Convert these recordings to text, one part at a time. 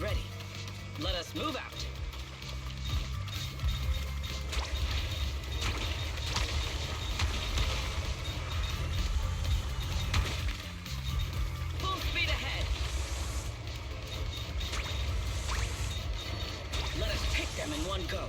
Ready. Let us move out. Full speed ahead. Let us take them in one go.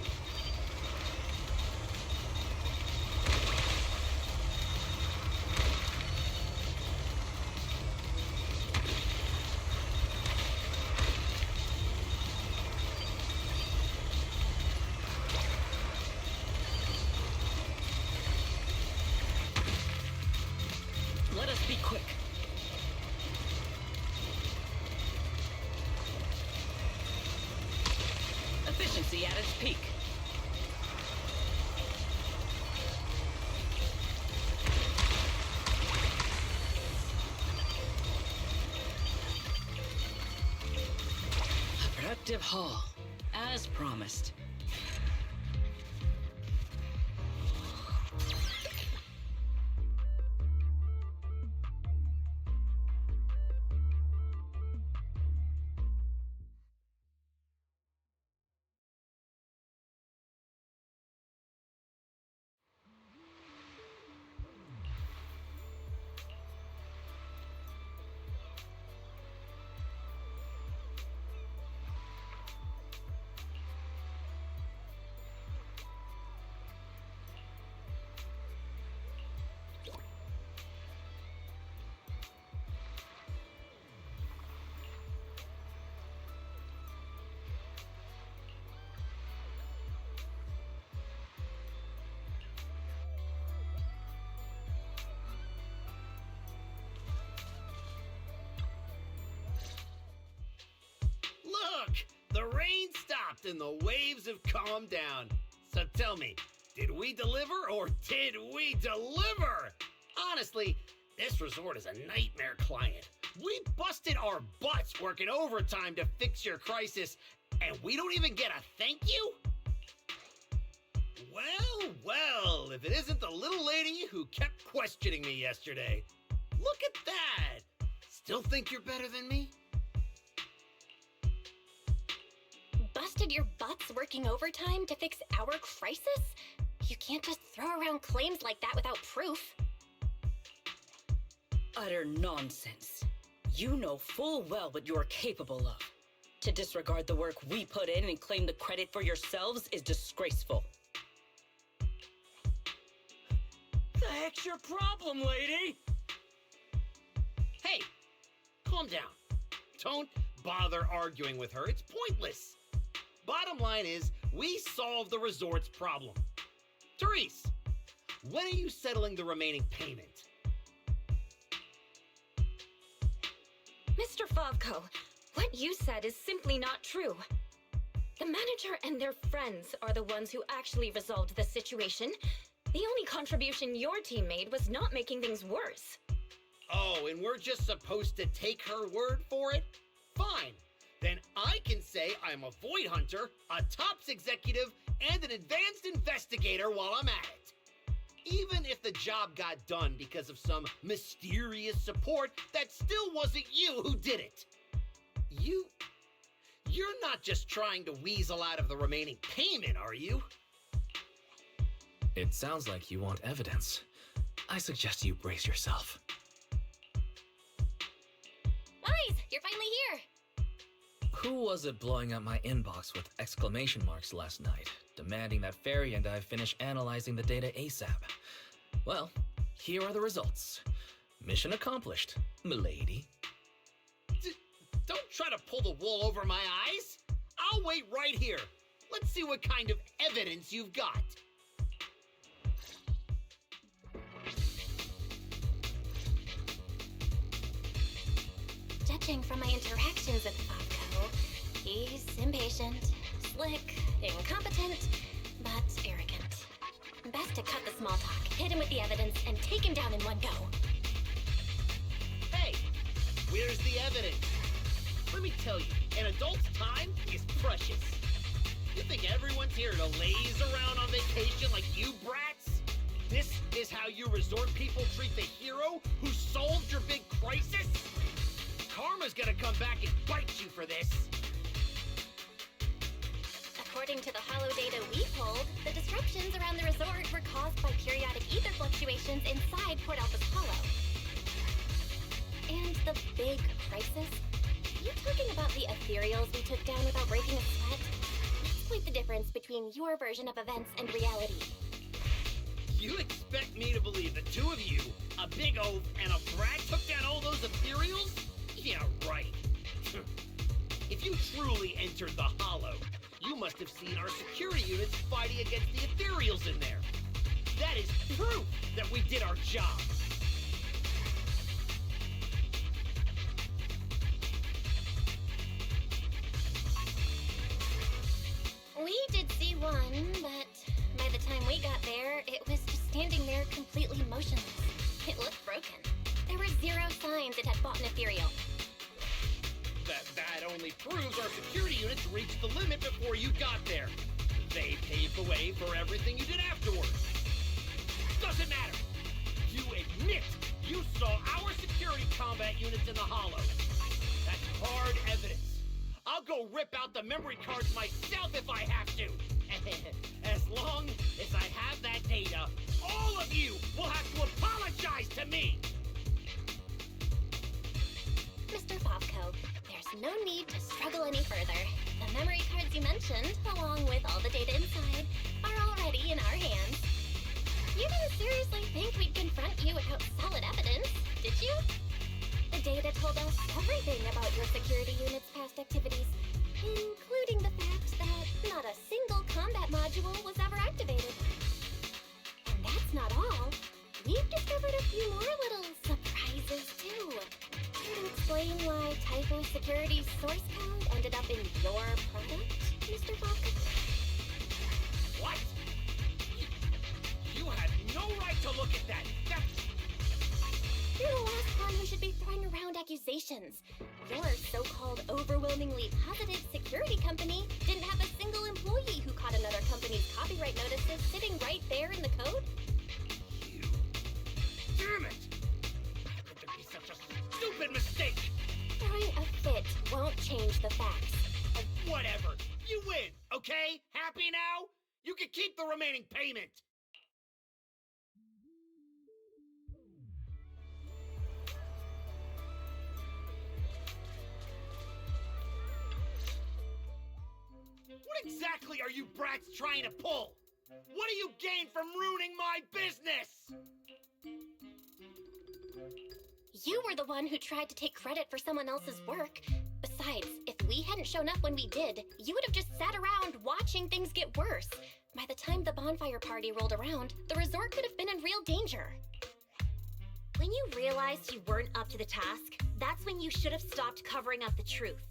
Let us be quick. Efficiency at its peak. A productive haul, as promised. Look! The rain stopped and the waves have calmed down. So tell me, did we deliver or did we deliver? Honestly, this resort is a nightmare client. We busted our butts working overtime to fix your crisis, and we don't even get a thank you? Well, well, if it isn't the little lady who kept questioning me yesterday. Look at that! Still think you're better than me? Busted your butts working overtime to fix our crisis? You can't just throw around claims like that without proof. Utter nonsense. You know full well what you're capable of. To disregard the work we put in and claim the credit for yourselves is disgraceful. The heck's your problem, lady? Hey, calm down. Don't bother arguing with her. It's pointless. Bottom line is, we solved the resort's problem. Therese, when are you settling the remaining payment? Mr. Favko, what you said is simply not true. The manager and their friends are the ones who actually resolved the situation. The only contribution your team made was not making things worse. Oh, and we're just supposed to take her word for it? Fine. Then I can say I'm a void hunter, a TOPS executive, and an advanced investigator while I'm at it. Even if the job got done because of some mysterious support, that still wasn't you who did it. You're not just trying to weasel out of the remaining payment, are you? It sounds like you want evidence. I suggest you brace yourself. Guys, you're finally here! Who was it blowing up my inbox with exclamation marks last night, demanding that Fairy and I finish analyzing the data ASAP? Well, here are the results. Mission accomplished, milady. Don't try to pull the wool over my eyes. I'll wait right here. Let's see what kind of evidence you've got. Judging from my interactions with Favko, he's impatient, slick, incompetent, but arrogant. Best to cut the small talk, hit him with the evidence, and take him down in one go. Hey, where's the evidence? Let me tell you, an adult's time is precious. You think everyone's here to laze around on vacation like you brats? This is how you resort people treat the hero who solved your big crisis? Karma's gonna come back and bite you for this. according to the hollow data we pulled, the disruptions around the resort were caused by periodic ether fluctuations inside Port Alpha's hollow. And the big crisis? Are you talking about the ethereals we took down without breaking a sweat? That's quite the difference between your version of events and reality. You expect me to believe the two of you, a big oaf and a brat, took down all those ethereals? Yeah, right. If you truly entered the hollow, you must have seen our security units fighting against the ethereals in there. That is proof that we did our job. We did see one, but by the time we got there, it was just standing there completely motionless. It looked broken. There were zero signs it had fought an ethereal. That only proves our security units reached the limit before you got there. They paved the way for everything you did afterwards. Doesn't matter. You admit you saw our security combat units in the hollow. That's hard evidence. I'll go rip out the memory cards myself if I have to. As long as I have that data, all of you will have to apologize to me. Mr. Fofko, there's no need to struggle any further. The memory cards you mentioned, along with all the data inside, are already in our hands. You didn't seriously think we'd confront you without solid evidence, did you? The data told us everything about your security unit's past activities, including the fact that not a single combat module was ever activated. And that's not all. We've discovered a few more little surprises, too. Care to explain why Typho Security's source code ended up in your product, Mr. Falcon? What? You had no right to look at that. You're the last one who should be throwing around accusations. Your so-called overwhelmingly positive security company didn't have a single employee who caught another company's copyright notices sitting right there in the code? You... Damn it! How could there be such a stupid mistake? Throwing a fit won't change the facts. Whatever. You win, okay? Happy now? You can keep the remaining payment. What exactly are you brats trying to pull? What do you gain from ruining my business? You were the one who tried to take credit for someone else's work. Besides, if we hadn't shown up when we did, you would have just sat around watching things get worse. By the time the bonfire party rolled around, the resort could have been in real danger. When you realized you weren't up to the task, that's when you should have stopped covering up the truth.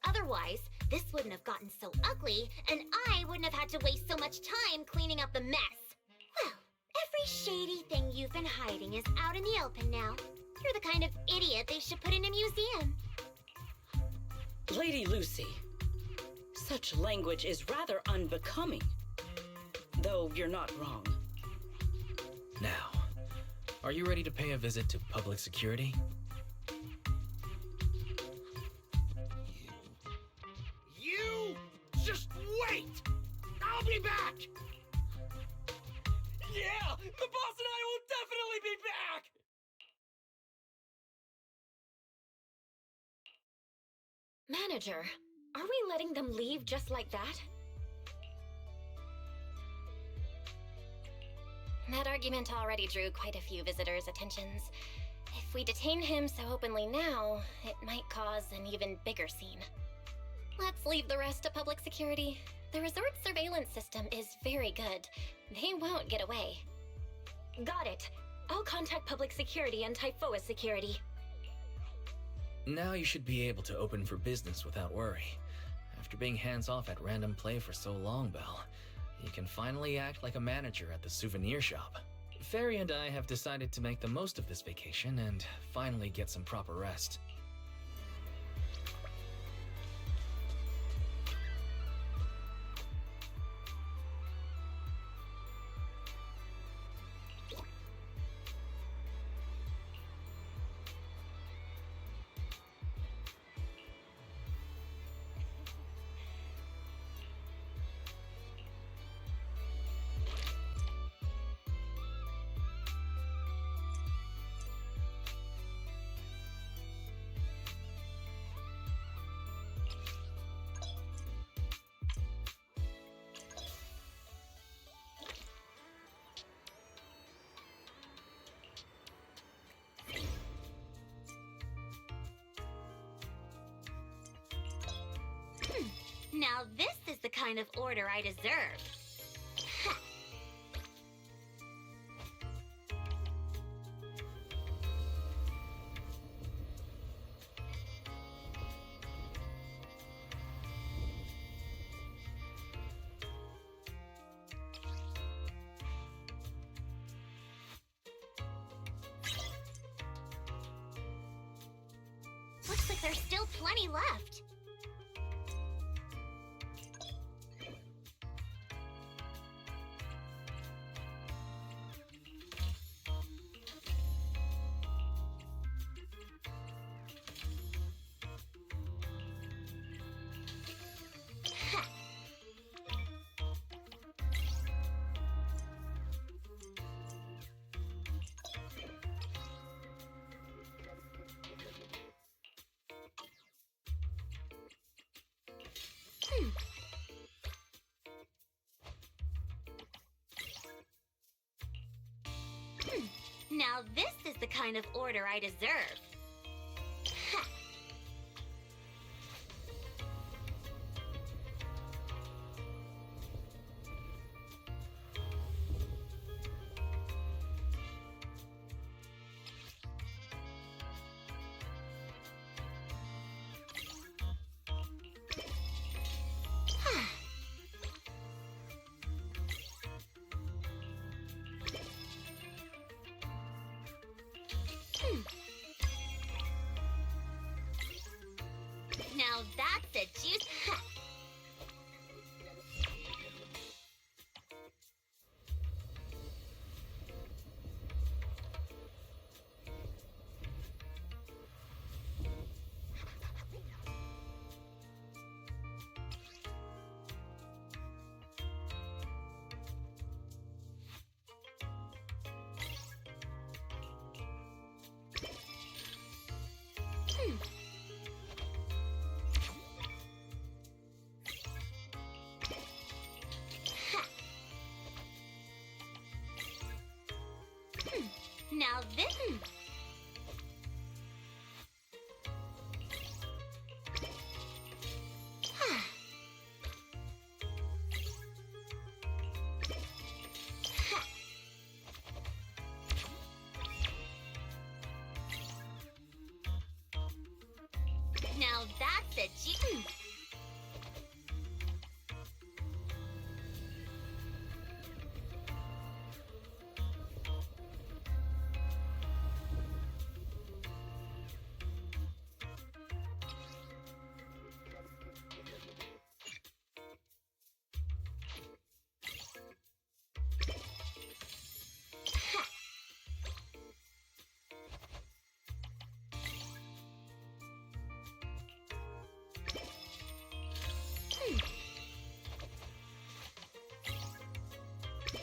Otherwise, this wouldn't have gotten so ugly, and I wouldn't have had to waste so much time cleaning up the mess. Well, every shady thing you've been hiding is out in the open now. You're the kind of idiot they should put in a museum. Lady Lucy, such language is rather unbecoming. Though you're not wrong. Now, are you ready to pay a visit to public security? You just wait! I'll be back! Yeah! The boss and I will definitely be back! Manager, are we letting them leave just like that? That argument already drew quite a few visitors' attentions. If we detain him so openly now, it might cause an even bigger scene. Let's leave the rest to public security. The resort's surveillance system is very good. They won't get away. Got it. I'll contact public security and Typhoa security. Now you should be able to open for business without worry. After being hands-off at random play for so long, Belle, you can finally act like a manager at the souvenir shop. Fairy and I have decided to make the most of this vacation and finally get some proper rest. Now this is the kind of order I deserve. Looks like there's still plenty left. Now this is the kind of order I deserve. Now that's a juice. Now this. Now that's a juice.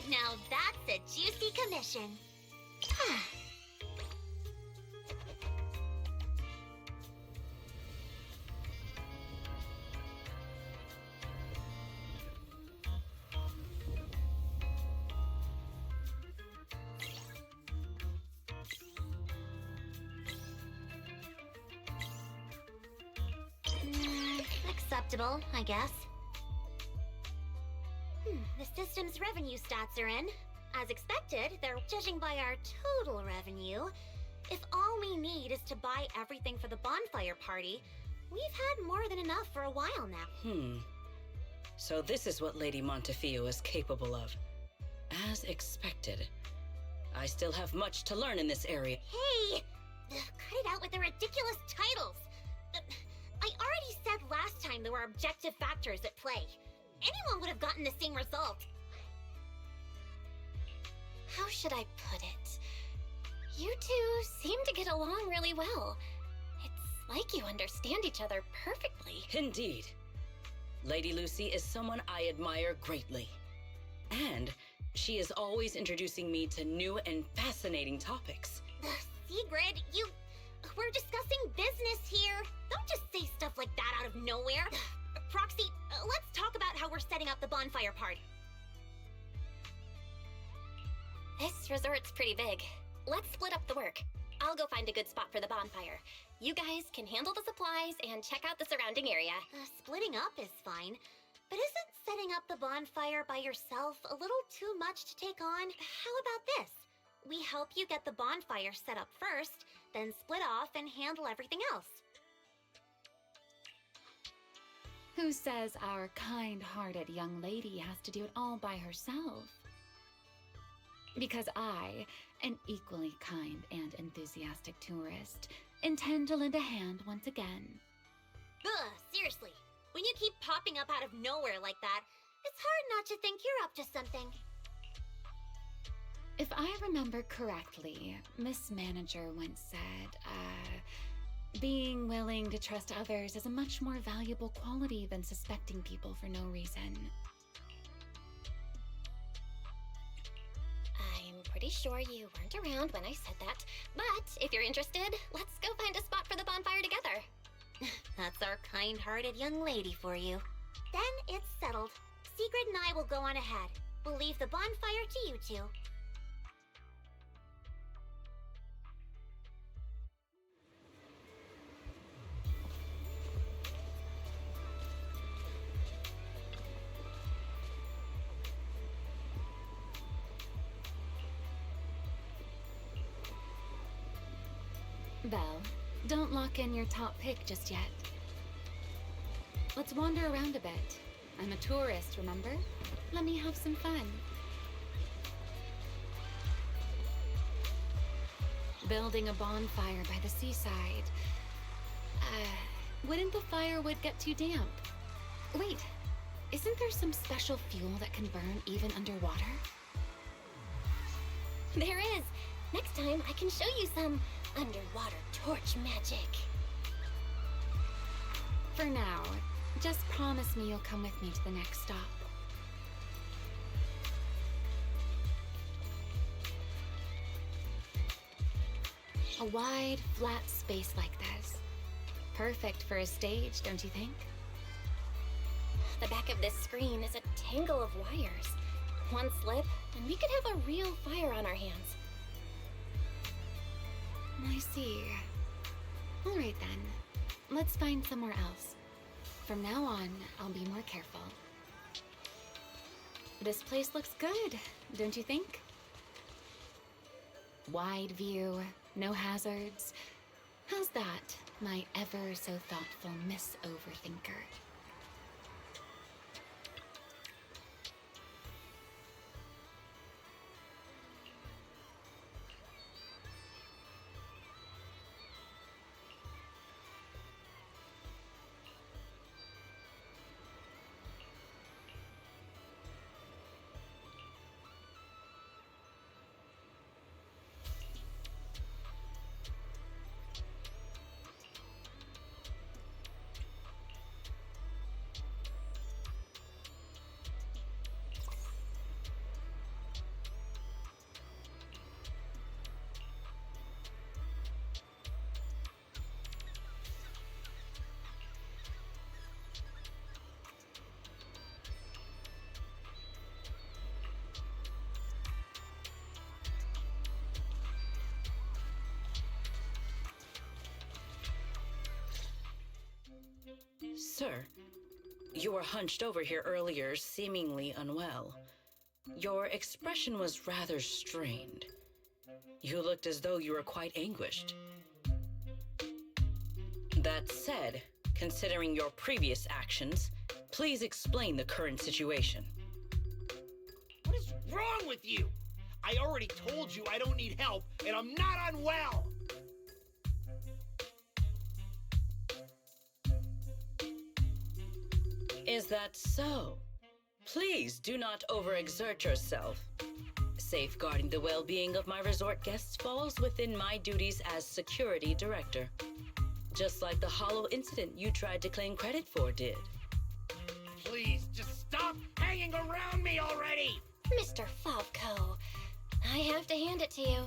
Now that's a juicy commission. Acceptable, I guess. The system's revenue stats are in. As expected, they're judging by our total revenue. If all we need is to buy everything for the bonfire party, we've had more than enough for a while now. So this is what Lady Montefiore is capable of. As expected. I still have much to learn in this area. Hey! Cut it out with the ridiculous titles! I already said last time there were objective factors at play. Anyone would have gotten the same result. How should I put it? You two seem to get along really well. It's like you understand each other perfectly. Indeed. Lady Lucy is someone I admire greatly. And she is always introducing me to new and fascinating topics. Sigrid, we're discussing business here. Don't just say stuff like that out of nowhere. Proxy, let's talk about how we're setting up the bonfire party. This resort's pretty big. Let's split up the work. I'll go find a good spot for the bonfire. You guys can handle the supplies and check out the surrounding area. Splitting up is fine, but isn't setting up the bonfire by yourself a little too much to take on? How about this? We help you get the bonfire set up first, then split off and handle everything else. Who says our kind-hearted young lady has to do it all by herself? Because I, an equally kind and enthusiastic tourist, intend to lend a hand once again. Ugh, seriously. When you keep popping up out of nowhere like that, it's hard not to think you're up to something. If I remember correctly, Miss Manager once said, being willing to trust others is a much more valuable quality than suspecting people for no reason. I'm pretty sure you weren't around when I said that, but if you're interested, let's go find a spot for the bonfire together. That's our kind-hearted young lady for you. Then it's settled. Sigrid and I will go on ahead. We'll leave the bonfire to you two. Belle, don't lock in your top pick just yet. Let's wander around a bit. I'm a tourist, remember? Let me have some fun. Building a bonfire by the seaside. Wouldn't the firewood get too damp? Wait, isn't there some special fuel that can burn even underwater? There is. Next time I can show you some underwater torch magic. For now, just promise me you'll come with me to the next stop. A wide, flat space like this. Perfect for a stage, don't you think? The back of this screen is a tangle of wires. One slip, and we could have a real fire on our hands. I see. All right then. Let's find somewhere else. From now on, I'll be more careful. This place looks good, don't you think? Wide view, no hazards. How's that, my ever so thoughtful Miss Overthinker? Sir, you were hunched over here earlier, seemingly unwell. Your expression was rather strained. You looked as though you were quite anguished. That said, considering your previous actions, please explain the current situation. What is wrong with you? I already told you I don't need help, and I'm not unwell! Is that so? Please do not overexert yourself. Safeguarding the well-being of my resort guests falls within my duties as security director. Just like the hollow incident you tried to claim credit for did. Please, just stop hanging around me already! Mr. Favko, I have to hand it to you.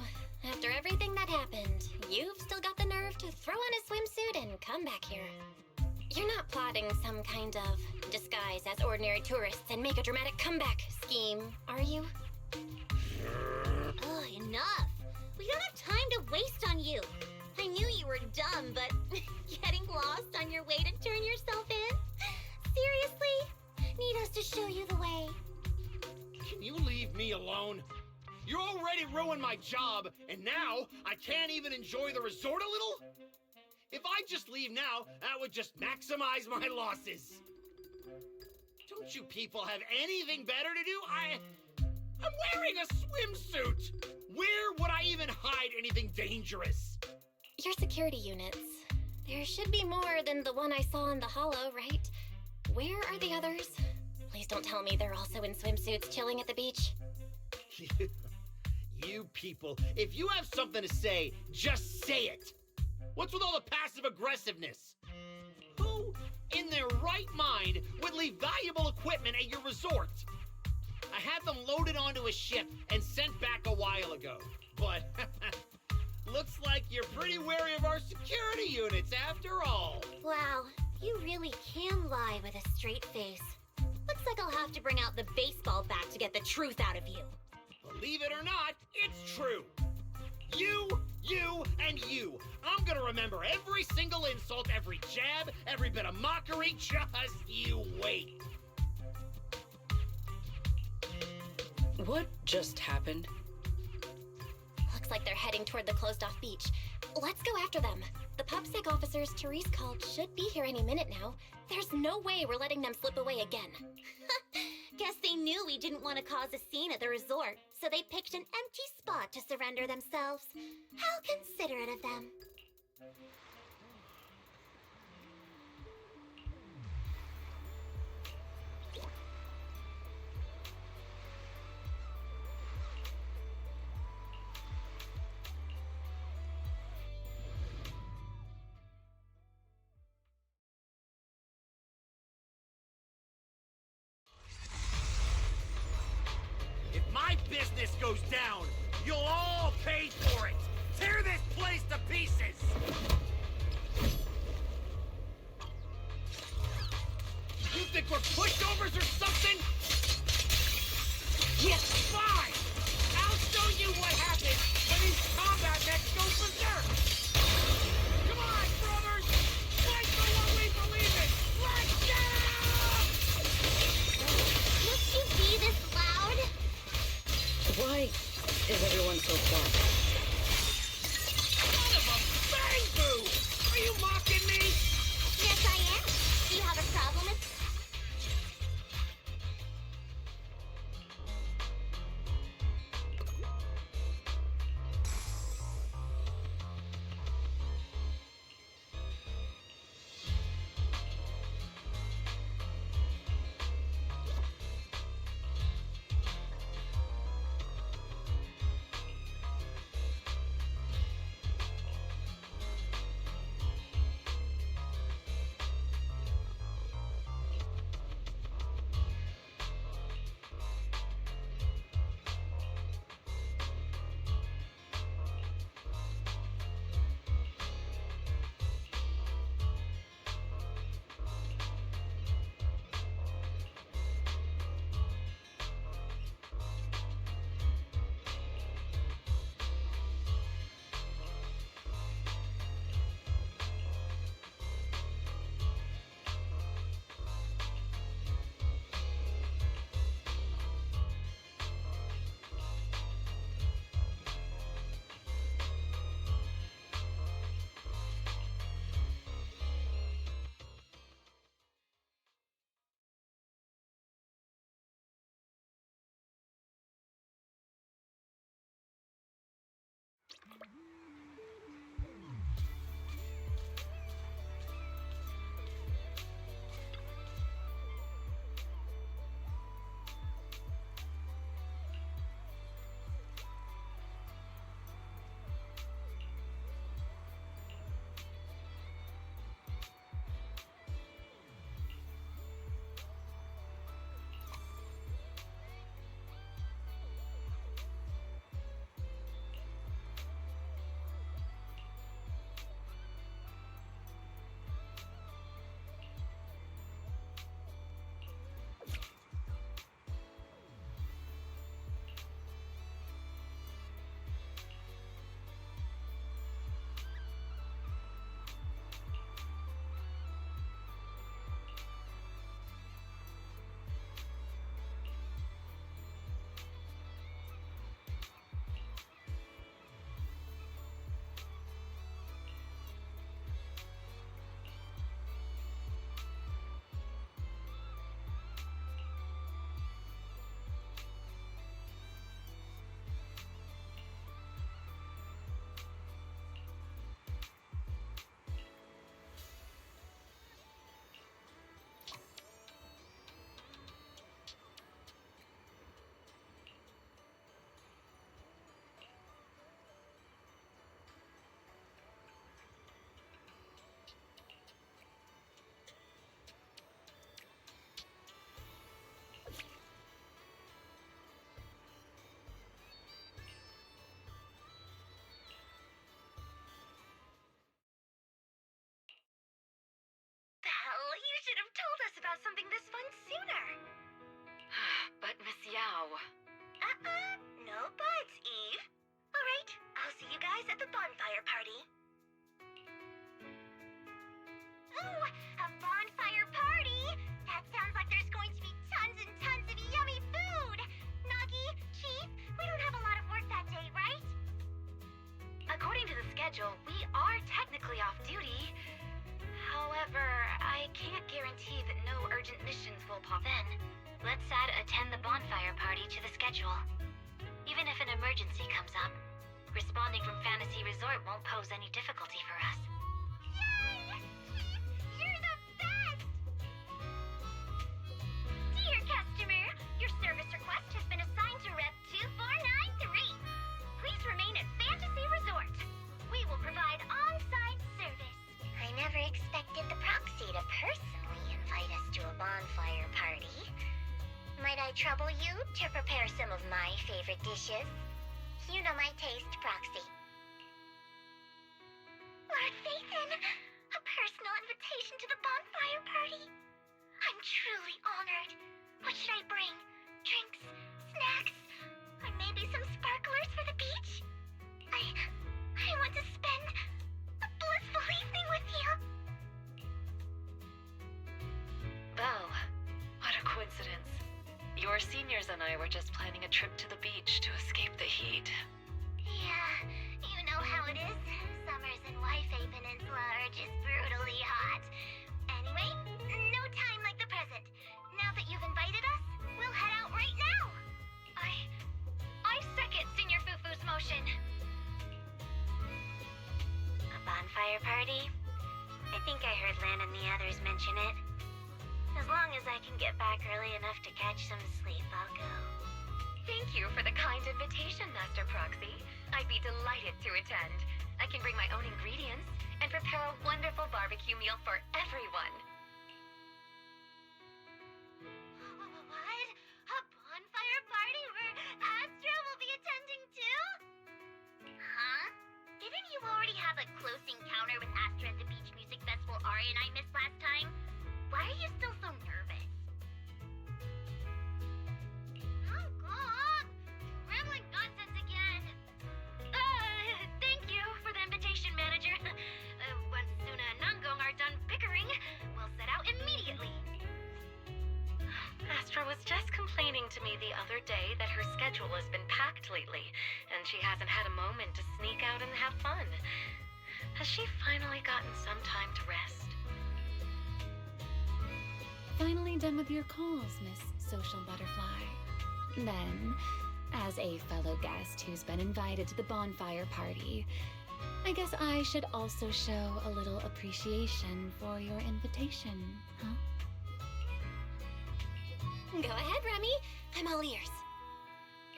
After everything that happened, you've still got the nerve to throw on a swimsuit and come back here. You're not plotting some kind of disguise as ordinary tourists and make a dramatic comeback scheme, are you? Ugh, enough! We don't have time to waste on you! were dumb, but getting lost on your way to turn yourself in? Seriously? Need us to show you the way? Can you leave me alone? You already ruined my job, and now I can't even enjoy the resort a little? If I just leave now, that would just maximize my losses. Don't you people have anything better to do? I'm wearing a swimsuit! Where would I even hide anything dangerous? Your security units. There should be more than the one I saw in the hollow, right? Where are the others? Please don't tell me they're also in swimsuits chilling at the beach. You people, if you have something to say, just say it. What's with all the passive aggressiveness? Who in their right mind would leave valuable equipment at your resort? I had them loaded onto a ship and sent back a while ago. But looks like you're pretty wary of our security units after all. Wow, you really can lie with a straight face. Looks like I'll have to bring out the baseball bat to get the truth out of you. Believe it or not, it's true. You, and you. I'm gonna remember every single insult, every jab, every bit of mockery. Just you wait. What just happened? Looks like they're heading toward the closed-off beach. Let's go after them. The PubSec officers Therese called should be here any minute now. There's no way we're letting them slip away again. Guess they knew we didn't want to cause a scene at the resort, so they picked an empty spot to surrender themselves. How considerate of them. If my business goes down, you'll all pay for it. Tear this place to pieces. You think we're pushovers or something? Yes, fine. I'll show you what happens when these combat mechs go berserk. Come on, brothers. Fight for what we believe in. Let's go! Must you be this loud? Why is everyone so quiet? Son of a bang boo! Are you mocking me? Yes, I am. Do you have a problem with... you should have told us about something this fun sooner. But Miss Yao... No buts, Eve. Alright, I'll see you guys at the bonfire party. Ooh, a bonfire party? That sounds like there's going to be tons and tons of yummy food! Nagi, Chief, we don't have a lot of work that day, right? According to the schedule, we are technically off duty. However, I can't guarantee that no urgent missions will pop in. Let's add attend the bonfire party to the schedule. Even if an emergency comes up, responding from Fantasy Resort won't pose any difficulty for us. Yay! Chief, you're the best! Dear customer, your service request has been assigned to Rep 2493. Please remain at Fantasy Resort. We will provide on-site service. I never expected the proxy to personally invite us to a bonfire party. Might I trouble you to prepare some of my favorite dishes? You know my taste, Proxy. Lord Phaethon, a personal invitation to the bonfire party. I'm truly honored. What should I bring? Drinks, snacks, or maybe some sparklers for the beach? I want to spend a blissful evening with you. Belle, what a coincidence. Your seniors and I were just planning a trip to the beach to escape the heat. Yeah, you know how it is. Summers in Waifei Peninsula are just brutally hot. Anyway, no time like the present. Now that you've invited us, we'll head out right now. I second Senior Fufu's motion. A bonfire party? I think I heard Lan and the others mention it. As long as I can get back early enough to catch some sleep, I'll go. Thank you for the kind invitation, Master Proxy. I'd be delighted to attend. I can bring my own ingredients and prepare a wonderful barbecue meal for everyone. What? A bonfire party where Astra will be attending too? Huh? Didn't you already have a close encounter with Astra at the Beach Music Festival Ari and I missed last time? Why are you still so nervous? Oh God! Rambling nonsense again! Thank you for the invitation, Manager. Once Suna and Nangong are done bickering, we'll set out immediately. Astra was just complaining to me the other day that her schedule has been packed lately, and she hasn't had a moment to sneak out and have fun. Has she finally gotten some time to rest? Finally done with your calls, Miss Social Butterfly. Then, as a fellow guest who's been invited to the bonfire party, I guess I should also show a little appreciation for your invitation, huh? Go ahead, Remy. I'm all ears.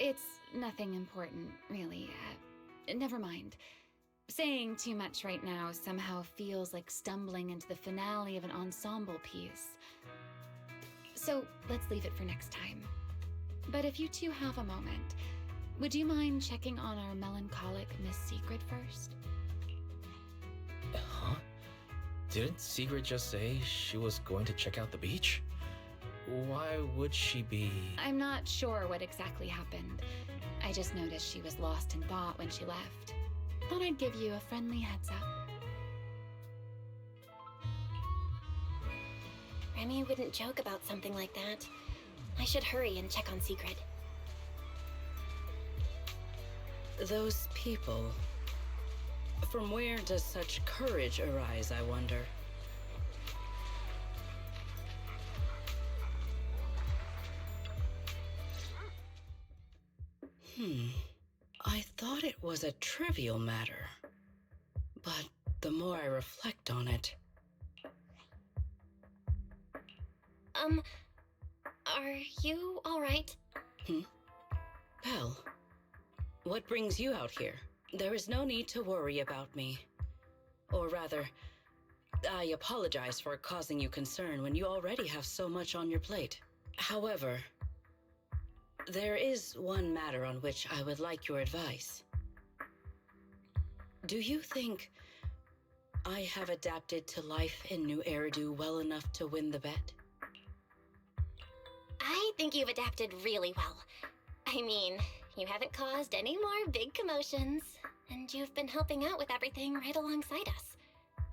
It's nothing important, really. Never mind. Saying too much right now somehow feels like stumbling into the finale of an ensemble piece. So let's leave it for next time. But if you two have a moment, would you mind checking on our melancholic Miss Secret first? Huh? Didn't Secret just say she was going to check out the beach? Why would she be... I'm not sure what exactly happened. I just noticed she was lost in thought when she left. Thought I'd give you a friendly heads up. Remy wouldn't joke about something like that. I should hurry and check on Secret. Those people. From where does such courage arise, I wonder? I thought it was a trivial matter. But the more I reflect on it... Are you alright? Belle, what brings you out here? There is no need to worry about me. Or rather, I apologize for causing you concern when you already have so much on your plate. However, there is one matter on which I would like your advice. Do you think I have adapted to life in New Eridu well enough to win the bet? I think you've adapted really well. I mean, you haven't caused any more big commotions, and you've been helping out with everything right alongside us.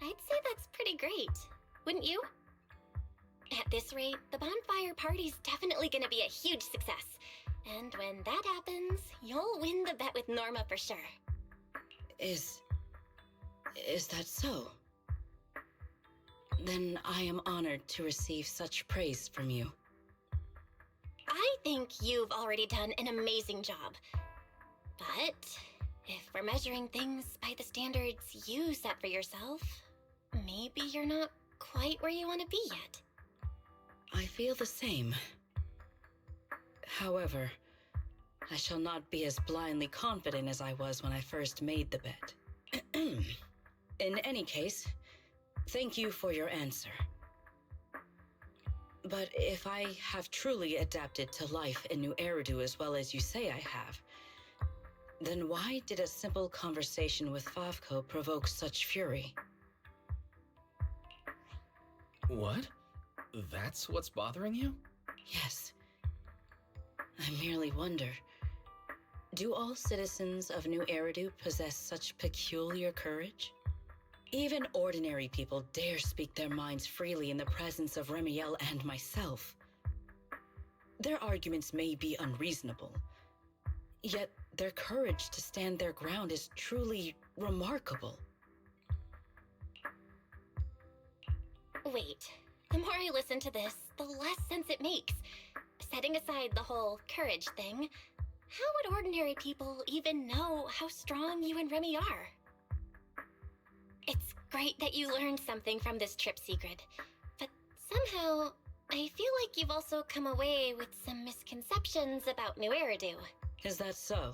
I'd say that's pretty great, wouldn't you? At this rate, the bonfire party's definitely gonna be a huge success. And when that happens, you'll win the bet with Norma for sure. Is that so? Then I am honored to receive such praise from you. I think you've already done an amazing job. But if we're measuring things by the standards you set for yourself, maybe you're not quite where you want to be yet. I feel the same. However, I shall not be as blindly confident as I was when I first made the bet. In any case, thank you for your answer. But if I have truly adapted to life in New Eridu as well as you say I have, then why did a simple conversation with Favko provoke such fury? What? That's what's bothering you? Yes. I merely wonder, do all citizens of New Eridu possess such peculiar courage? Even ordinary people dare speak their minds freely in the presence of Remiel and myself. Their arguments may be unreasonable, yet their courage to stand their ground is truly remarkable. Wait, the more I listen to this, the less sense it makes. Setting aside the whole courage thing, how would ordinary people even know how strong you and Remy are? It's great that you learned something from this trip, Sigrid. But somehow, I feel like you've also come away with some misconceptions about New Eridu. Is that so?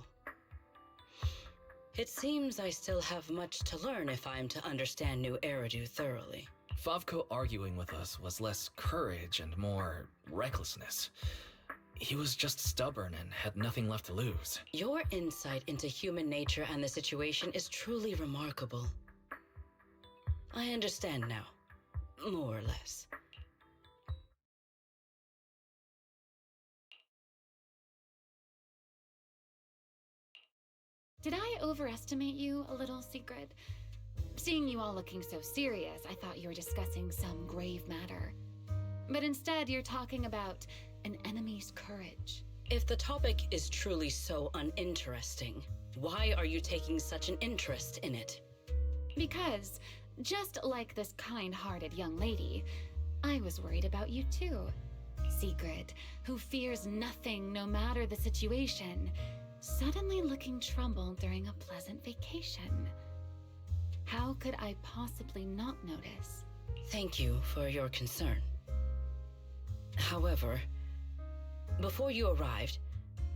It seems I still have much to learn if I am to understand New Eridu thoroughly. Favko arguing with us was less courage and more recklessness. He was just stubborn and had nothing left to lose. Your insight into human nature and the situation is truly remarkable. I understand now, more or less. Did I overestimate you a little, Sigrid? Seeing you all looking so serious, I thought you were discussing some grave matter. But instead, you're talking about an enemy's courage. If the topic is truly so uninteresting, why are you taking such an interest in it? Because, just like this kind-hearted young lady, I was worried about you too. Sigrid, who fears nothing no matter the situation, suddenly looking troubled during a pleasant vacation. How could I possibly not notice? Thank you for your concern. However, before you arrived,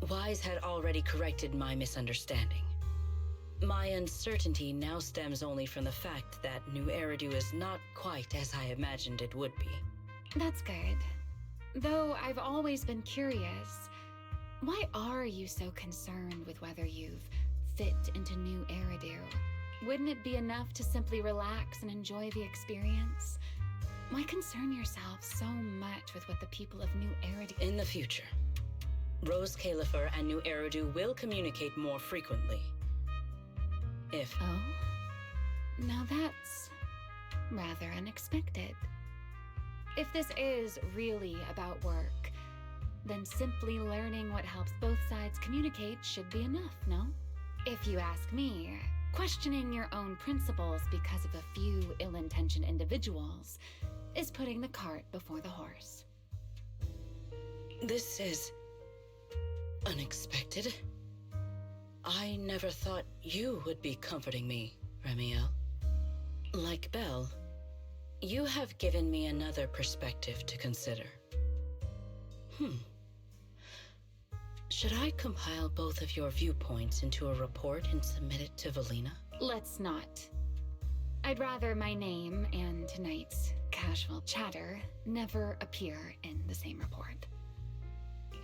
Wise had already corrected my misunderstanding. My uncertainty now stems only from the fact that New Eridu is not quite as I imagined it would be. That's good. Though I've always been curious, why are you so concerned with whether you've fit into New Eridu? Wouldn't it be enough to simply relax and enjoy the experience? Why concern yourself so much with what the people of New Eridu... In the future, Rose Califer and New Eridu will communicate more frequently. If... Oh? Now that's rather unexpected. If this is really about work, then simply learning what helps both sides communicate should be enough, no? If you ask me, questioning your own principles because of a few ill-intentioned individuals is putting the cart before the horse. This is unexpected. I never thought you would be comforting me, Remiel. Like Belle, you have given me another perspective to consider. Should I compile both of your viewpoints into a report and submit it to Valina? Let's not. I'd rather my name and tonight's casual chatter never appear in the same report.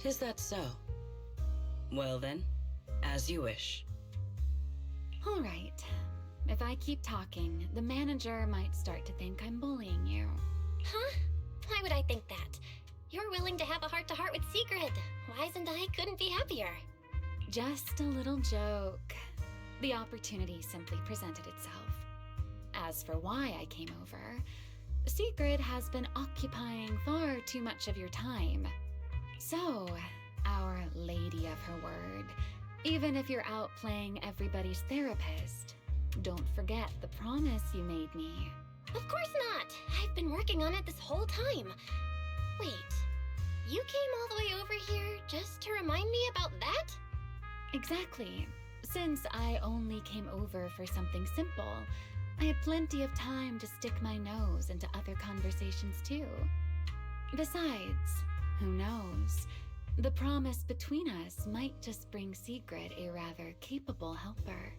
Is that so? Well then, as you wish. All right. If I keep talking, the manager might start to think I'm bullying you. Huh? Why would I think that? You're willing to have a heart-to-heart with Sigrid. Wise and I couldn't be happier. Just a little joke. The opportunity simply presented itself. As for why I came over, Sigrid has been occupying far too much of your time. So, our lady of her word, even if you're out playing everybody's therapist, don't forget the promise you made me. Of course not. I've been working on it this whole time. Wait, you came all the way over here just to remind me about that? Exactly. Since I only came over for something simple, I had plenty of time to stick my nose into other conversations too. Besides, who knows? The promise between us might just bring Sigrid a rather capable helper.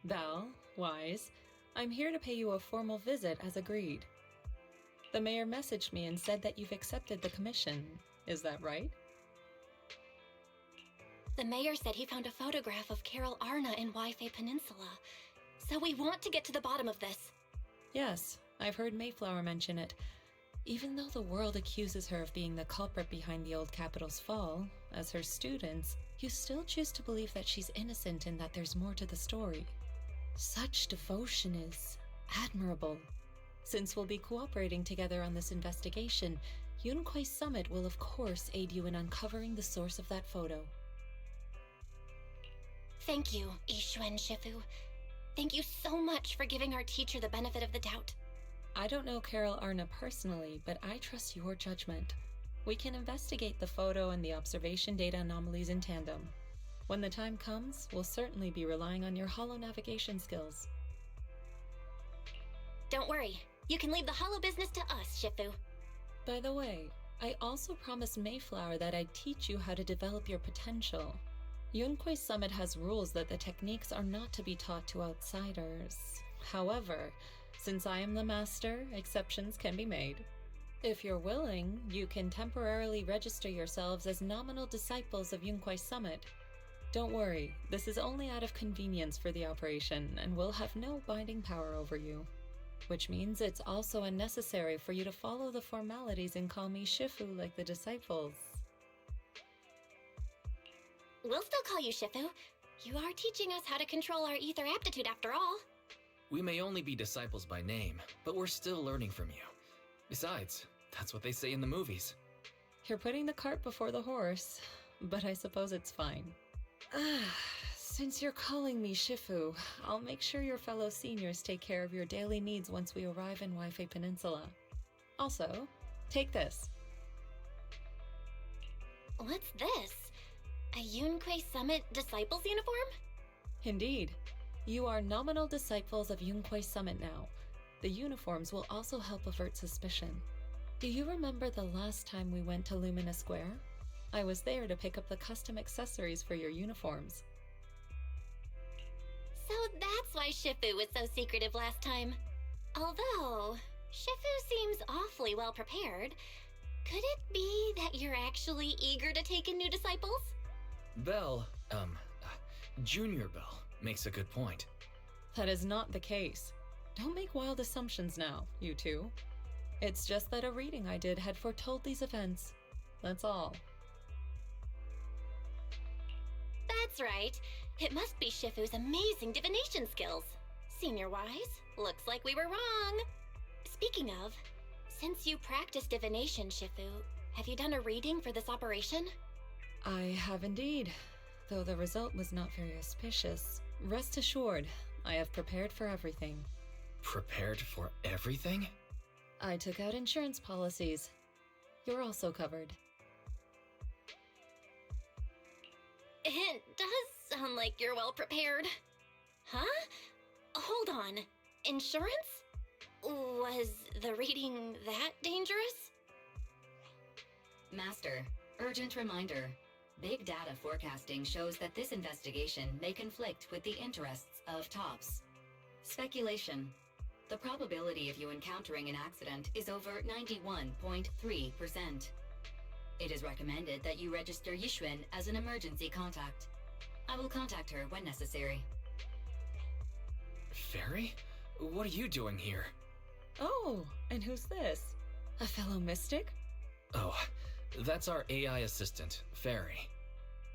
Val, Wise, I'm here to pay you a formal visit as agreed. The mayor messaged me and said that you've accepted the commission. Is that right? The mayor said he found a photograph of Carol Arna in Wi-Fi Peninsula. So we want to get to the bottom of this. Yes, I've heard Mayflower mention it. Even though the world accuses her of being the culprit behind the old capital's fall, as her students, you still choose to believe that she's innocent and that there's more to the story. Such devotion is admirable. Since we'll be cooperating together on this investigation, Yunquay Summit will of course aid you in uncovering the source of that photo. Thank you, Ishuen Shifu. Thank you so much for giving our teacher the benefit of the doubt. I don't know Carol Arna personally, but I trust your judgment. We can investigate the photo and the observation data anomalies in tandem. When the time comes, we'll certainly be relying on your holo navigation skills. Don't worry. You can leave the holo business to us, Shifu. By the way, I also promised Mayflower that I'd teach you how to develop your potential. Yunquay Summit has rules that the techniques are not to be taught to outsiders. However, since I am the master, exceptions can be made. If you're willing, you can temporarily register yourselves as nominal disciples of Yunquay Summit. Don't worry, this is only out of convenience for the operation and will have no binding power over you. Which means it's also unnecessary for you to follow the formalities and call me Shifu like the disciples. We'll still call you Shifu. You are teaching us how to control our ether aptitude after all. We may only be disciples by name, but we're still learning from you. Besides, that's what they say in the movies. You're putting the cart before the horse, but I suppose it's fine. Since you're calling me Shifu, I'll make sure your fellow seniors take care of your daily needs once we arrive in Waifei Peninsula. Also, take this. What's this? A Yunquei Summit Disciples uniform? Indeed. You are nominal disciples of Yunquei Summit now. The uniforms will also help avert suspicion. Do you remember the last time we went to Lumina Square? I was there to pick up the custom accessories for your uniforms. So that's why Shifu was so secretive last time. Although, Shifu seems awfully well prepared. Could it be that you're actually eager to take in new disciples? Belle, Junior Belle, makes a good point. That is not the case. Don't make wild assumptions now, you two. It's just that a reading I did had foretold these events. That's all. That's right. It must be Shifu's amazing divination skills. Senior-wise, looks like we were wrong. Speaking of, since you practice divination, Shifu, have you done a reading for this operation? I have indeed, though the result was not very auspicious. Rest assured, I have prepared for everything. Prepared for everything? I took out insurance policies. You're also covered. It does sound like you're well prepared. Huh? Hold on. Insurance? Was the reading that dangerous? Master, urgent reminder. Big data forecasting shows that this investigation may conflict with the interests of TOPS. Speculation. The probability of you encountering an accident is over 91.3%. It is recommended that you register Yixuan as an emergency contact. I will contact her when necessary. Fairy? What are you doing here? Oh, and who's this? A fellow mystic? Oh, that's our AI assistant, Fairy.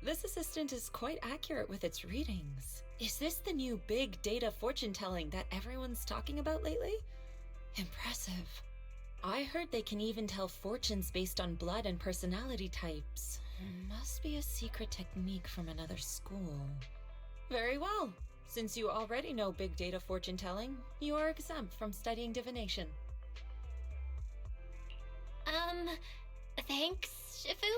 This assistant is quite accurate with its readings. Is this the new big data fortune-telling that everyone's talking about lately? Impressive. I heard they can even tell fortunes based on blood and personality types. Must be a secret technique from another school. Very well. Since you already know big data fortune-telling, you are exempt from studying divination. Thanks, Shifu?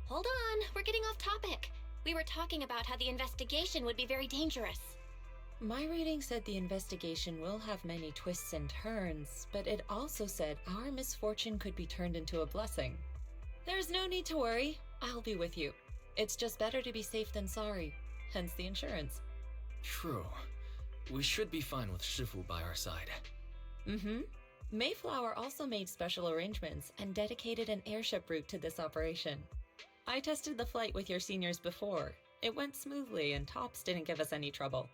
Hold on, we're getting off topic. We were talking about how the investigation would be very dangerous. My reading said the investigation will have many twists and turns, but it also said our misfortune could be turned into a blessing. There's no need to worry. I'll be with you. It's just better to be safe than sorry, hence the insurance. True. We should be fine with Shifu by our side. Mm-hmm. Mayflower also made special arrangements and dedicated an airship route to this operation. I tested the flight with your seniors before. It went smoothly and TOPS didn't give us any trouble.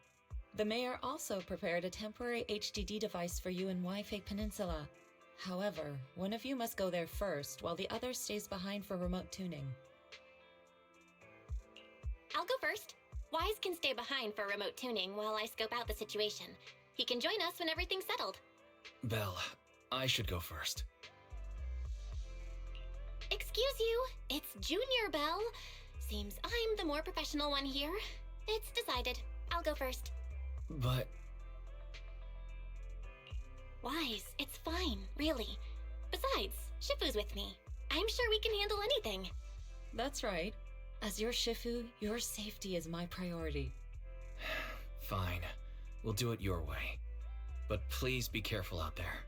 The mayor also prepared a temporary HDD device for you in Waifei Peninsula. However, one of you must go there first, while the other stays behind for remote tuning. I'll go first. Wise can stay behind for remote tuning while I scope out the situation. He can join us when everything's settled. Belle, I should go first. Excuse you, it's Junior Belle. Seems I'm the more professional one here. It's decided. I'll go first. But... Wise, it's fine, really. Besides, Shifu's with me. I'm sure we can handle anything. That's right. As your Shifu, your safety is my priority. Fine. We'll do it your way. But please be careful out there.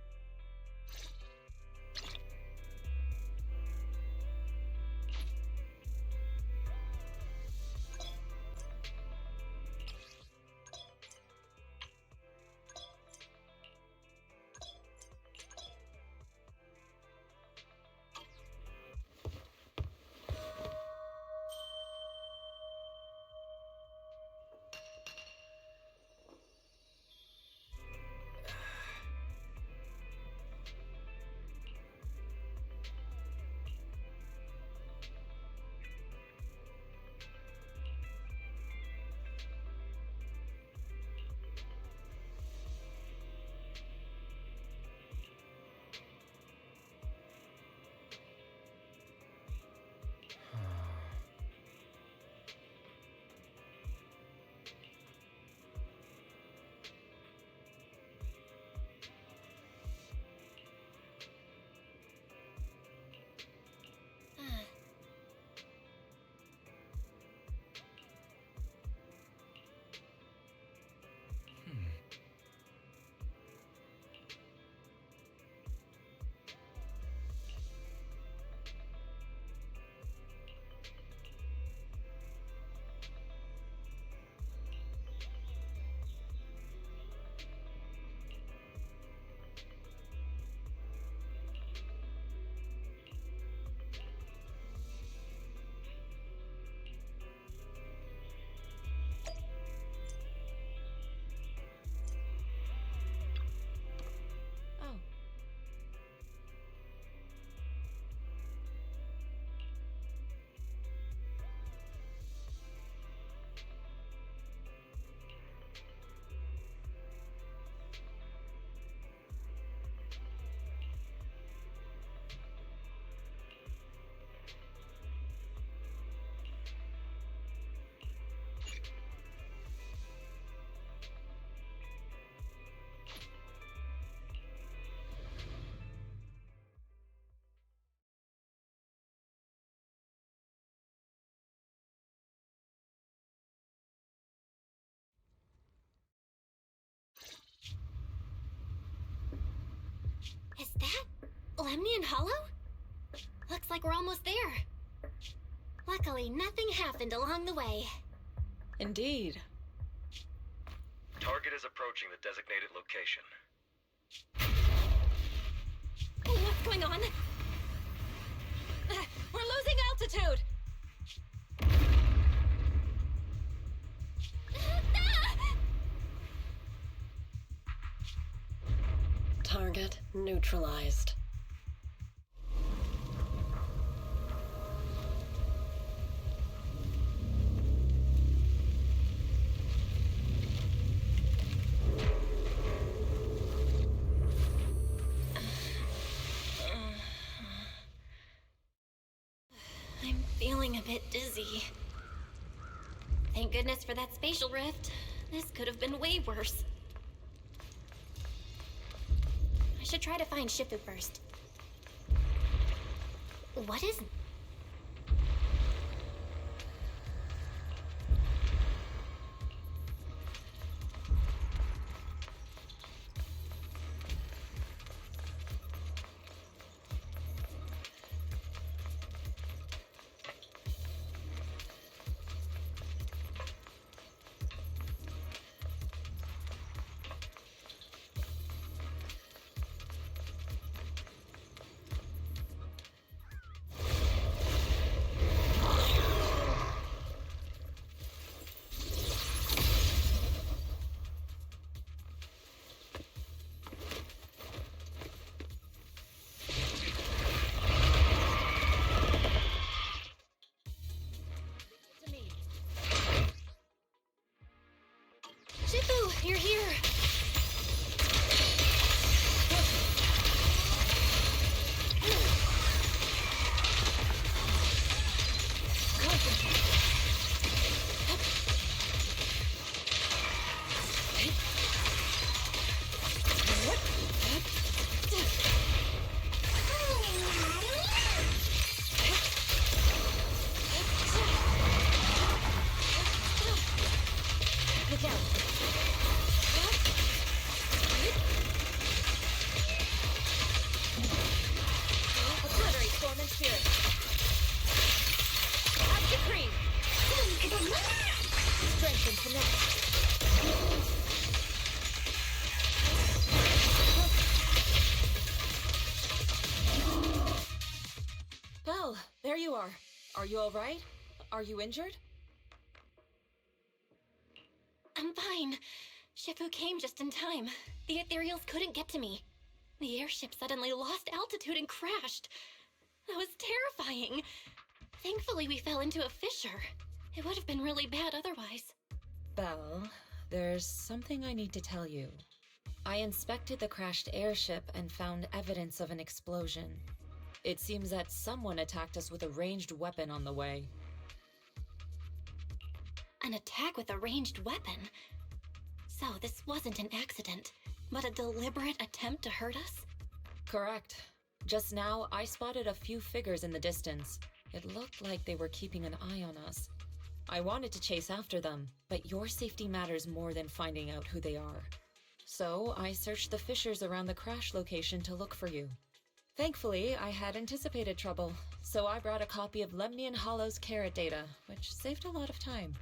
Lemnian Hollow? Looks like we're almost there. Luckily, nothing happened along the way. Indeed. Target is approaching the designated location. What's going on? We're losing altitude! Target neutralized. I'm feeling a bit dizzy. Thank goodness for that spatial rift. This could have been way worse. I should try to find Shifu first. What is... Shifu, you're here! Look out! Obliterate Storm and Spirit. Active Cream! Strength and Finesse. Belle, there you are. Are you alright? Are you injured? I'm fine. Shifu came just in time. The ethereals couldn't get to me. The airship suddenly lost altitude and crashed. That was terrifying. Thankfully, we fell into a fissure. It would have been really bad otherwise. Belle, there's something I need to tell you. I inspected the crashed airship and found evidence of an explosion. It seems that someone attacked us with a ranged weapon on the way. An attack with a ranged weapon? So this wasn't an accident, but a deliberate attempt to hurt us? Correct. Just now, I spotted a few figures in the distance. It looked like they were keeping an eye on us. I wanted to chase after them, but your safety matters more than finding out who they are. So I searched the fissures around the crash location to look for you. Thankfully, I had anticipated trouble, so I brought a copy of Lemnian Hollow's carrot data, which saved a lot of time.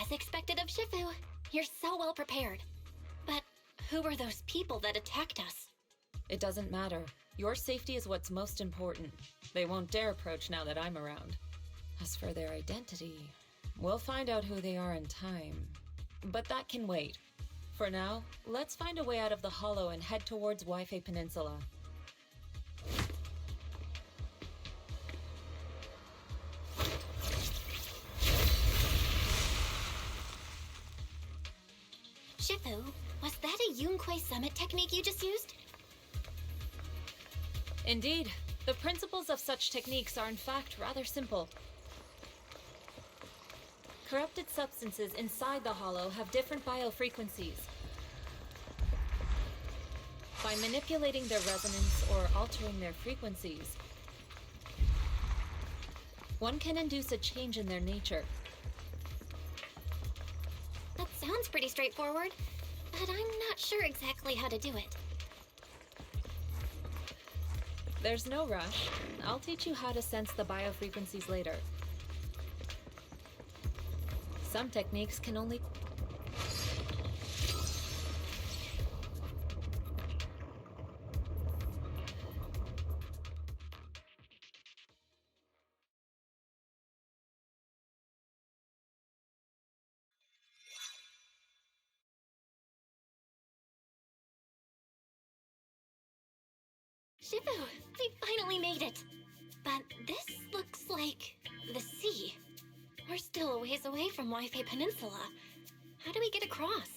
As expected of Shifu, you're so well prepared. But who were those people that attacked us? It doesn't matter. Your safety is what's most important. They won't dare approach now that I'm around. As for their identity, we'll find out who they are in time. But that can wait. For now, let's find a way out of the Hollow and head towards Waifei Peninsula. Shifu, was that a Yunquei Summit technique you just used? Indeed. The principles of such techniques are in fact rather simple. Corrupted substances inside the Hollow have different biofrequencies. By manipulating their resonance or altering their frequencies, one can induce a change in their nature. That sounds pretty straightforward, but I'm not sure exactly how to do it. There's no rush. I'll teach you how to sense the biofrequencies later. Some techniques can only... Shifu, we finally made it! But this looks like the sea. We're still a ways away from Wi-Fi Peninsula. How do we get across?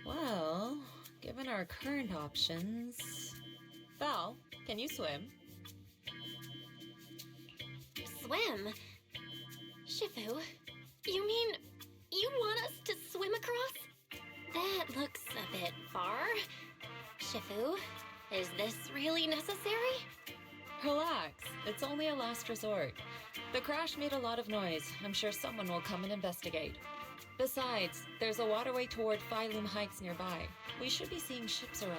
Well, given our current options... Val, can you swim? Swim? Shifu, you mean you want us to swim across? That looks a bit far. Shifu, is this really necessary? Relax, it's only a last resort. The crash made a lot of noise. I'm sure someone will come and investigate. Besides, there's a waterway toward Phylum Heights nearby. We should be seeing ships around.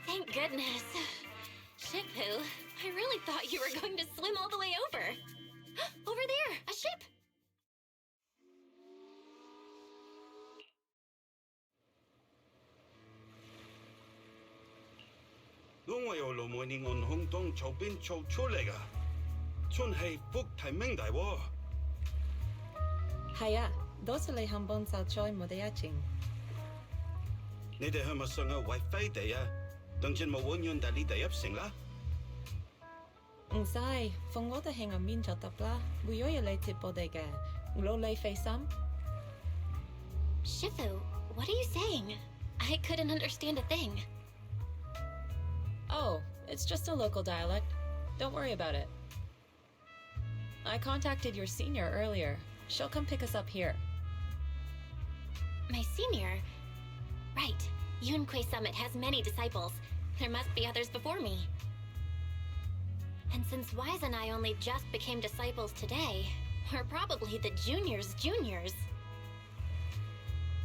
Thank goodness. Shifu, I really thought you were going to swim all the way over. Over there, a ship! Haya, dosele hambon sao choi modayaching. Sai, fongoda hang min tapla, buyoyale tipodega. Lole fe sam? Shifu, what are you saying? I couldn't understand a thing. Oh, it's just a local dialect. Don't worry about it. I contacted your senior earlier. She'll come pick us up here. My senior? Right. Yunquei Summit has many disciples. There must be others before me. And since Wise and I only just became disciples today, we're probably the juniors' juniors.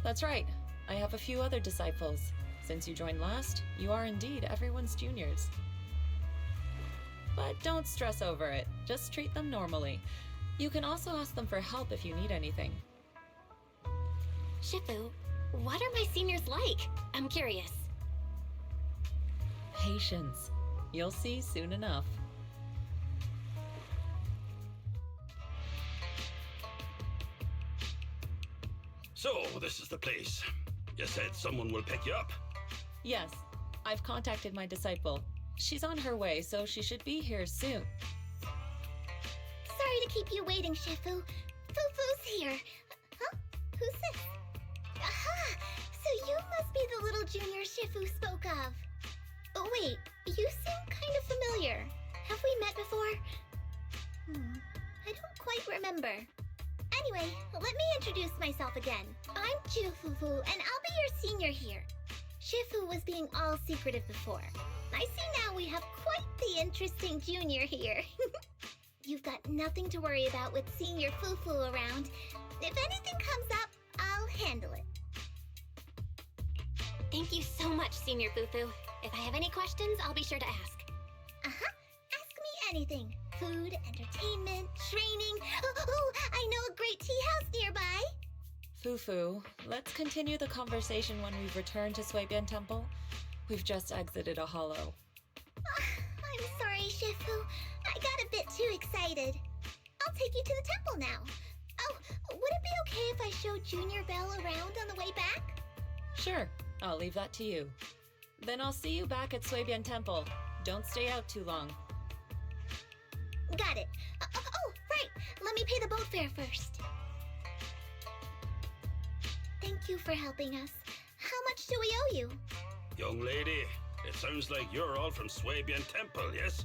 That's right. I have a few other disciples. Since you joined last, you are indeed everyone's juniors. But don't stress over it. Just treat them normally. You can also ask them for help if you need anything. Shifu, what are my seniors like? I'm curious. Patience. You'll see soon enough. So, this is the place. You said someone will pick you up. Yes, I've contacted my disciple. She's on her way, so she should be here soon. Sorry to keep you waiting, Shifu. Fufu's here. Huh? Who's this? Aha! So you must be the little junior Shifu spoke of. Oh, wait, you seem kind of familiar. Have we met before? I don't quite remember. Anyway, let me introduce myself again. I'm Fufu, and I'll be your senior here. Shifu was being all secretive before. I see now we have quite the interesting junior here. You've got nothing to worry about with senior Fufu around. If anything comes up, I'll handle it. Thank you so much, Senior Fufu. If I have any questions, I'll be sure to ask. Uh-huh. Ask me anything. Food, entertainment, training. Oh, I know a great tea house nearby. Fufu, let's continue the conversation when we've returned to Suibian Temple. We've just exited a hollow. I'm sorry, Shifu. I got a bit too excited. I'll take you to the temple now. Oh, would it be okay if I show Junior Belle around on the way back? Sure, I'll leave that to you. Then I'll see you back at Suibian Temple. Don't stay out too long. Got it. Oh, right. Let me pay the boat fare first. Thank you for helping us. How much do we owe you? Young lady, it sounds like you're all from Suibian Temple, yes?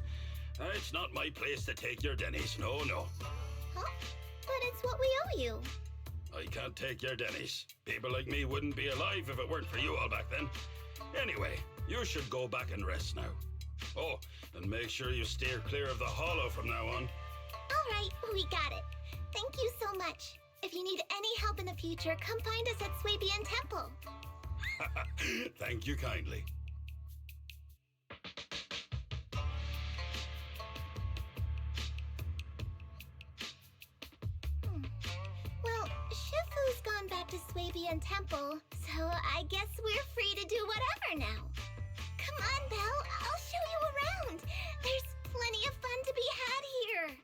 It's not my place to take your dennies, no. Huh? But it's what we owe you. I can't take your dennies. People like me wouldn't be alive if it weren't for you all back then. Anyway, you should go back and rest now. Oh, and make sure you steer clear of the hollow from now on. All right, we got it. Thank you so much. If you need any help in the future, come find us at Suibian Temple. Thank you kindly. Grand Temple, so I guess we're free to do whatever now. Come on, Belle, I'll show you around. There's plenty of fun to be had here.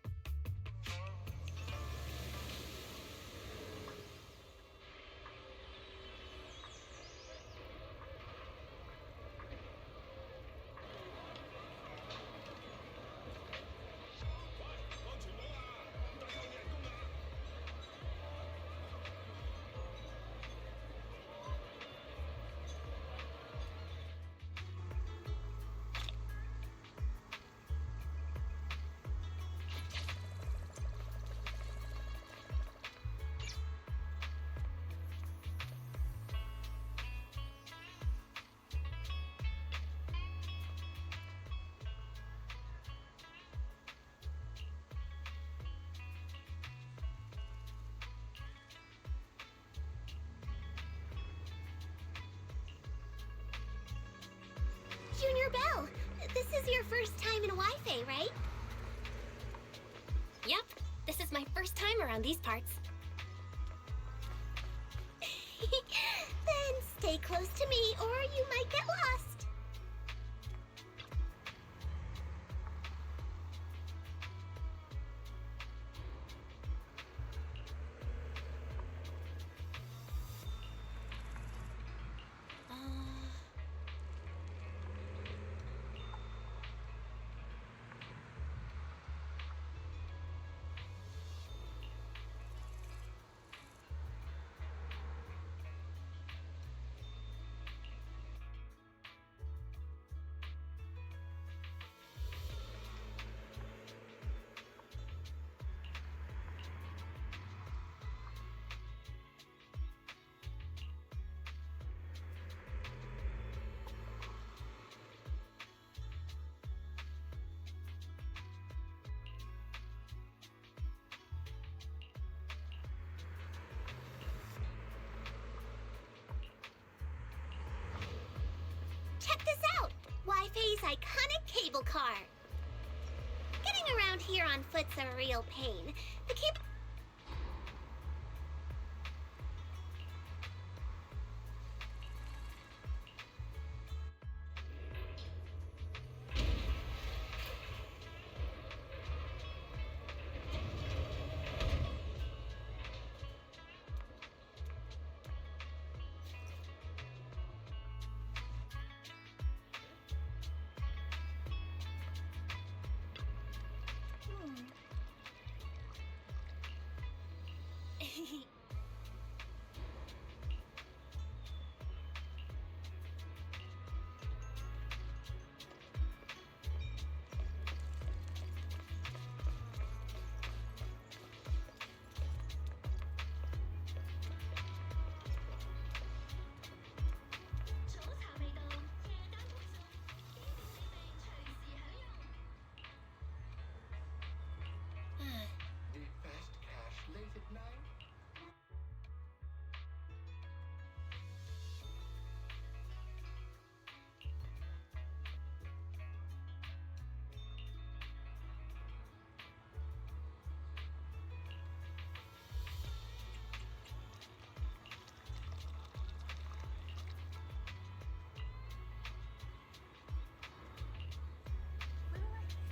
Junior Belle, this is your first time in Wi-Fi, right? Yep, this is my first time around these parts. Then stay close to me or you might get lost. Check this out! Wi-Fi's iconic cable car. Getting around here on foot's a real pain. The cable...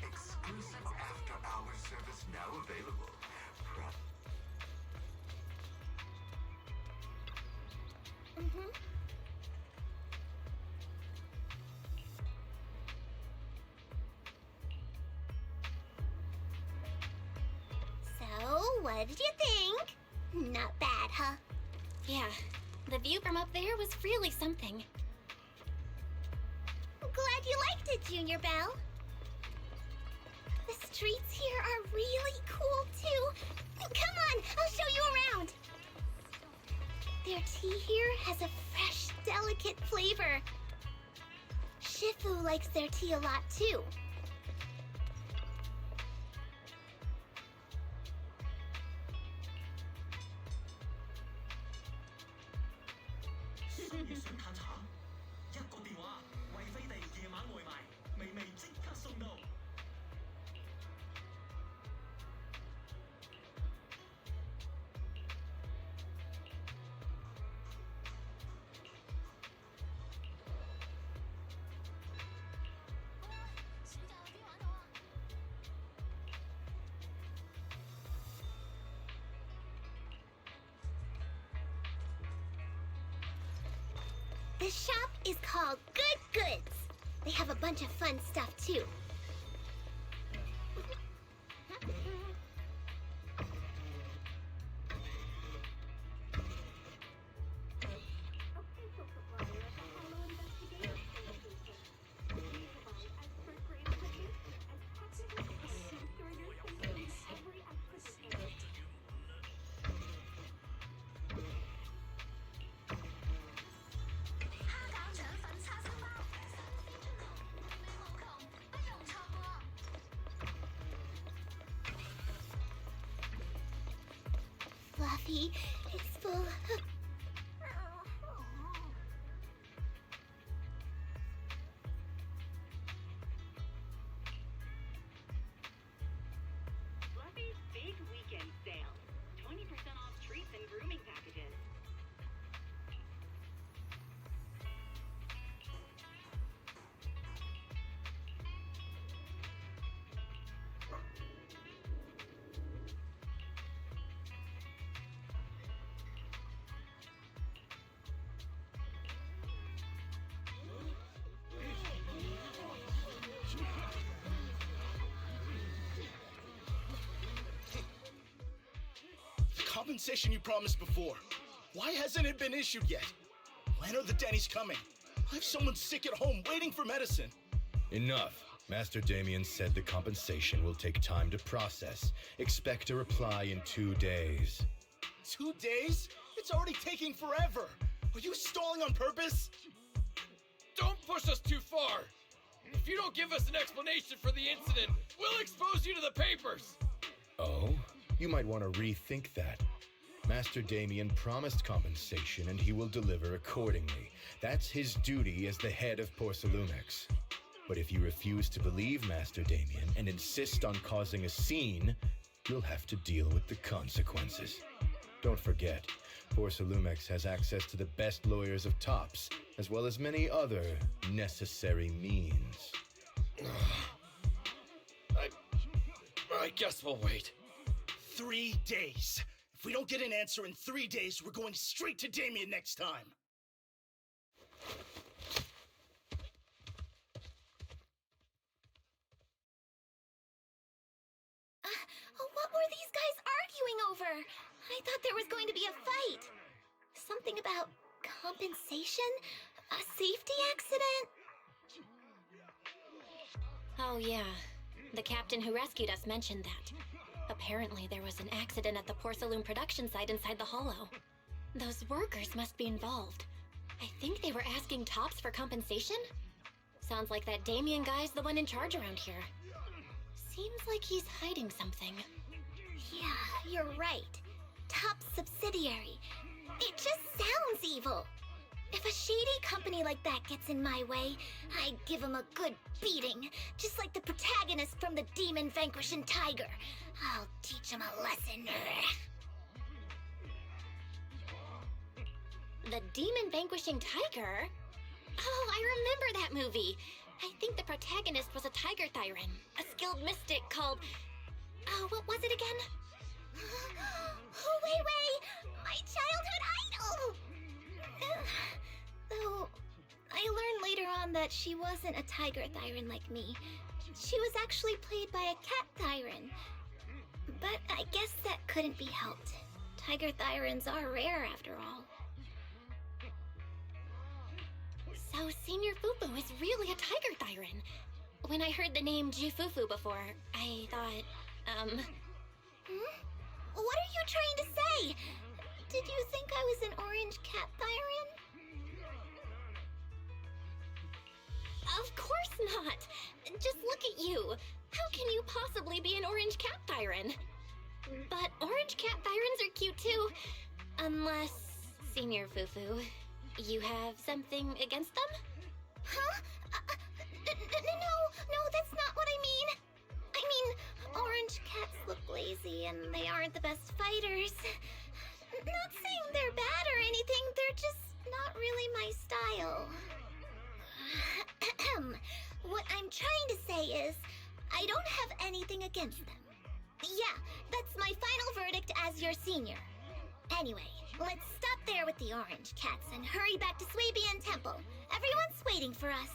Exclusive after-hour service now available. So, what did you think? Not bad, huh? Yeah, the view from up there was really something. Glad you liked it, Junior Belle. The streets here are really cool, too. Come on, I'll show you around. Their tea here has a fresh, delicate flavor. Shifu likes their tea a lot, too. The shop is called Good Goods. They have a bunch of fun stuff, too. Fluffy is full of... Fluffy's big weekend sale. 20% off treats and grooming packages. Compensation you promised before. Why hasn't it been issued yet? When are the Denny's coming? I have someone sick at home waiting for medicine. Enough. Master Damien said the compensation will take time to process. Expect a reply in 2 days. 2 days? It's already taking forever. Are you stalling on purpose? Don't push us too far. If you don't give us an explanation for the incident, we'll expose you to the papers. Oh? You might want to rethink that. Master Damien promised compensation and he will deliver accordingly. That's his duty as the head of Porcelumex. But if you refuse to believe Master Damien and insist on causing a scene, you'll have to deal with the consequences. Don't forget, Porcelumex has access to the best lawyers of Tops, as well as many other necessary means. I guess we'll wait. 3 days. If we don't get an answer in 3 days, we're going straight to Damien next time. What were these guys arguing over? I thought there was going to be a fight. Something about compensation? A safety accident? Oh, yeah. The captain who rescued us mentioned that. Apparently, there was an accident at the Porcelain production site inside the Hollow. Those workers must be involved. I think they were asking Tops for compensation? Sounds like that Damien guy's the one in charge around here. Seems like he's hiding something. Yeah, you're right. Top subsidiary. It just sounds evil. If a shady company like that gets in my way, I give him a good beating, just like the protagonist from the Demon Vanquishing Tiger. I'll teach him a lesson. The Demon Vanquishing Tiger? Oh, I remember that movie. I think the protagonist was a Tiger Thyran, a skilled mystic called... Oh, what was it again? Oh, wait! My childhood idol! Though, I learned later on that she wasn't a Tiger Thyran like me. She was actually played by a Cat Thyran. But I guess that couldn't be helped. Tiger Thyrans are rare after all. So Senior Fufu is really a Tiger Thyran. When I heard the name Jufufu before, I thought, What are you trying to say? Did you think I was an orange cat Thyran? Of course not! Just look at you! How can you possibly be an orange cat Thyran? But orange cat Thyrans are cute too. Unless, Senior Fufu, you have something against them? Huh? No, that's not what I mean. I mean, orange cats look lazy and they aren't the best fighters. Not saying they're bad or anything, they're just not really my style. What I'm trying to say is, I don't have anything against them. Yeah, that's my final verdict as your senior. Anyway, let's stop there with the orange cats and hurry back to Swabian Temple. Everyone's waiting for us.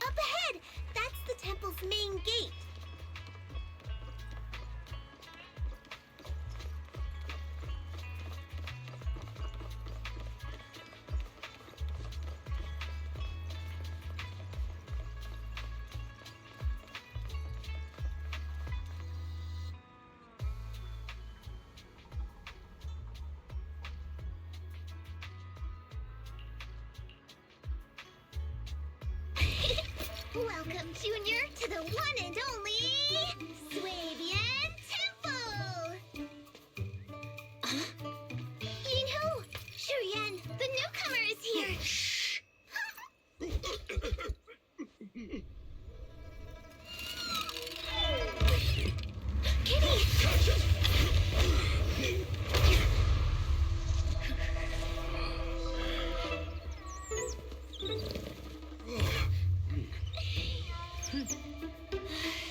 Up ahead! That's the temple's main gate. Welcome, Junior, to the one and only Swabian Temple! Yinhu! Shuyan, the newcomer is here! Shh! Kitty!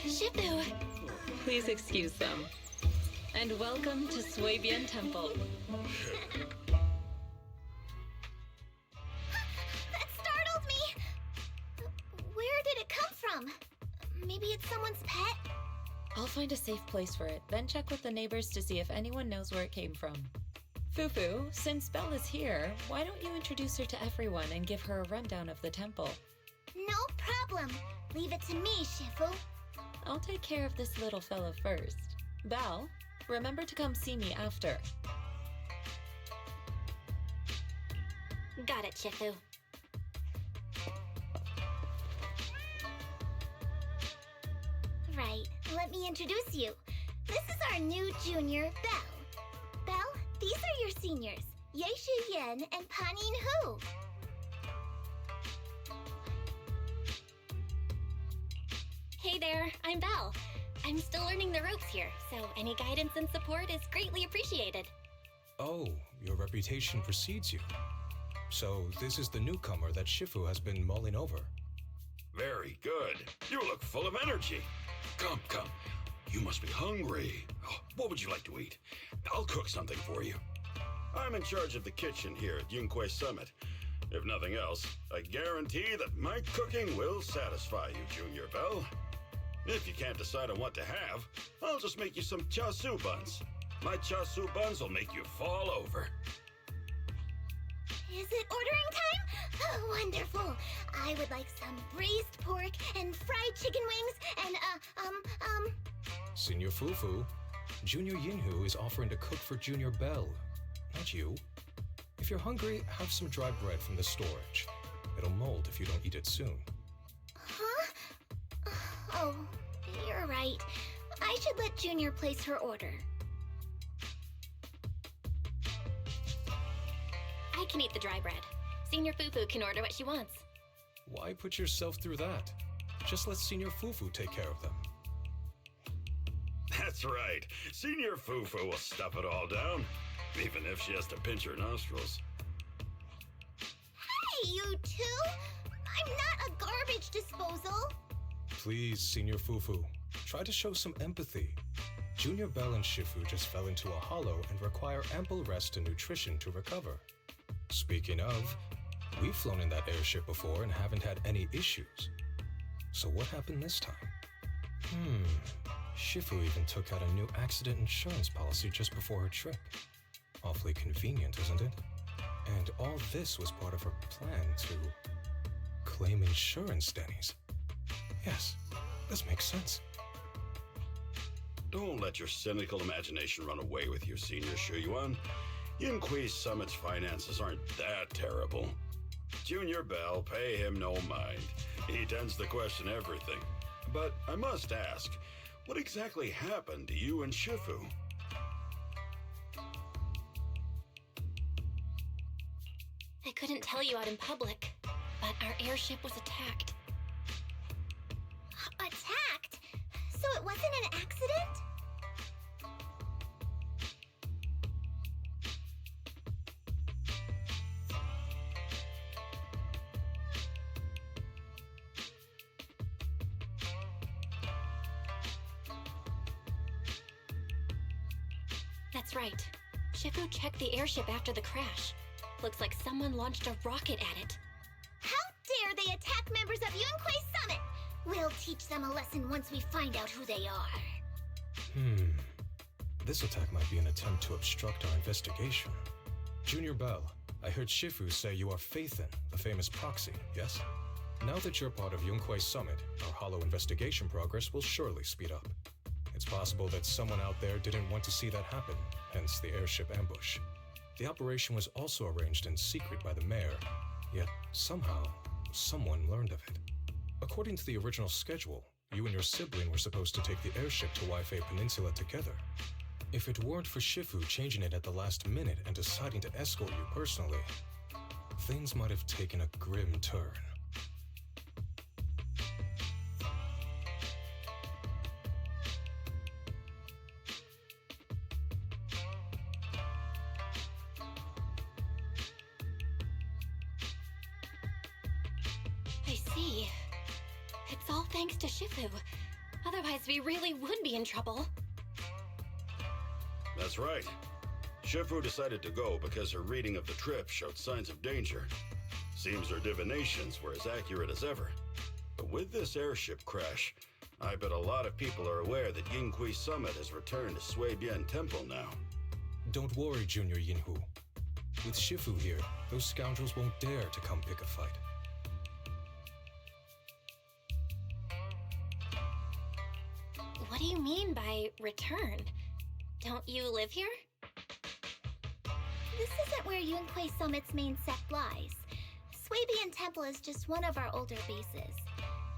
Shifu! Please excuse them. And welcome to Swabian Temple. That startled me! Where did it come from? Maybe it's someone's pet? I'll find a safe place for it, then check with the neighbors to see if anyone knows where it came from. Fufu, since Belle is here, why don't you introduce her to everyone and give her a rundown of the temple? No problem. Leave it to me, Shifu. I'll take care of this little fella first. Belle, remember to come see me after. Got it, Shifu. Right, let me introduce you. This is our new junior, Belle. Belle, these are your seniors, Yeishu Yen and Panin Hu. Hey there, I'm Belle. I'm still learning the ropes here, so any guidance and support is greatly appreciated. Oh, your reputation precedes you. So this is the newcomer that Shifu has been mulling over. Very good. You look full of energy. Come, come. You must be hungry. Oh, what would you like to eat? I'll cook something for you. I'm in charge of the kitchen here at Yunque Summit. If nothing else, I guarantee that my cooking will satisfy you, Junior Belle. If you can't decide on what to have, I'll just make you some chasu buns. My chasu buns will make you fall over. Is it ordering time? Oh, wonderful. I would like some braised pork and fried chicken wings and, Senior Fufu, Junior Yinhu is offering to cook for Junior Belle, not you. If you're hungry, have some dry bread from the storage. It'll mold if you don't eat it soon. Huh? Oh, you're You're right. I should let Junior place her order. I can eat the dry bread. Senior Fufu can order what she wants. Why put yourself through that? Just let Senior Fufu take care of them. That's right. Senior Fufu will stuff it all down, even if she has to pinch her nostrils. Hey, you two! I'm not a garbage disposal! Please, Senior Fufu, try to show some empathy. Junior Bell and Shifu just fell into a hollow and require ample rest and nutrition to recover. Speaking of, we've flown in that airship before and haven't had any issues. So what happened this time? Shifu even took out a new accident insurance policy just before her trip. Awfully convenient, isn't it? And all this was part of her plan to claim insurance, Denny's. Yes, this makes sense. Don't let your cynical imagination run away with you, Senior Shuyuan. Yinhui Summit's finances aren't that terrible. Junior Bell, pay him no mind. He tends to question everything. But I must ask, what exactly happened to you and Shifu? I couldn't tell you out in public, but our airship was attacked. Attacked? So it wasn't an accident? That's right. Shifu checked the airship after the crash. Looks like someone launched a rocket at it. How dare they attack members of Yunhui Summit! We'll teach them a lesson once we find out who they are. This attack might be an attempt to obstruct our investigation. Junior Bell, I heard Shifu say you are Faithin, the famous proxy, yes? Now that you're part of Yunhui Summit, our hollow investigation progress will surely speed up. It's possible that someone out there didn't want to see that happen, hence the airship ambush. The operation was also arranged in secret by the mayor, yet somehow, someone learned of it. According to the original schedule, you and your sibling were supposed to take the airship to Waifei Peninsula together. If it weren't for Shifu changing it at the last minute and deciding to escort you personally, things might have taken a grim turn. I see. It's all thanks to Shifu. Otherwise, we really would be in trouble. That's right. Shifu decided to go because her reading of the trip showed signs of danger. Seems her divinations were as accurate as ever. But with this airship crash, I bet a lot of people are aware that Yinhui Summit has returned to Suibian Temple now. Don't worry, Junior Yinhu. With Shifu here, those scoundrels won't dare to come pick a fight. What do you mean by return? Don't you live here? This isn't where Yunhui Summit's main sect lies. Suibian Temple is just one of our older bases.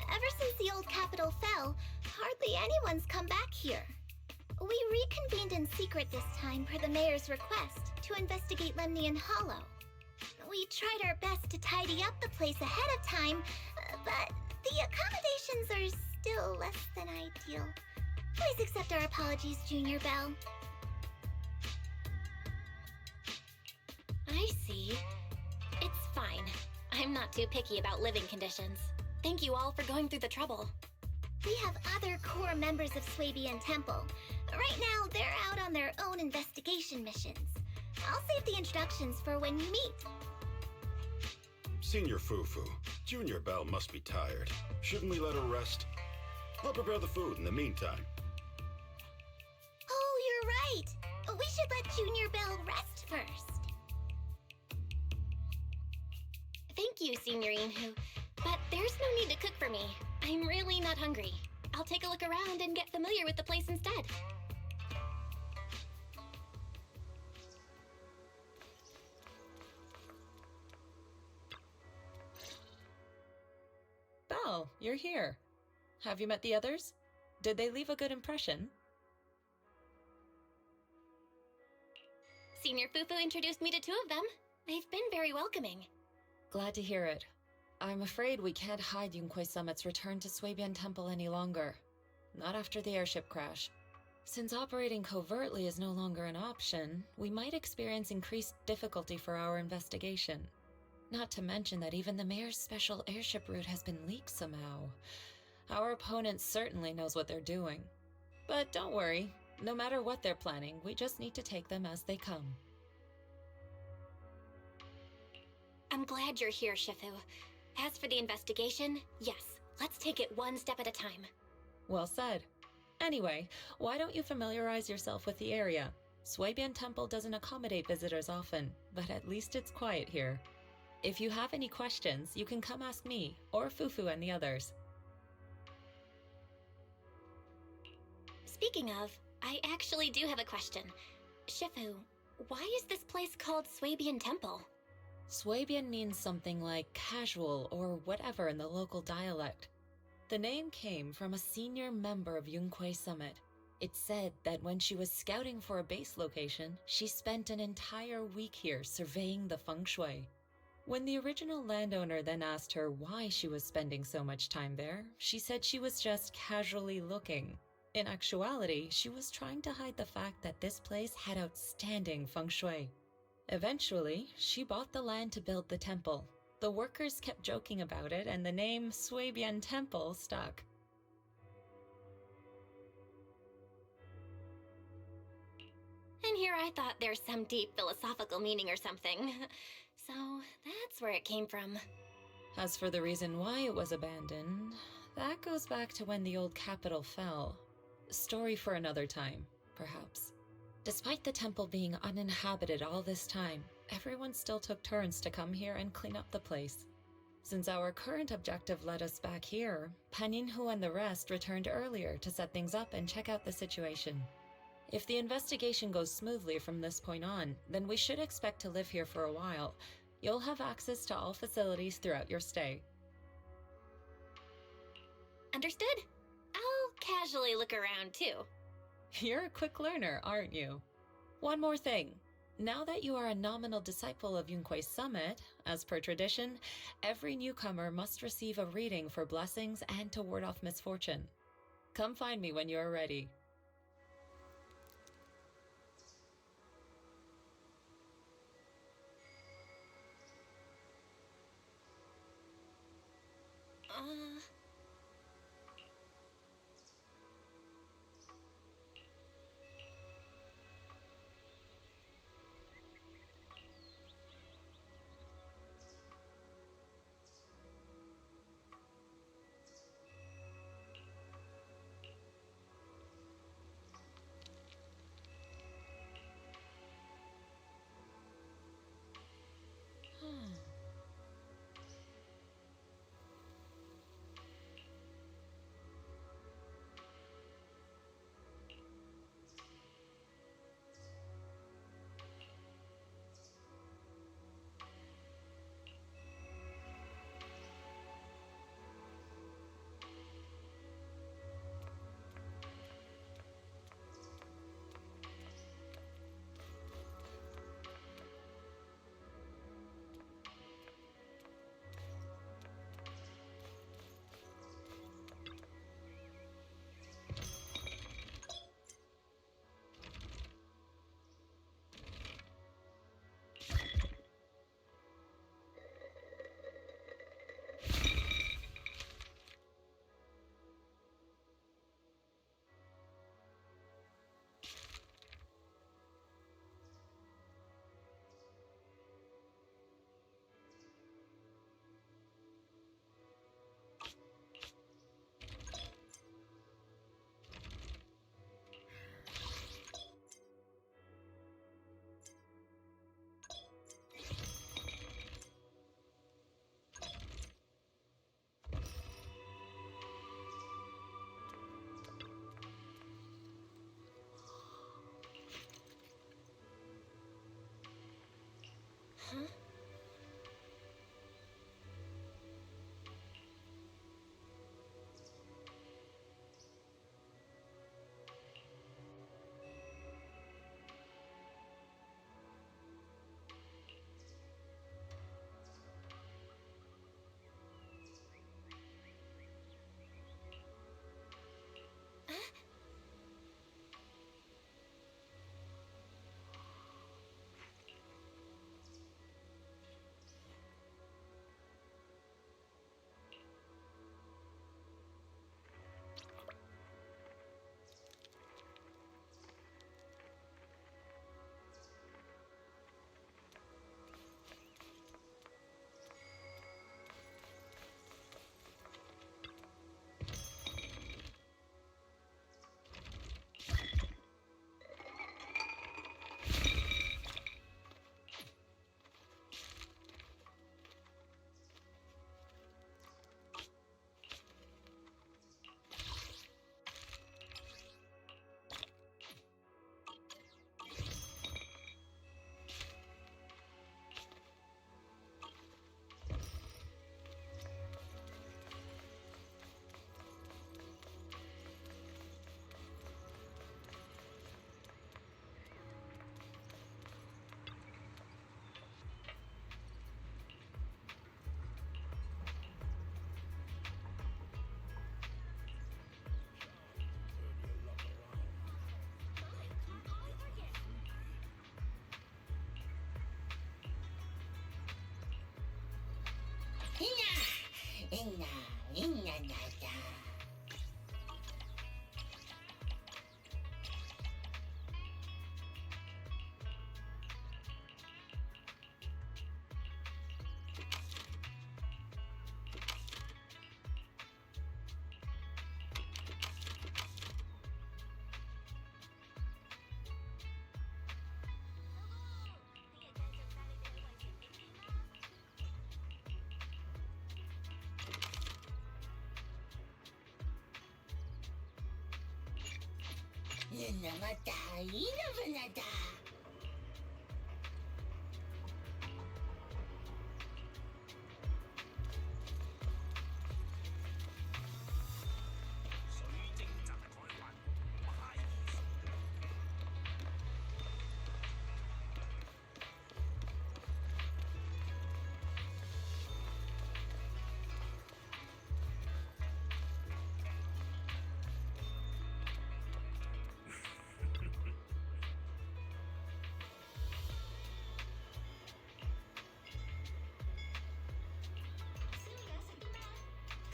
Ever since the old capital fell, hardly anyone's come back here. We reconvened in secret this time per the mayor's request to investigate Lemnian Hollow. We tried our best to tidy up the place ahead of time, but the accommodations are still less than ideal. Please accept our apologies, Junior Bell. I see. It's fine. I'm not too picky about living conditions. Thank you all for going through the trouble. We have other core members of Suibian Temple. Right now, they're out on their own investigation missions. I'll save the introductions for when you meet. Senior Fufu, Junior Bell must be tired. Shouldn't we let her rest? I'll prepare the food in the meantime. Oh, you're right. We should let Junior Bell rest first. Thank you, Senior Inhu. But there's no need to cook for me. I'm really not hungry. I'll take a look around and get familiar with the place instead. Belle, you're here. Have you met the others? Did they leave a good impression? Senior Fufu introduced me to two of them. They've been very welcoming. Glad to hear it. I'm afraid we can't hide Yunquei Summit's return to Swabian Temple any longer. Not after the airship crash. Since operating covertly is no longer an option, we might experience increased difficulty for our investigation. Not to mention that even the mayor's special airship route has been leaked somehow. Our opponent certainly knows what they're doing. But don't worry, no matter what they're planning, we just need to take them as they come. I'm glad you're here, Shifu. As for the investigation, yes, let's take it one step at a time. Well said. Anyway, why don't you familiarize yourself with the area? Swabian Temple doesn't accommodate visitors often, but at least it's quiet here. If you have any questions, you can come ask me, or Fufu and the others. Speaking of, I actually do have a question. Shifu, why is this place called Swabian Temple? Swabian means something like casual or whatever in the local dialect. The name came from a senior member of Yunquei Summit. It's said that when she was scouting for a base location, she spent an entire week here surveying the feng shui. When the original landowner then asked her why she was spending so much time there, she said she was just casually looking. In actuality, she was trying to hide the fact that this place had outstanding feng shui. Eventually, she bought the land to build the temple. The workers kept joking about it, and the name Swabian Temple stuck. And here I thought there's some deep philosophical meaning or something. So that's where it came from. As for the reason why it was abandoned, that goes back to when the old capital fell. Story for another time, perhaps. Despite the temple being uninhabited all this time, everyone still took turns to come here and clean up the place. Since our current objective led us back here, Paninhu and the rest returned earlier to set things up and check out the situation. If the investigation goes smoothly from this point on, then we should expect to live here for a while. You'll have access to all facilities throughout your stay. Understood? I'll casually look around too. You're a quick learner, aren't you? One more thing. Now that you are a nominal disciple of Yunquei Summit, as per tradition, every newcomer must receive a reading for blessings and to ward off misfortune. Come find me when you are ready. Huh?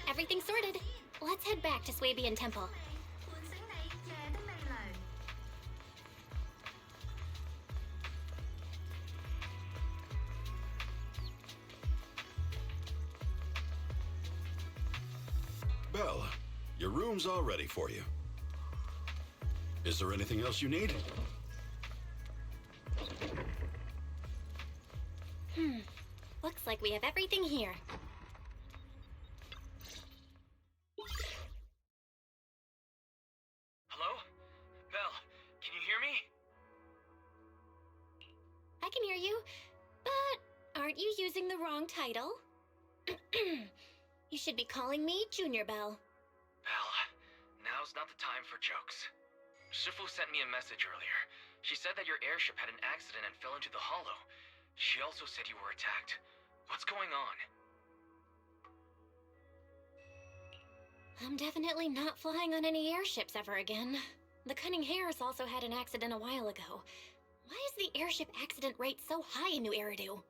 Everything's sorted. Let's head back to Swabian Temple. Belle, your room's all ready for you. Is there anything else you need? Looks like we have everything here. Hello? Belle, can you hear me? I can hear you, but aren't you using the wrong title? You should be calling me Junior Belle. Belle, now's not the time for jokes. Shifu sent me a message earlier. She said that your airship had an accident and fell into the hollow. She also said you were attacked. What's going on? I'm definitely not flying on any airships ever again. The Cunning Hares also had an accident a while ago. Why is the airship accident rate so high in New Eridu?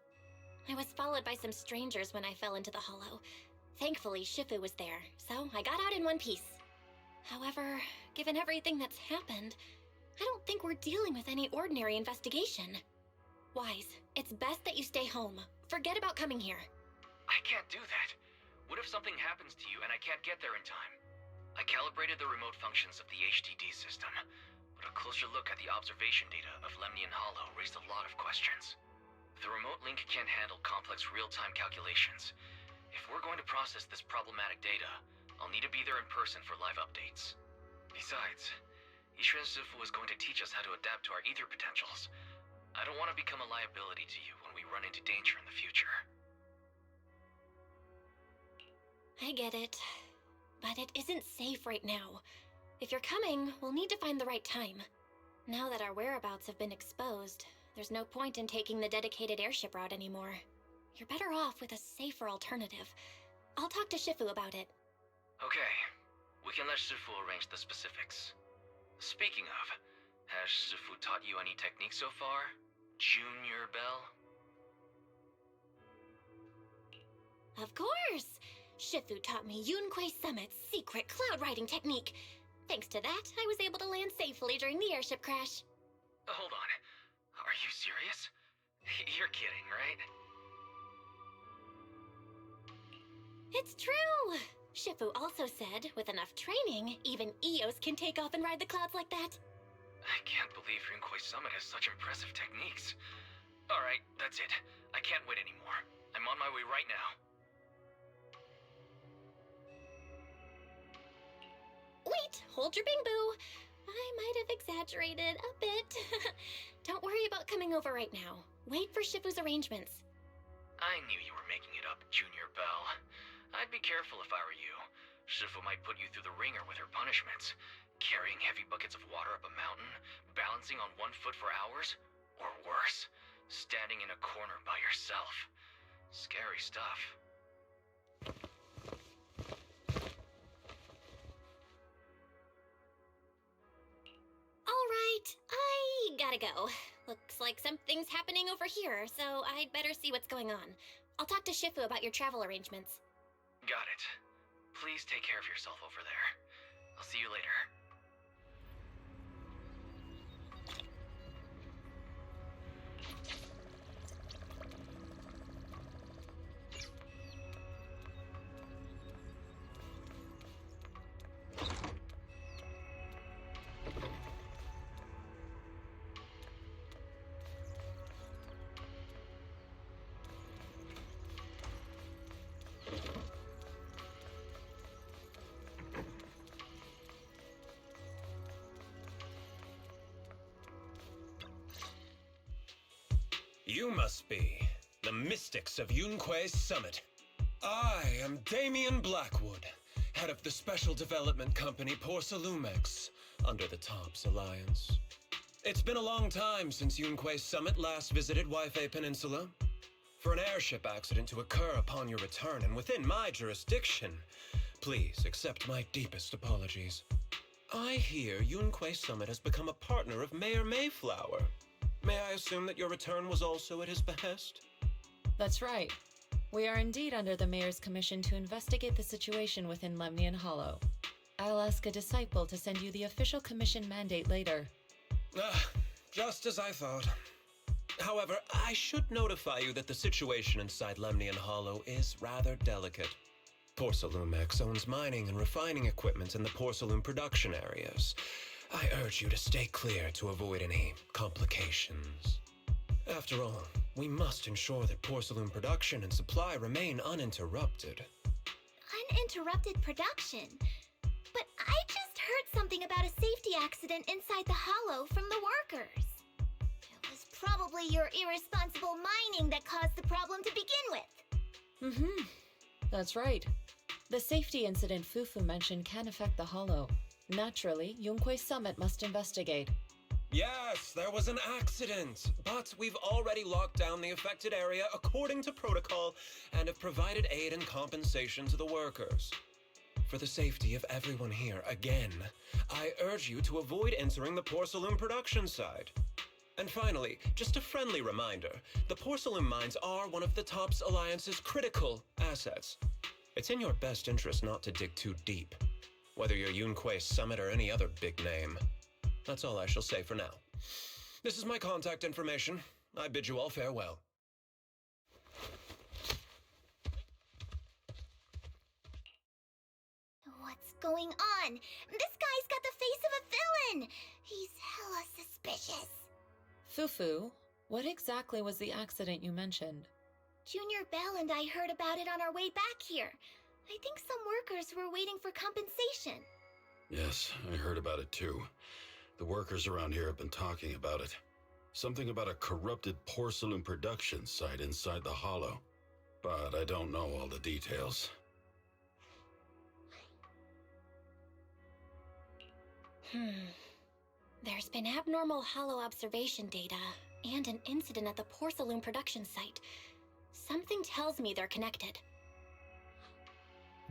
I was followed by some strangers when I fell into the hollow. Thankfully, Shifu was there, so I got out in one piece. However, given everything that's happened, I don't think we're dealing with any ordinary investigation. Wise, it's best that you stay home. Forget about coming here. I can't do that. What if something happens to you and I can't get there in time? I calibrated the remote functions of the HDD system, but a closer look at the observation data of Lemnian Hollow raised a lot of questions. The remote link can't handle complex real-time calculations. If we're going to process this problematic data, I'll need to be there in person for live updates. Besides, Yishuan Sifu is going to teach us how to adapt to our ether potentials. I don't want to become a liability to you when we run into danger in the future. I get it, but it isn't safe right now. If you're coming, we'll need to find the right time. Now that our whereabouts have been exposed, there's no point in taking the dedicated airship route anymore. You're better off with a safer alternative. I'll talk to Shifu about it. Okay, we can let Shifu arrange the specifics. Speaking of, has Shifu taught you any techniques so far? Junior Belle? Of course! Shifu taught me Yunquei Summit's secret cloud riding technique. Thanks to that, I was able to land safely during the airship crash. Hold on. Are you serious? You're kidding, right? It's true! Shifu also said, with enough training, even Eos can take off and ride the clouds like that. I can't believe Yunquei Summit has such impressive techniques. Alright, that's it. I can't wait anymore. I'm on my way right now. Wait, hold your bing-boo. I might have exaggerated a bit. Don't worry about coming over right now. Wait for Shifu's arrangements. I knew you were making it up, Junior Belle. I'd be careful if I were you. Shifu might put you through the ringer with her punishments. Carrying heavy buckets of water up a mountain, balancing on one foot for hours, or worse, standing in a corner by yourself. Scary stuff. All right, I gotta go. Looks like something's happening over here, so I'd better see what's going on. I'll talk to Shifu about your travel arrangements. Got it. Please take care of yourself over there. I'll see you later. You must be the mystics of Yunque's summit. I am Damien Blackwood, head of the special development company Porcelumex, under the TOPS Alliance. It's been a long time since Yunque's summit last visited Waifei Peninsula. For an airship accident to occur upon your return and within my jurisdiction, please accept my deepest apologies. I hear Yunque Summit has become a partner of Mayor Mayflower. May I assume that your return was also at his behest? That's right. We are indeed under the Mayor's commission to investigate the situation within Lemnian Hollow. I'll ask a disciple to send you the official commission mandate later. Just as I thought. However, I should notify you that the situation inside Lemnian Hollow is rather delicate. Porcelumex owns mining and refining equipment in the porcelain production areas. I urge you to stay clear to avoid any complications. After all, we must ensure that porcelain production and supply remain uninterrupted. Uninterrupted production? But I just heard something about a safety accident inside the hollow from the workers. It was probably your irresponsible mining that caused the problem to begin with. That's right. The safety incident Fufu mentioned can affect the hollow. Naturally, Yunque Summit must investigate. Yes, there was an accident, but we've already locked down the affected area according to protocol and have provided aid and compensation to the workers. For the safety of everyone here, again, I urge you to avoid entering the porcelain production side. And finally, just a friendly reminder, the porcelain mines are one of the TOPS Alliance's critical assets. It's in your best interest not to dig too deep, whether you're Yunque Summit or any other big name. That's all I shall say for now. This is my contact information. I bid you all farewell. What's going on? This guy's got the face of a villain! He's hella suspicious. Fufu, what exactly was the accident you mentioned? Junior Bell and I heard about it on our way back here. I think some workers were waiting for compensation. Yes, I heard about it too. The workers around here have been talking about it. Something about a corrupted porcelain production site inside the hollow. But I don't know all the details. There's been abnormal hollow observation data and an incident at the porcelain production site. Something tells me they're connected.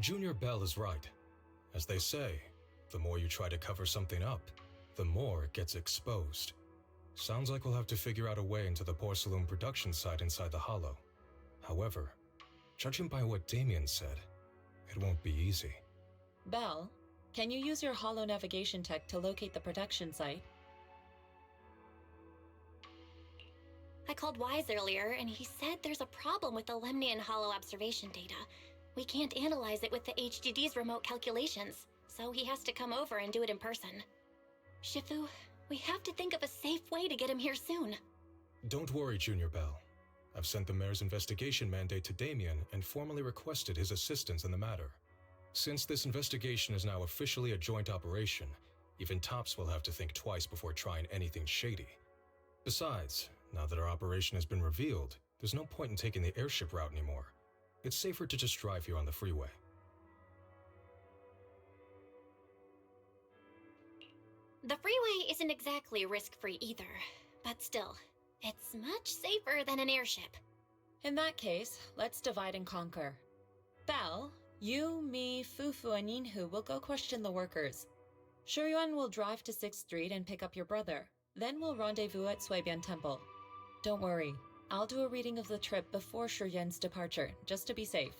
Junior Bell is right. As they say, the more you try to cover something up, the more it gets exposed. Sounds like we'll have to figure out a way into the porcelain production site inside the hollow. However, judging by what Damien said, it won't be easy. Bell, can you use your hollow navigation tech to locate the production site? I called Wise earlier, and he said there's a problem with the Lemnian Hollow observation data. We can't analyze it with the HDD's remote calculations, so he has to come over and do it in person. Shifu, we have to think of a safe way to get him here soon. Don't worry, Junior Bell. I've sent the mayor's investigation mandate to Damien and formally requested his assistance in the matter. Since this investigation is now officially a joint operation, even TOPS will have to think twice before trying anything shady. Besides, now that our operation has been revealed, there's no point in taking the airship route anymore. It's safer to just drive here on the freeway. The freeway isn't exactly risk-free either, but still, it's much safer than an airship. In that case, let's divide and conquer. Bell, you, me, Fufu, and Yinhu will go question the workers. Shuyuan will drive to 6th Street and pick up your brother. Then we'll rendezvous at Suibian Temple. Don't worry, I'll do a reading of the trip before Shuyen's departure, just to be safe.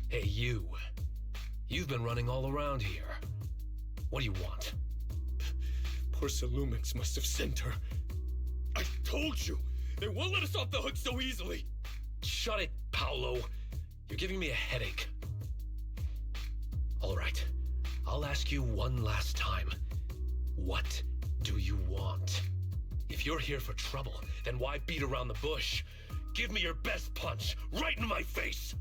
Hey, you. You've been running all around here. What do you want? Porcelumix must have sent her. I told you! They won't let us off the hook so easily! Shut it, Paolo. You're giving me a headache. All right. I'll ask you one last time. What do you want? If you're here for trouble, then why beat around the bush? Give me your best punch, right in my face!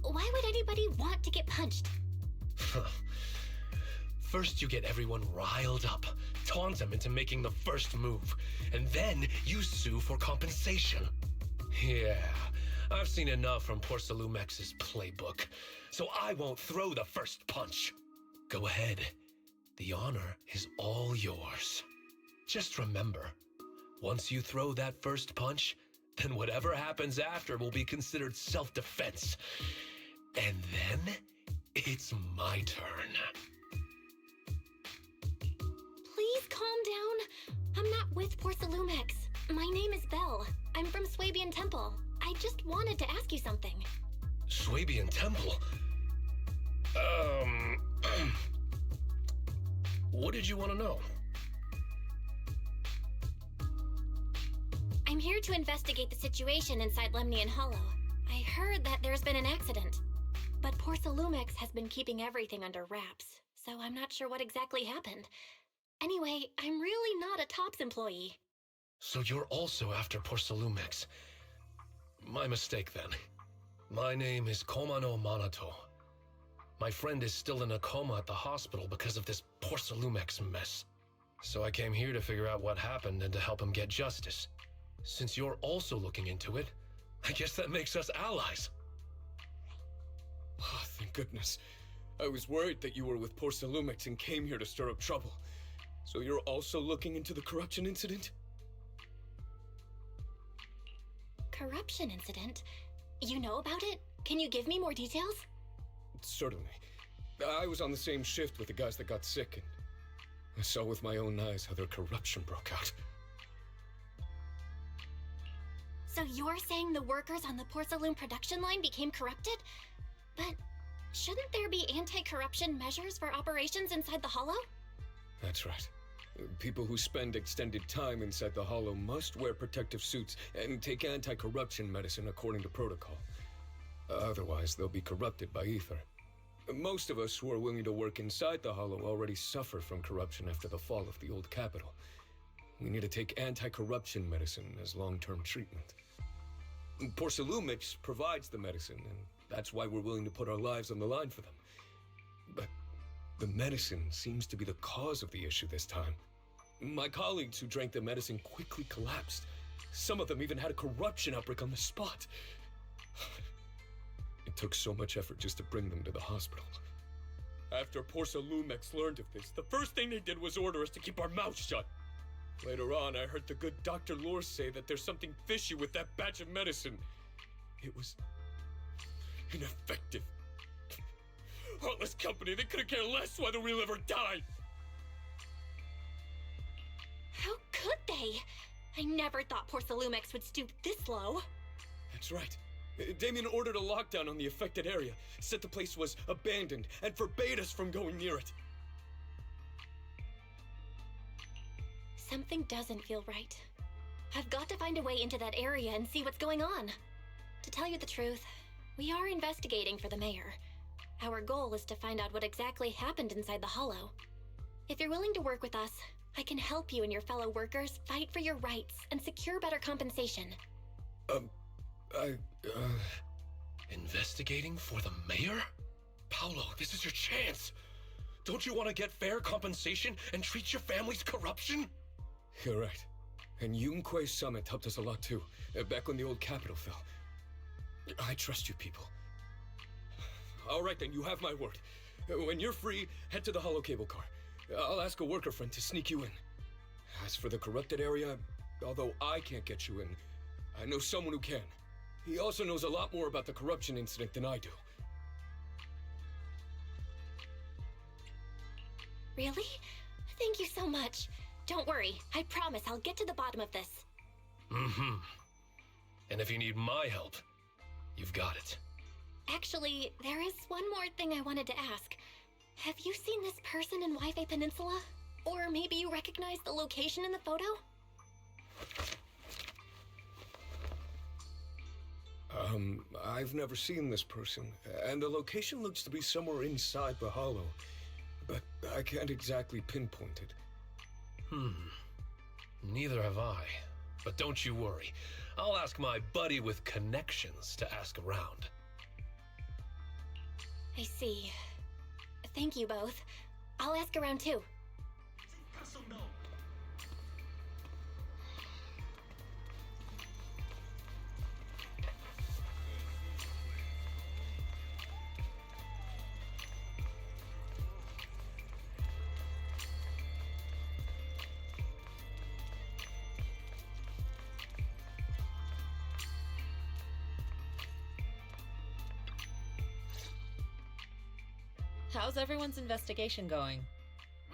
Why would anybody want to get punched? First you get everyone riled up, taunt them into making the first move, and then you sue for compensation. Yeah, I've seen enough from Porcelumex's playbook, so I won't throw the first punch. Go ahead. The honor is all yours. Just remember, once you throw that first punch, then whatever happens after will be considered self-defense. And then, it's my turn. Please calm down. I'm not with Porcelumix. My name is Belle. I'm from Swabian Temple. I just wanted to ask you something. Swabian Temple? What did you want to know? I'm here to investigate the situation inside Lemnian Hollow. I heard that there's been an accident, but Porcelumix has been keeping everything under wraps, so I'm not sure what exactly happened. Anyway, I'm really not a TOPS employee. So you're also after Porcelumix. My mistake then. My name is Komano Manato. My friend is still in a coma at the hospital because of this Porcelumix mess. So I came here to figure out what happened and to help him get justice. Since you're also looking into it, I guess that makes us allies. Oh, thank goodness. I was worried that you were with Porcelumix and came here to stir up trouble. So you're also looking into the corruption incident? Corruption incident? You know about it? Can you give me more details? Certainly. I was on the same shift with the guys that got sick, and I saw with my own eyes how their corruption broke out. So you're saying the workers on the porcelain production line became corrupted? But shouldn't there be anti-corruption measures for operations inside the Hollow? That's right. People who spend extended time inside the Hollow must wear protective suits and take anti-corruption medicine according to protocol. Otherwise, they'll be corrupted by ether. Most of us who are willing to work inside the Hollow already suffer from corruption after the fall of the old capital. We need to take anti-corruption medicine as long-term treatment. Porcelumix provides the medicine, and that's why we're willing to put our lives on the line for them. But the medicine seems to be the cause of the issue this time. My colleagues who drank the medicine quickly collapsed. Some of them even had a corruption outbreak on the spot. It took so much effort just to bring them to the hospital. After Porcelumix learned of this, the first thing they did was order us to keep our mouths shut. Later on, I heard the good Dr. Lore say that there's something fishy with that batch of medicine. It was ineffective. Heartless company, they couldn't care less whether we live or die. How could they? I never thought Porcelumix would stoop this low. That's right. Damien ordered a lockdown on the affected area, said the place was abandoned, and forbade us from going near it. Something doesn't feel right. I've got to find a way into that area and see what's going on. To tell you the truth, we are investigating for the mayor. Our goal is to find out what exactly happened inside the Hollow. If you're willing to work with us, I can help you and your fellow workers fight for your rights and secure better compensation. Investigating for the mayor? Paolo, this is your chance. Don't you want to get fair compensation and treat your family's corruption? You're right. And Yunquei Summit helped us a lot too, back when the old capital fell. I trust you people. All right then, you have my word. When you're free, head to the hollow cable car. I'll ask a worker friend to sneak you in. As for the corrupted area, although I can't get you in, I know someone who can. He also knows a lot more about the corruption incident than I do. Really? Thank you so much. Don't worry, I promise I'll get to the bottom of this. Mm-hmm. And if you need my help, you've got it. Actually, there is one more thing I wanted to ask. Have you seen this person in Wi-Fi Peninsula? Or maybe you recognize the location in the photo? I've never seen this person, and the location looks to be somewhere inside the hollow, but I can't exactly pinpoint it. Neither have I. But don't you worry. I'll ask my buddy with connections to ask around. I see. Thank you both. I'll ask around too. How's everyone's investigation going?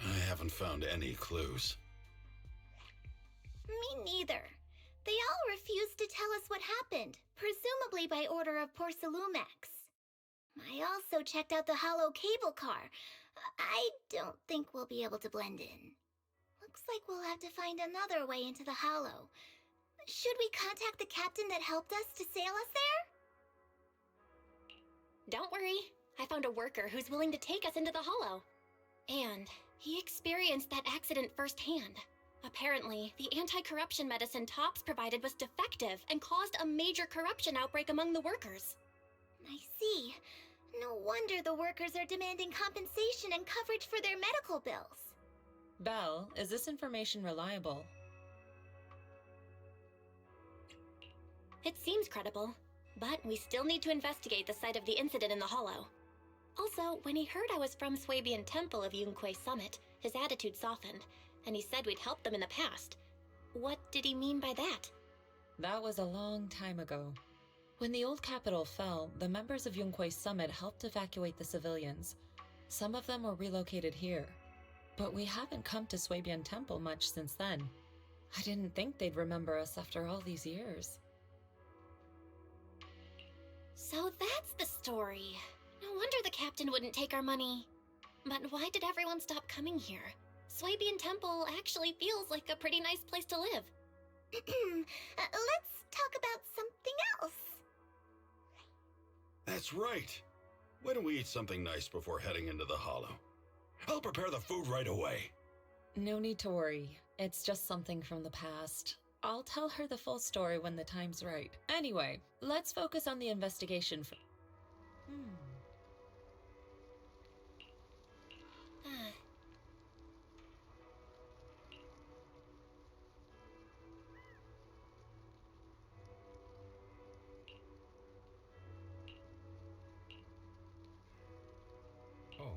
I haven't found any clues. Me neither. They all refused to tell us what happened, presumably by order of Porcelumex. I also checked out the hollow cable car. I don't think we'll be able to blend in. Looks like we'll have to find another way into the hollow. Should we contact the captain that helped us to sail us there? Don't worry. I found a worker who's willing to take us into the hollow. And he experienced that accident firsthand. Apparently, the anti-corruption medicine Tops provided was defective and caused a major corruption outbreak among the workers. I see. No wonder the workers are demanding compensation and coverage for their medical bills. Belle, is this information reliable? It seems credible, but we still need to investigate the site of the incident in the hollow. Also, when he heard I was from Swabian Temple of Yunquei Summit, his attitude softened, and he said we'd helped them in the past. What did he mean by that? That was a long time ago. When the old capital fell, the members of Yunquei Summit helped evacuate the civilians. Some of them were relocated here. But we haven't come to Swabian Temple much since then. I didn't think they'd remember us after all these years. So that's the story. No wonder the captain wouldn't take our money. But why did everyone stop coming here? Swabian Temple actually feels like a pretty nice place to live. Let's talk about something else. That's right. Why don't we eat something nice before heading into the hollow? I'll prepare the food right away. No need to worry. It's just something from the past. I'll tell her the full story when the time's right. Anyway, let's focus on the investigation for... Oh.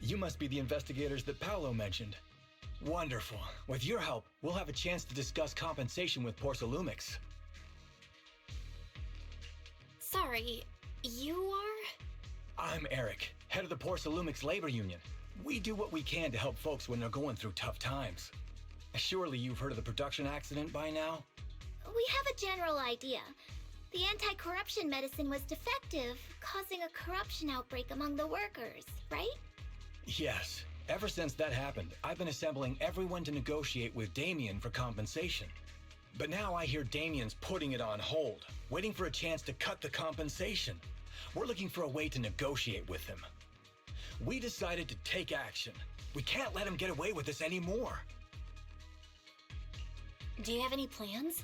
You must be the investigators that Paolo mentioned. Wonderful. With your help, we'll have a chance to discuss compensation with Porsalumix. Sorry, you are? I'm Eric, head of the Porsalumix Labor Union. We do what we can to help folks when they're going through tough times. Surely you've heard of the production accident by now? We have a general idea. The anti-corruption medicine was defective, causing a corruption outbreak among the workers, right? Yes. Ever since that happened, I've been assembling everyone to negotiate with Damien for compensation. But now I hear Damien's putting it on hold, waiting for a chance to cut the compensation. We're looking for a way to negotiate with him. We decided to take action. We can't let him get away with this anymore. Do you have any plans?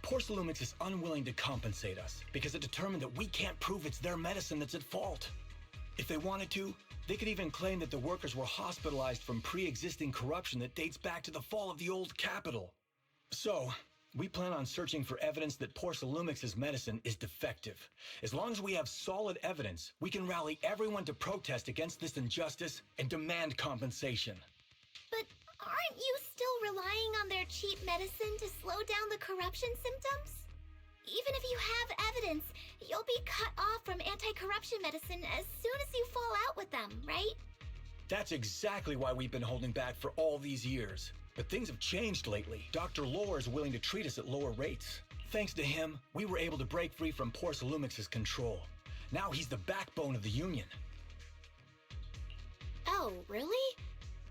Porsalumix is unwilling to compensate us because it determined that we can't prove it's their medicine that's at fault. If they wanted to, they could even claim that the workers were hospitalized from pre-existing corruption that dates back to the fall of the old capital. So, we plan on searching for evidence that Porsalumix's medicine is defective. As long as we have solid evidence, we can rally everyone to protest against this injustice and demand compensation. But aren't you still relying on their cheap medicine to slow down the corruption symptoms? Even if you have evidence, you'll be cut off from anti-corruption medicine as soon as you fall out with them, right? That's exactly why we've been holding back for all these years. But things have changed lately. Dr. Lore is willing to treat us at lower rates. Thanks to him, we were able to break free from Porsalumix's control. Now he's the backbone of the Union. Oh, really?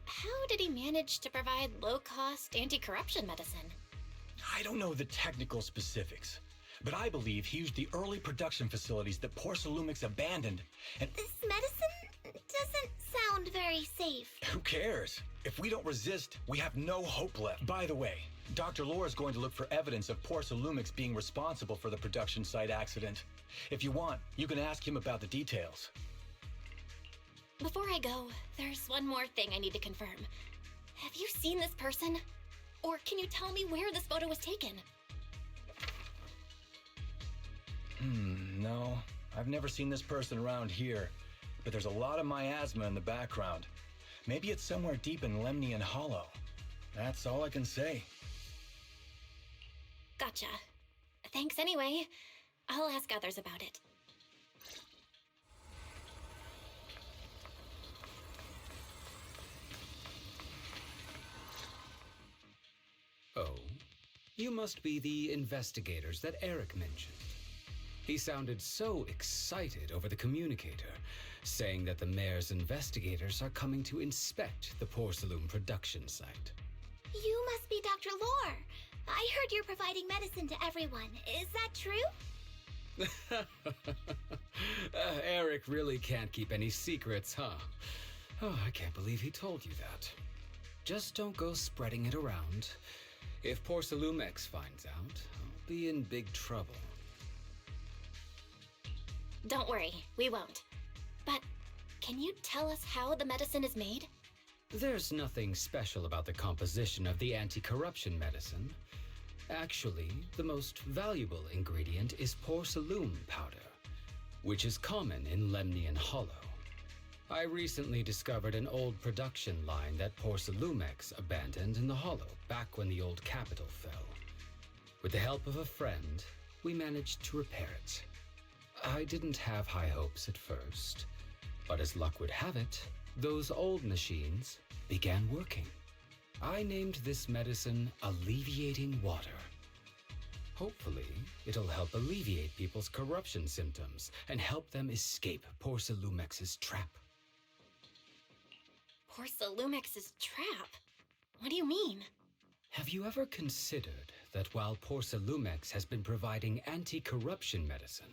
How did he manage to provide low-cost anti-corruption medicine? I don't know the technical specifics, but I believe he used the early production facilities that Porcelumix abandoned, and This medicine doesn't sound very safe. who cares? If we don't resist, we have no hope left. By the way, Dr. Lore is going to look for evidence of Porcelumix being responsible for the production site accident. If you want, you can ask him about the details. Before I go, there's one more thing I need to confirm. Have you seen this person? Or can you tell me where this photo was taken? No. I've never seen this person around here, but there's a lot of miasma in the background. Maybe it's somewhere deep in Lemnian Hollow. That's all I can say. Gotcha. Thanks anyway. I'll ask others about it. Oh, you must be the investigators that Eric mentioned. He sounded so excited over the communicator, saying that the mayor's investigators are coming to inspect the Porcelain production site. You must be Dr. Lore. I heard you're providing medicine to everyone. Is that true? Eric really can't keep any secrets, huh? Oh, I can't believe he told you that. Just don't go spreading it around. If Porcelumex finds out, I'll be in big trouble. Don't worry, we won't. But can you tell us how the medicine is made? There's nothing special about the composition of the anti-corruption medicine. Actually, the most valuable ingredient is porcelain powder, which is common in Lemnian Hollow. I recently discovered an old production line that Porcelumex abandoned in the Hollow back when the old capital fell. With the help of a friend, we managed to repair it. I didn't have high hopes at first, but as luck would have it, those old machines began working. I named this medicine Alleviating Water. Hopefully, it'll help alleviate people's corruption symptoms and help them escape Porcelumex's trap. Porcelumex's trap? What do you mean? Have you ever considered that while Porcelumex has been providing anti-corruption medicine,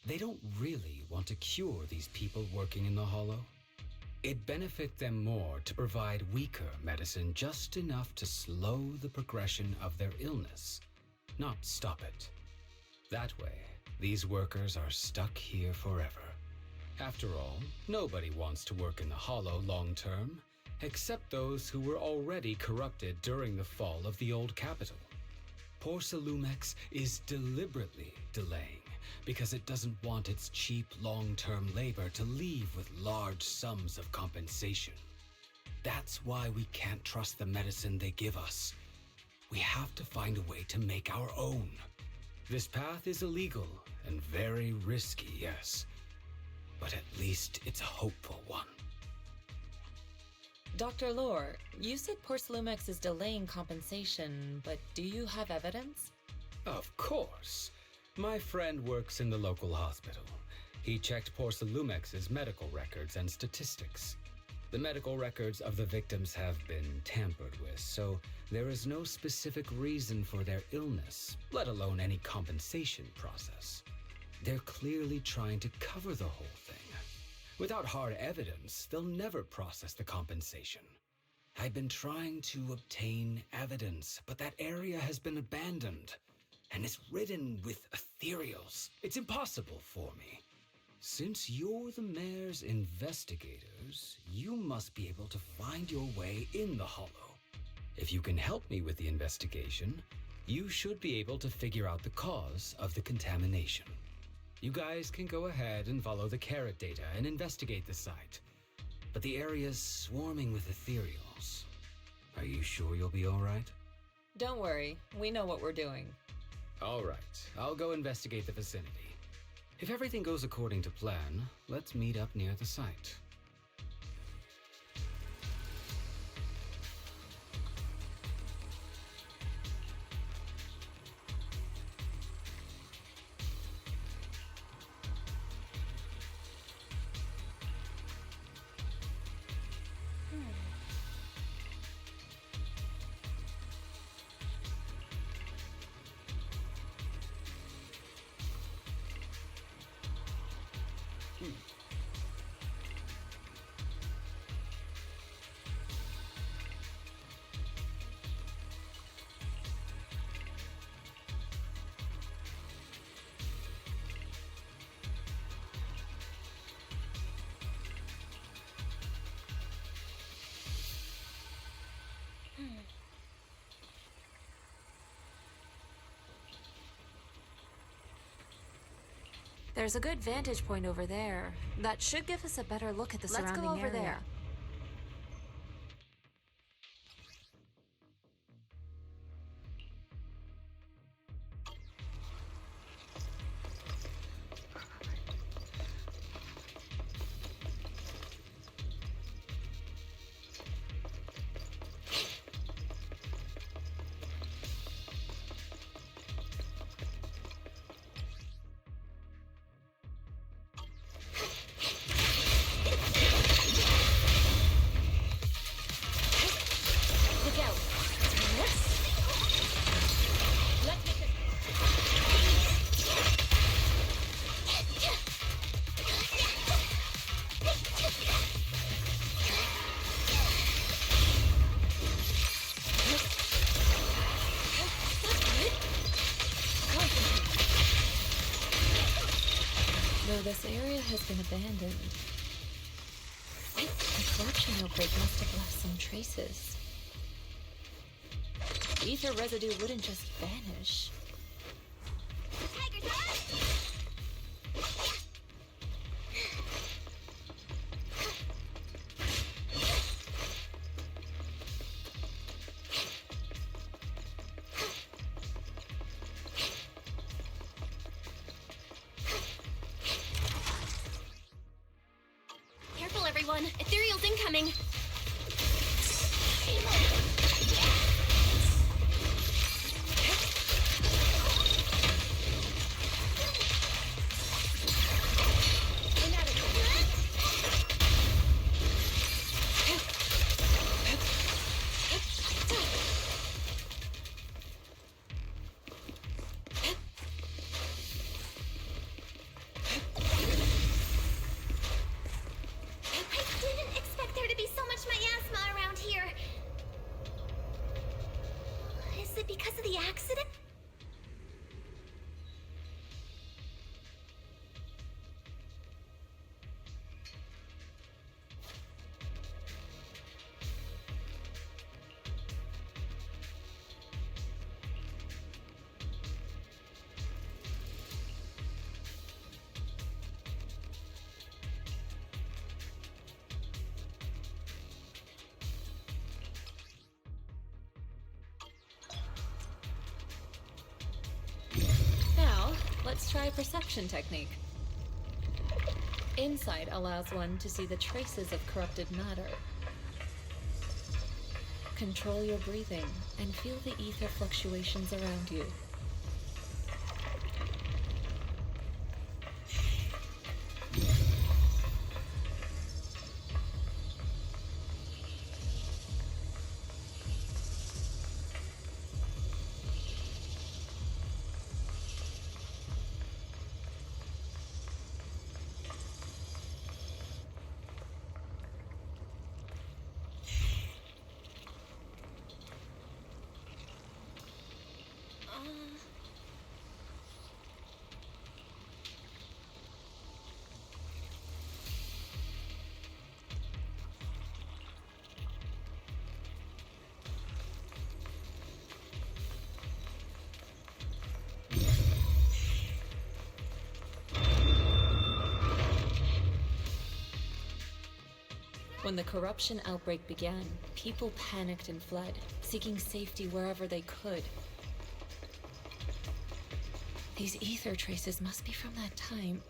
they don't really want to cure these people working in the Hollow? It'd benefit them more to provide weaker medicine just enough to slow the progression of their illness, not stop it. That way, these workers are stuck here forever. After all, nobody wants to work in the Hollow long term, except those who were already corrupted during the fall of the old capital. Porcelumex is deliberately delaying because it doesn't want its cheap long-term labor to leave with large sums of compensation. That's why we can't trust the medicine they give us. We have to find a way to make our own. This path is illegal and very risky, yes, but at least it's a hopeful one. Dr. Lore, you said Porcelumex is delaying compensation, but do you have evidence? Of course. My friend works in the local hospital. He checked Porcelumex's medical records and statistics. The medical records of the victims have been tampered with, so there is no specific reason for their illness, let alone any compensation process. They're clearly trying to cover the whole thing. Without hard evidence, they'll never process the compensation. I've been trying to obtain evidence, but that area has been abandoned, and it's ridden with ethereals. It's impossible for me. Since you're the mayor's investigators, you must be able to find your way in the Hollow. If you can help me with the investigation, you should be able to figure out the cause of the contamination. You guys can go ahead and follow the carrot data and investigate the site. But the area's swarming with ethereals. Are you sure you'll be all right? Don't worry, we know what we're doing. All right, I'll go investigate the vicinity. If everything goes according to plan, let's meet up near the site. There's a good vantage point over there. That should give us a better look at the surrounding area. Let's go over there. This area has been abandoned. The corruption outbreak must have left some traces. Ether residue wouldn't just vanish. Ethereal's incoming! Let's try a perception technique. Insight allows one to see the traces of corrupted matter. Control your breathing and feel the ether fluctuations around you. When the corruption outbreak began, people panicked and fled, seeking safety wherever they could. These ether traces must be from that time.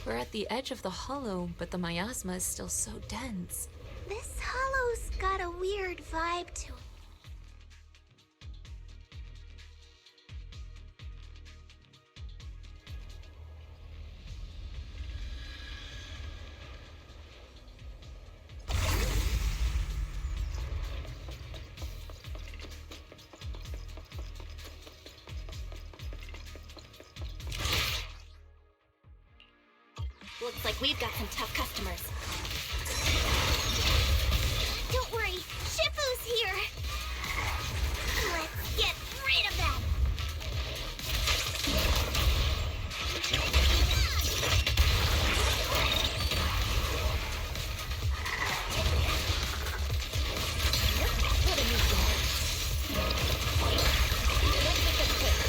We're at the edge of the hollow, but the miasma is still so dense. This hollow's got a weird vibe to it. Looks like we've got some tough customers. Don't worry, Shifu's here! Let's get rid of them! What a new guard. Let's make this quick.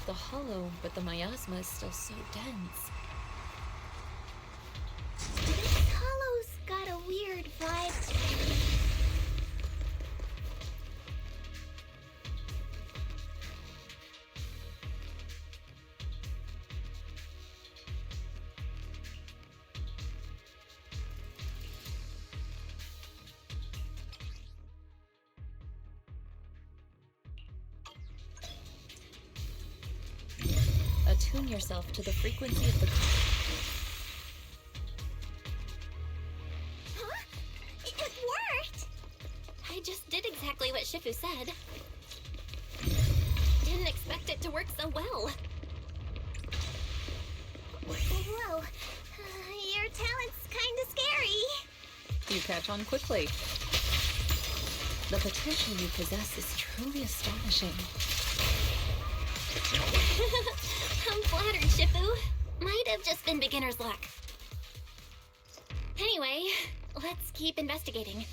The hollow, but the miasma is still so dense. This hollow's got a weird vibe to it. Attune yourself to the frequency of the... Huh? It worked! I just did exactly what Shifu said. Didn't expect it to work so well. Whoa. Your talent's kinda scary. You catch on quickly. The potential you possess is truly astonishing. I'm flattered, Shifu. Might have just been beginner's luck. Anyway, let's keep investigating.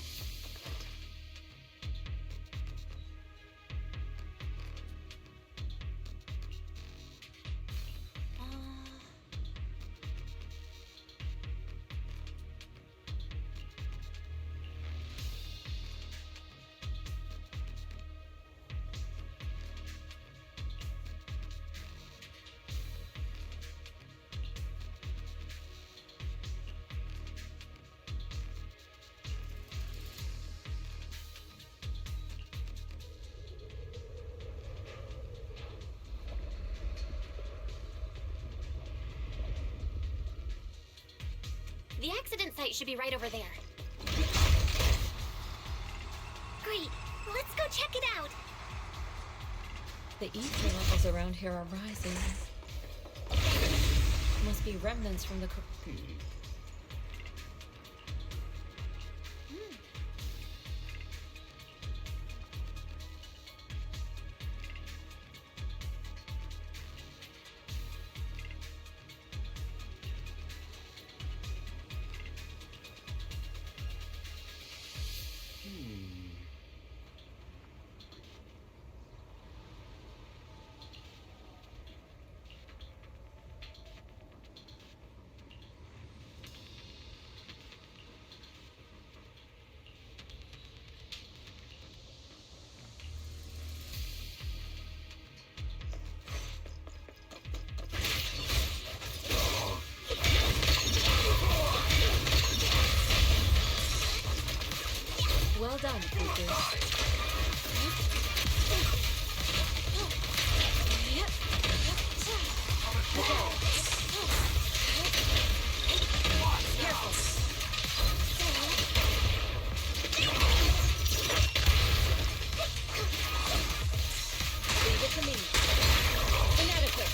The accident site should be right over there. Great, let's go check it out. The ether levels around here are rising. Must be remnants from the... Well done, Cuckoo. Leave it to me. Inadequate.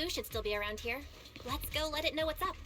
Shifu should still be around here. Let's go let it know what's up.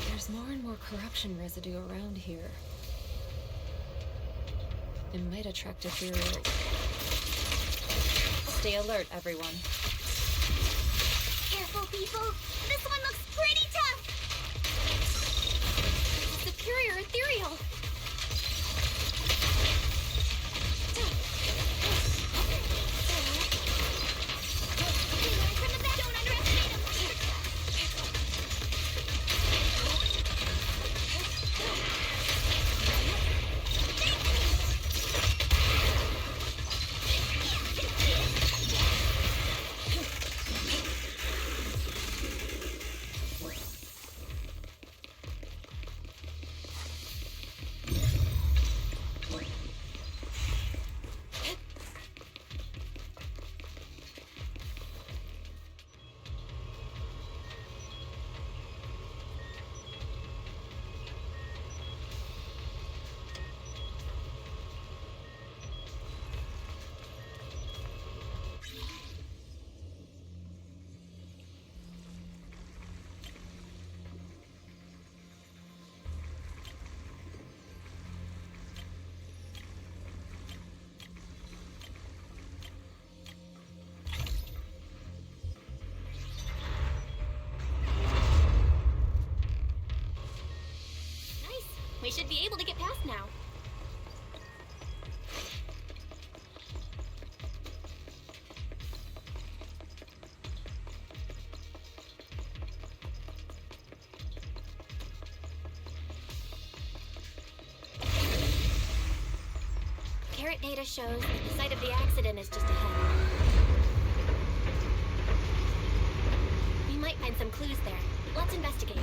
There's more and more corruption residue around here. It might attract a theory. Stay alert, everyone. Careful, people! This one looks pretty tough! Superior ethereal! Don't underestimate him! We should be able to get past now. Carrot data shows that the site of the accident is just ahead. We might find some clues there. Let's investigate.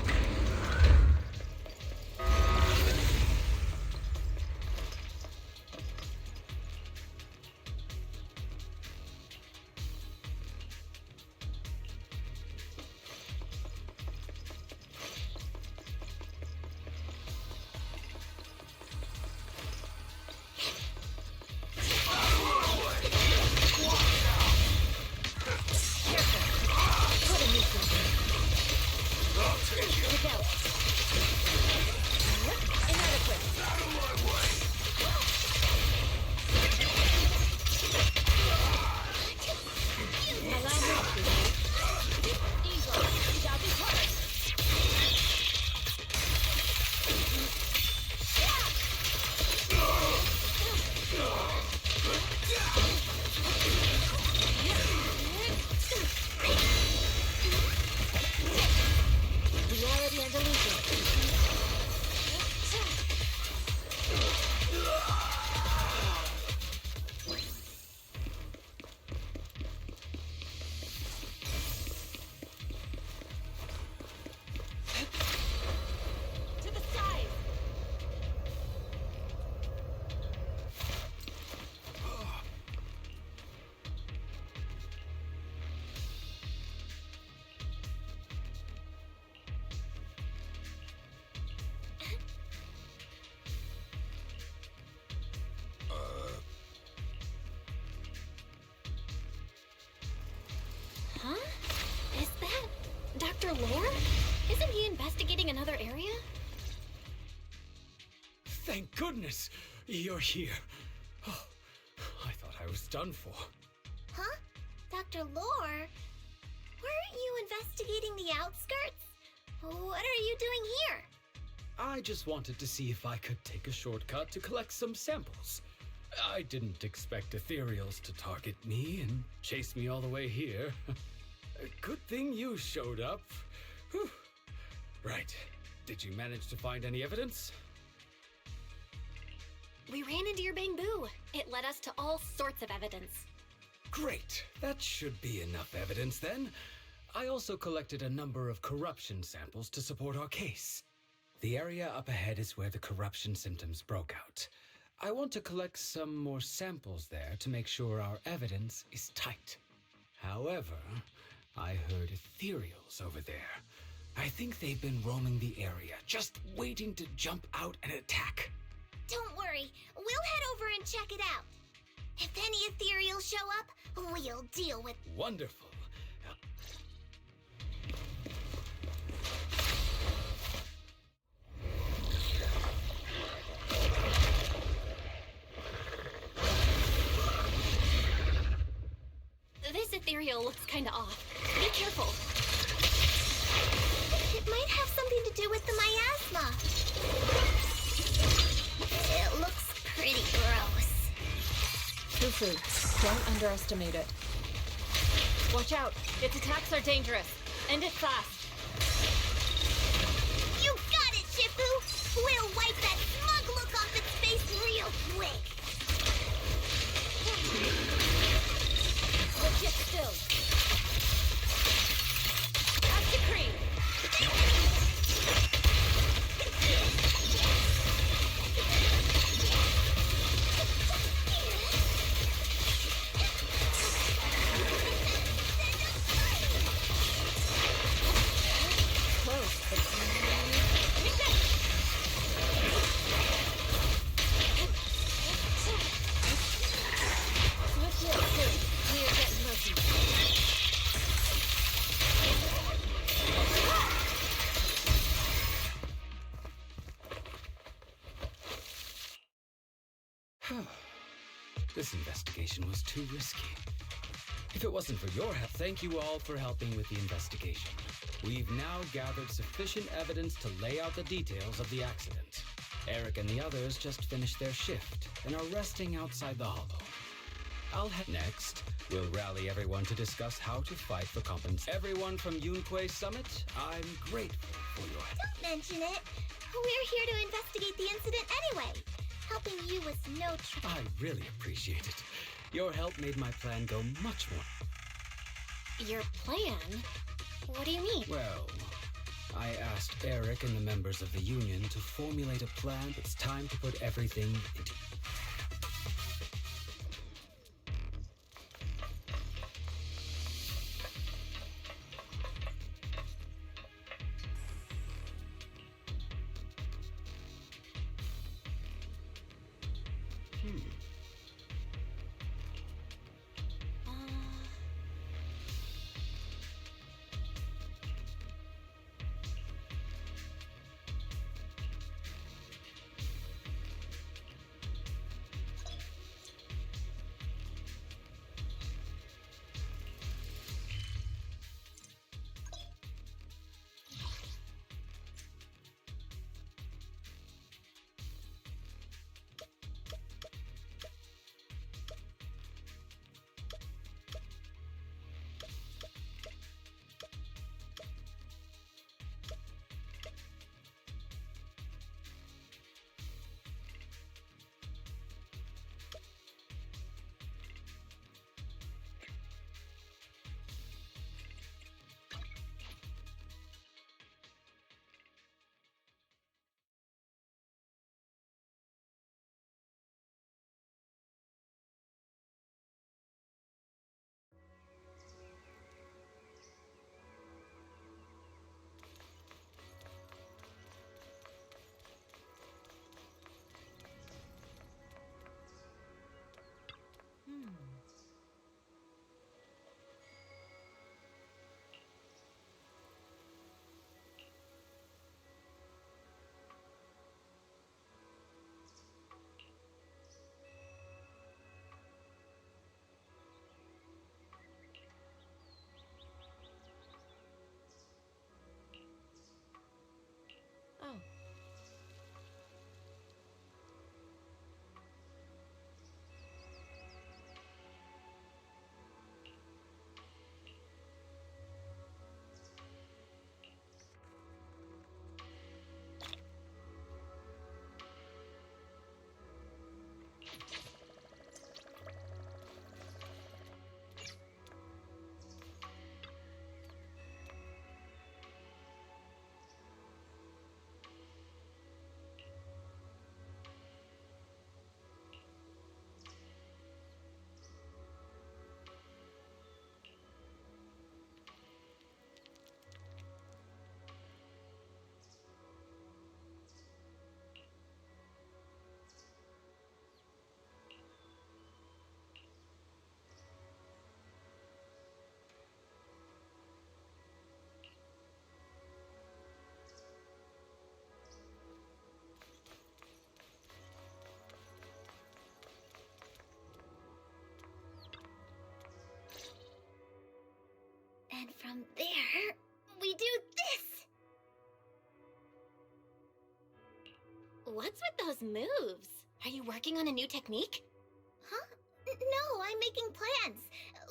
Huh? Is that Dr. Lore? Isn't he investigating another area? Thank goodness you're here. Oh, I thought I was done for. Huh? Dr. Lore? Weren't you investigating the outskirts? What are you doing here? I just wanted to see if I could take a shortcut to collect some samples. I didn't expect ethereals to target me and chase me all the way here. Good thing you showed up. Whew. Right. Did you manage to find any evidence? We ran into your bamboo. It led us to all sorts of evidence. Great. That should be enough evidence then. I also collected a number of corruption samples to support our case. The area up ahead is where the corruption symptoms broke out. I want to collect some more samples there to make sure our evidence is tight. However, I heard ethereals over there. I think they've been roaming the area, just waiting to jump out and attack. Don't worry, we'll head over and check it out. If any ethereals show up, we'll deal with... Wonderful. This ethereal looks kinda off. Be careful. It might have something to do with the miasma. It looks pretty gross. Fufu, don't underestimate it. Watch out! Its attacks are dangerous. End it fast. You got it, Shifu! We'll wipe that smug look off its face real quick. Legit still. That's the cream. Close, but We're getting lucky. This investigation was too risky. If it wasn't for your help, thank you all for helping with the investigation. We've now gathered sufficient evidence to lay out the details of the accident. Eric and the others just finished their shift and are resting outside the hollow. I'll head next. We'll rally everyone to discuss how to fight for compensation. Everyone from Yunquei Summit, I'm grateful for your help. Don't mention it. We're here to investigate the incident anyway. Helping you was no trouble. I really appreciate it. Your help made my plan go much more. Your plan? What do you mean? Well, I asked Eric and the members of the Union to formulate a plan. It's time to put everything into... from there, we do this! What's with those moves? Are you working on a new technique? Huh? No, I'm making plans.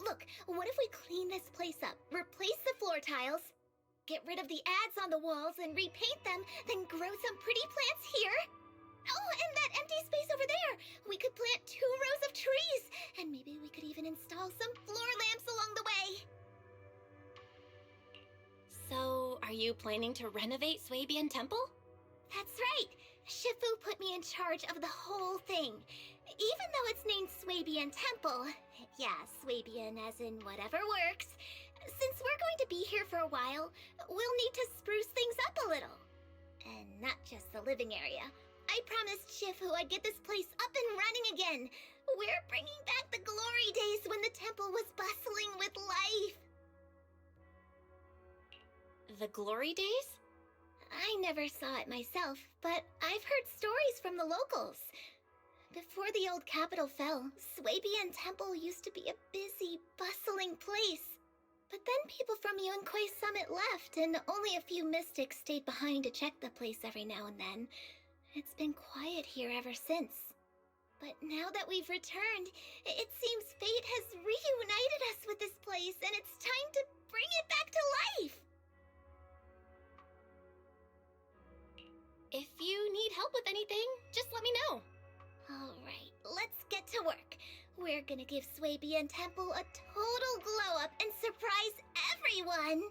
Look, what if we clean this place up, replace the floor tiles, get rid of the ads on the walls and repaint them, then grow some pretty plants here? Oh, and that empty space over there! We could plant 2 rows of trees, and maybe we could even install some floor lamps along the way. So, are you planning to renovate Swabian Temple? That's right! Shifu put me in charge of the whole thing. Even though it's named Swabian Temple, yeah, Swabian as in whatever works, since we're going to be here for a while, we'll need to spruce things up a little. And not just the living area. I promised Shifu I'd get this place up and running again. We're bringing back the glory days when the temple was bustling with life. The glory days? I never saw it myself, but I've heard stories from the locals. Before the old capital fell, Swabian Temple used to be a busy, bustling place. But then people from Yunquei Summit left, and only a few mystics stayed behind to check the place every now and then. It's been quiet here ever since. But now that we've returned, it seems fate has reunited us with this place, and it's time to bring it back to life! If you need help with anything, just let me know. Alright, let's get to work. We're gonna give Swabian Temple a total glow-up and surprise everyone!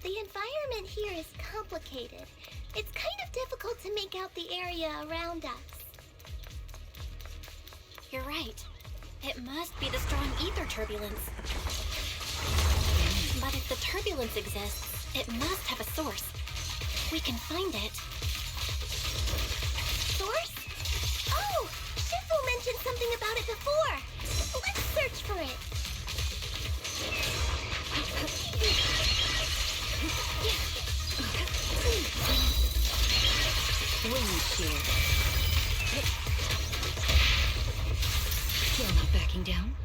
The environment here is complicated. It's kind of difficult to make out the area around us. You're right. It must be the strong ether turbulence. But if the turbulence exists, it must have a source. We can find it. Source? Oh! Shifu mentioned something about it before. Let's search for it. Wind shear. Still not backing down.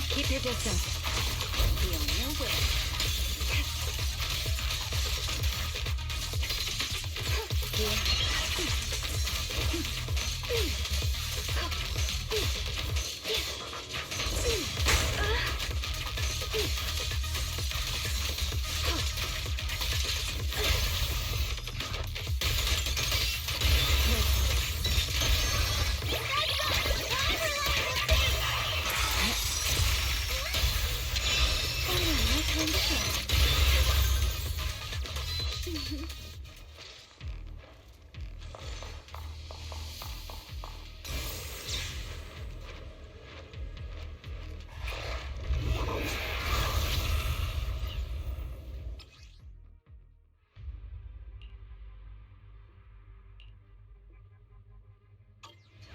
Keep your distance. Be on your way.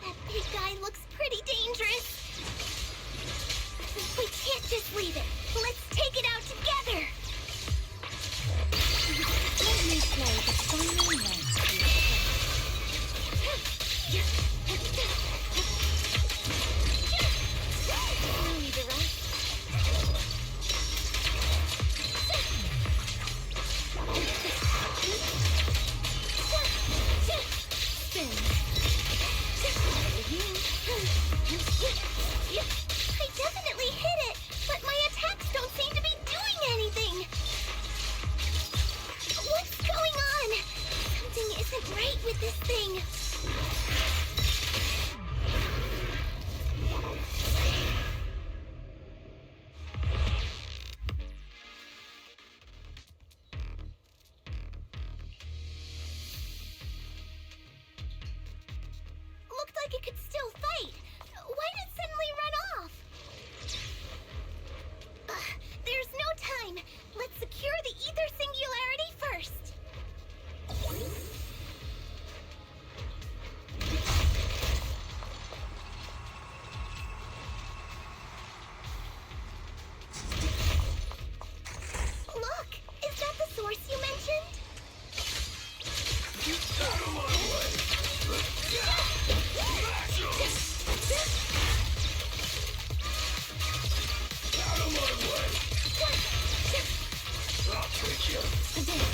That big guy looks pretty dangerous. We can't just leave it. Let's take it out together. Let me play the final one. No need to rush. Spin. I definitely hit it, but my attacks don't seem to be doing anything. What's going on? Something isn't right with this thing. Looked like it could still fight. Why did it suddenly run off? There's no time. Let's secure the ether singularity first. Look, is that the source you mentioned? Out of my way! Out of my way! I'll take you.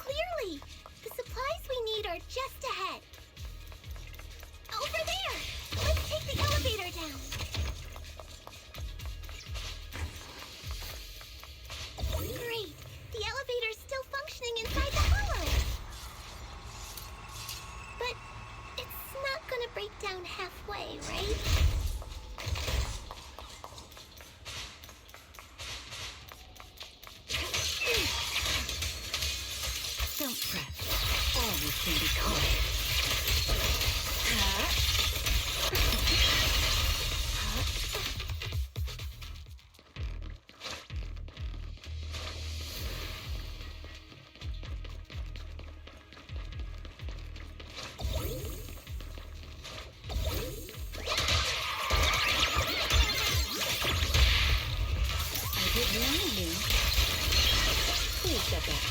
clearly. The supplies we need are just ahead. Over there! Let's take the elevator down. Great! The elevator's still functioning inside the hollow. But it's not gonna break down halfway, right? Don't fret. All this can be caught. I did warn you. Please step back.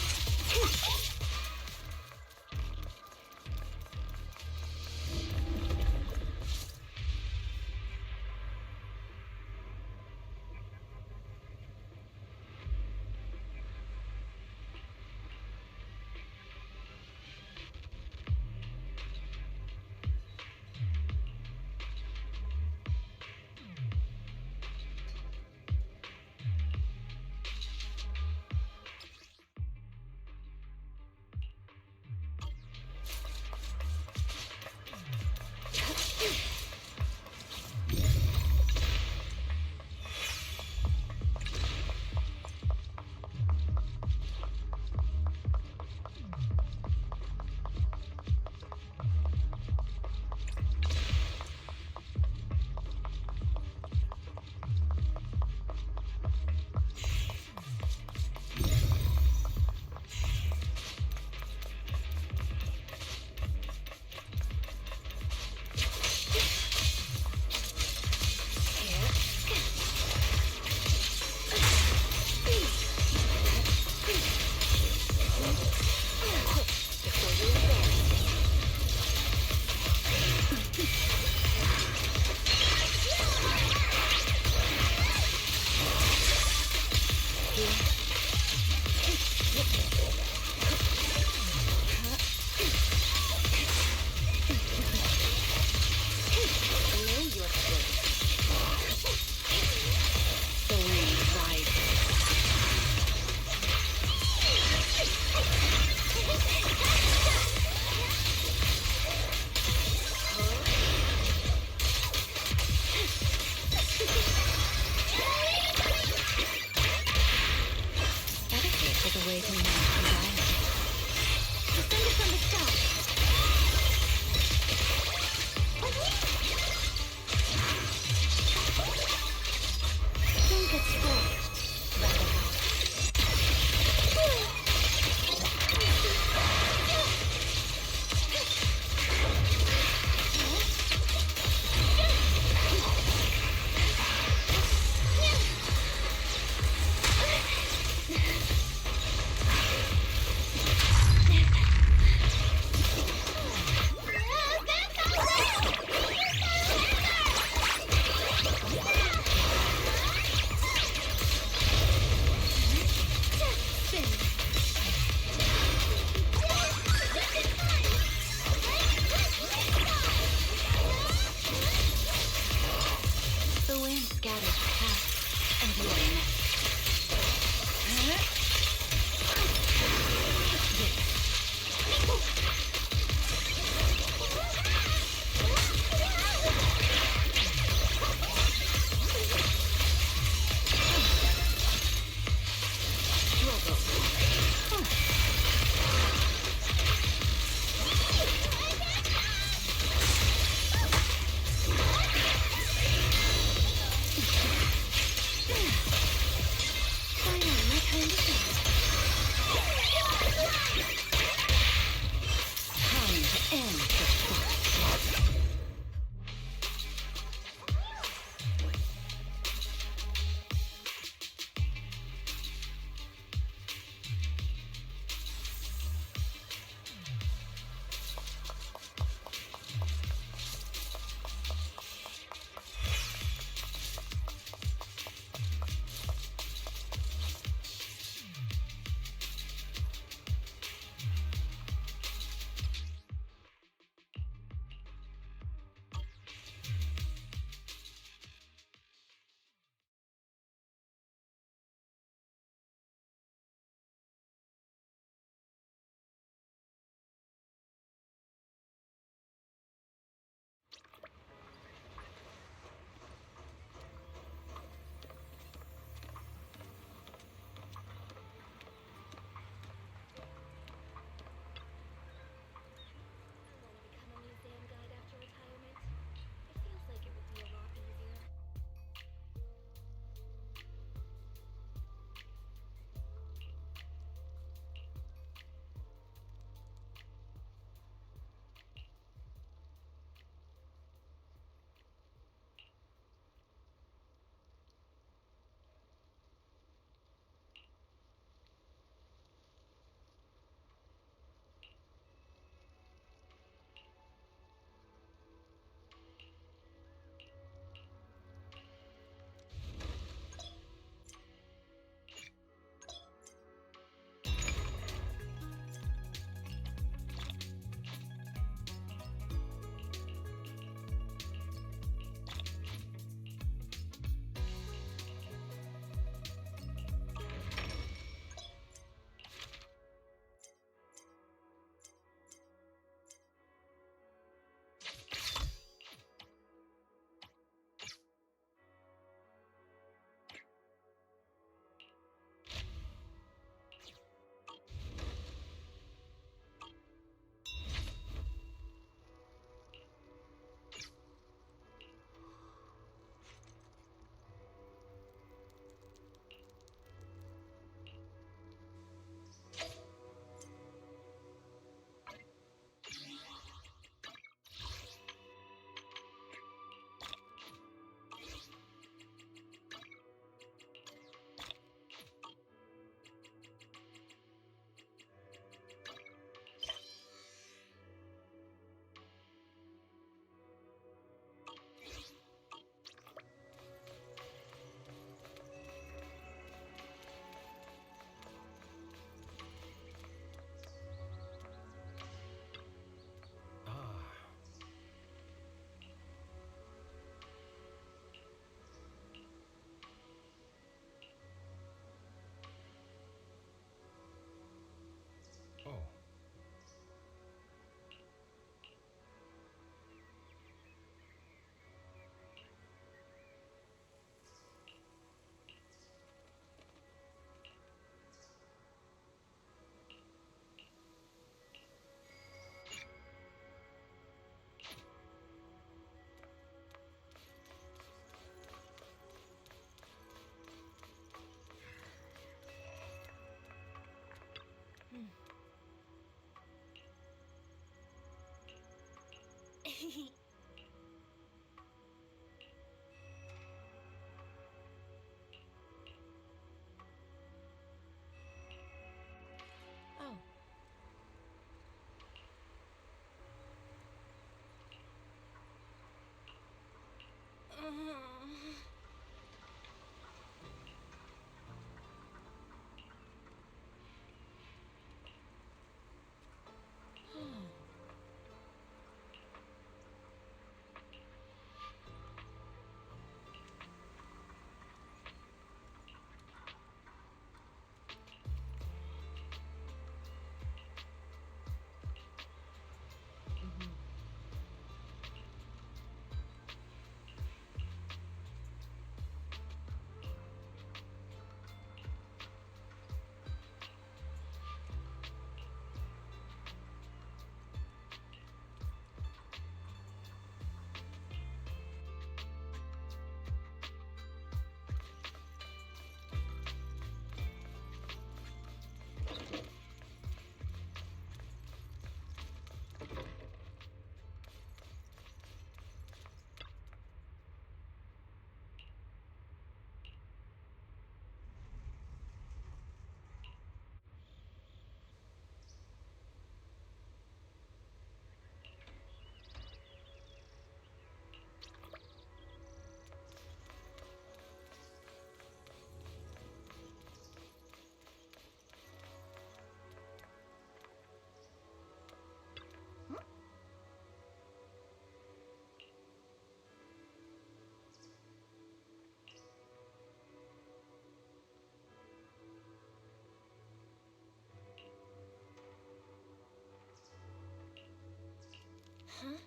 Huh?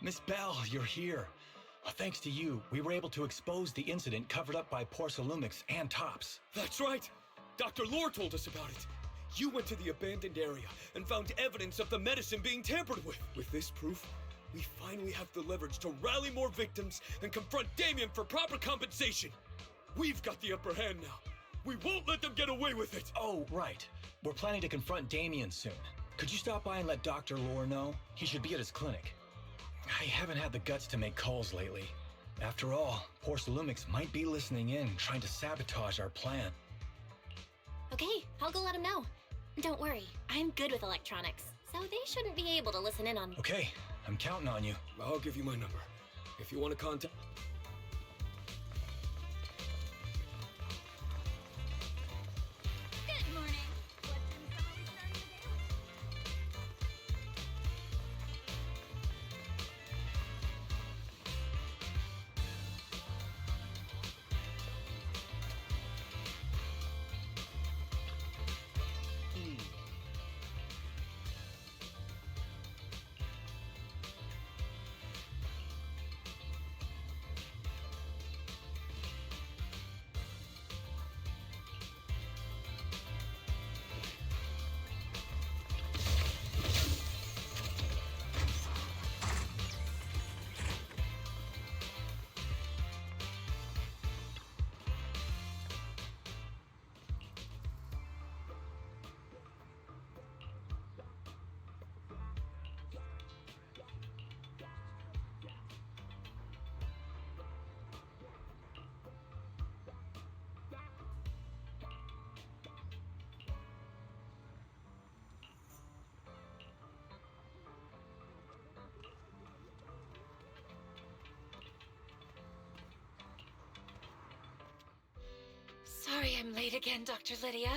Miss Bell, you're here. Thanks to you, we were able to expose the incident covered up by Porcelumix and Tops. That's right! Dr. Lore told us about it. You went to the abandoned area and found evidence of the medicine being tampered with. With this proof, we finally have the leverage to rally more victims and confront Damien for proper compensation. We've got the upper hand now. We won't let them get away with it. Oh, right. We're planning to confront Damien soon. Could you stop by and let Dr. Lore know? He should be at his clinic. I haven't had the guts to make calls lately. After all, Porcelumix might be listening in, trying to sabotage our plan. Okay, I'll go let him know. Don't worry, I'm good with electronics, so they shouldn't be able to listen in on... Okay, I'm counting on you. I'll give you my number. If you want to contact... Good morning. What's in store we starting the day with? Sorry I'm late again, Dr. Lydia.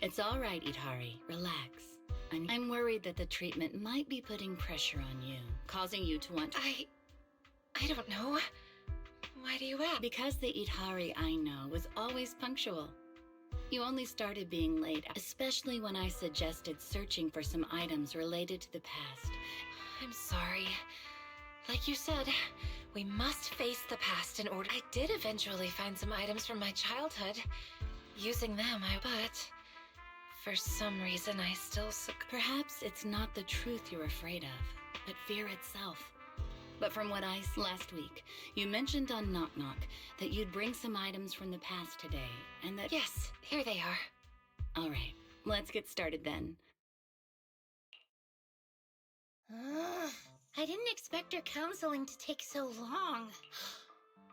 It's all right, Itari. Relax. I'm worried that the treatment might be putting pressure on you, causing you to want to... I don't know. Why do you ask? Because the Itari I know was always punctual. You only started being late, especially when I suggested searching for some items related to the past. I'm sorry. Like you said, we must face the past in order... I did eventually find some items from my childhood. Using them, but... for some reason, I still Perhaps it's not the truth you're afraid of, but fear itself. But from what I last week, you mentioned on Knock Knock that you'd bring some items from the past today, and that— Yes, here they are. All right, let's get started then. I didn't expect our counseling to take so long.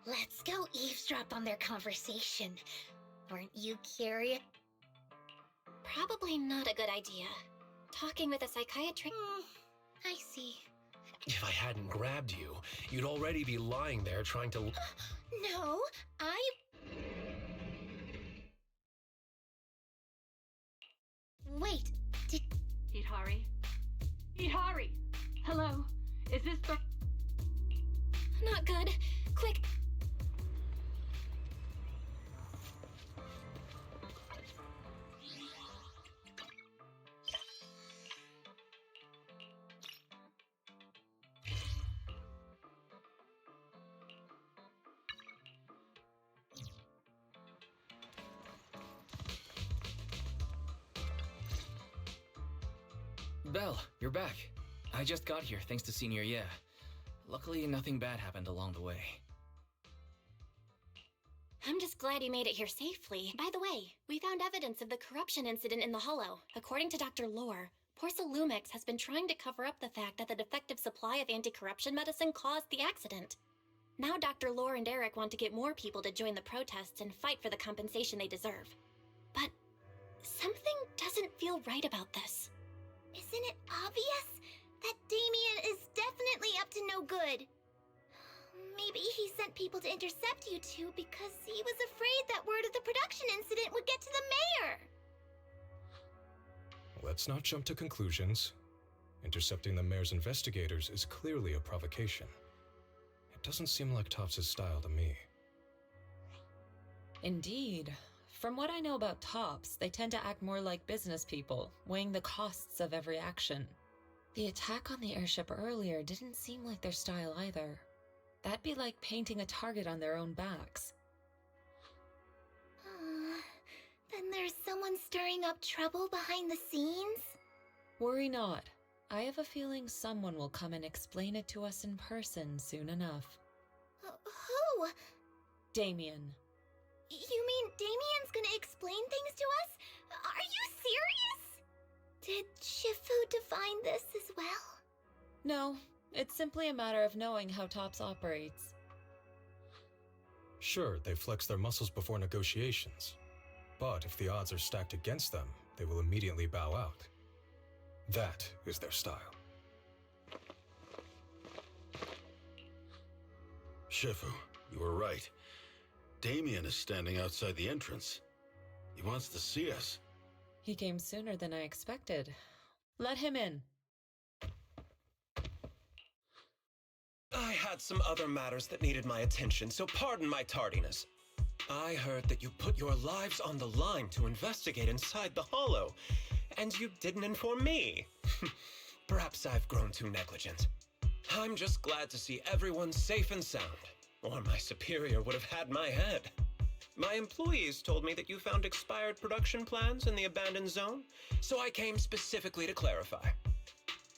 Let's go eavesdrop on their conversation. Weren't you curious? Probably not a good idea. Talking with a psychiatrist. I see. If I hadn't grabbed you, you'd already be lying there trying to... No, Wait, did... Itari? Itari! Hello? Is this the... Not good. Quick! Belle, you're back. I just got here thanks to Senior Yeah. Luckily, nothing bad happened along the way. I'm just glad you made it here safely. By the way, we found evidence of the corruption incident in the Hollow. According to Dr. Lore, Porcelumix has been trying to cover up the fact that the defective supply of anti-corruption medicine caused the accident. Now Dr. Lore and Eric want to get more people to join the protests and fight for the compensation they deserve. But something doesn't feel right about this. Isn't it obvious that Damien is definitely up to no good? Maybe he sent people to intercept you two because he was afraid that word of the production incident would get to the mayor. Let's not jump to conclusions. Intercepting the mayor's investigators is clearly a provocation. It doesn't seem like Topps' style to me. Indeed. From what I know about Topps, they tend to act more like business people, weighing the costs of every action. The attack on the airship earlier didn't seem like their style either. That'd be like painting a target on their own backs. Then there's someone stirring up trouble behind the scenes? Worry not. I have a feeling someone will come and explain it to us in person soon enough. Who? Damien. You mean Damien's gonna explain things to us? Are you serious? Did Shifu define this as well? No, it's simply a matter of knowing how Topps operates. Sure, they flex their muscles before negotiations. But if the odds are stacked against them, they will immediately bow out. That is their style. Shifu, you were right. Damien is standing outside the entrance. He wants to see us. He came sooner than I expected. Let him in. I had some other matters that needed my attention, so pardon my tardiness. I heard that you put your lives on the line to investigate inside the Hollow, and you didn't inform me. Perhaps I've grown too negligent. I'm just glad to see everyone safe and sound, or my superior would have had my head. My employees told me that you found expired production plans in the abandoned zone, so I came specifically to clarify.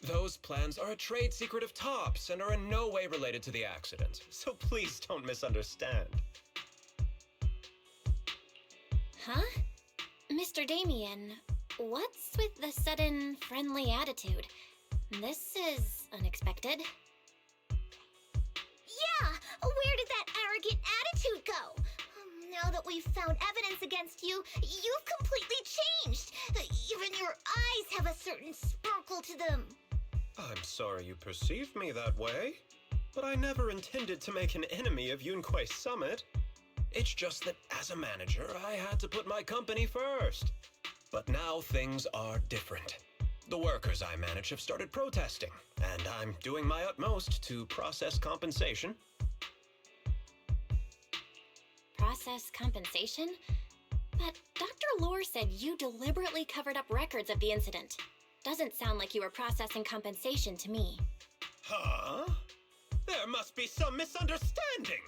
Those plans are a trade secret of Topps and are in no way related to the accident, so please don't misunderstand. Huh? Mr. Damien, what's with the sudden friendly attitude? This is unexpected. Yeah! Where did that arrogant attitude go? Now that we've found evidence against you, you've completely changed. Even your eyes have a certain sparkle to them. I'm sorry you perceived me that way, but I never intended to make an enemy of Yunquai Summit. It's just that as a manager, I had to put my company first. But now things are different. The workers I manage have started protesting, and I'm doing my utmost to process compensation. Process compensation? But Dr. Lore said you deliberately covered up records of the incident. Doesn't sound like you were processing compensation to me. Huh? There must be some misunderstanding.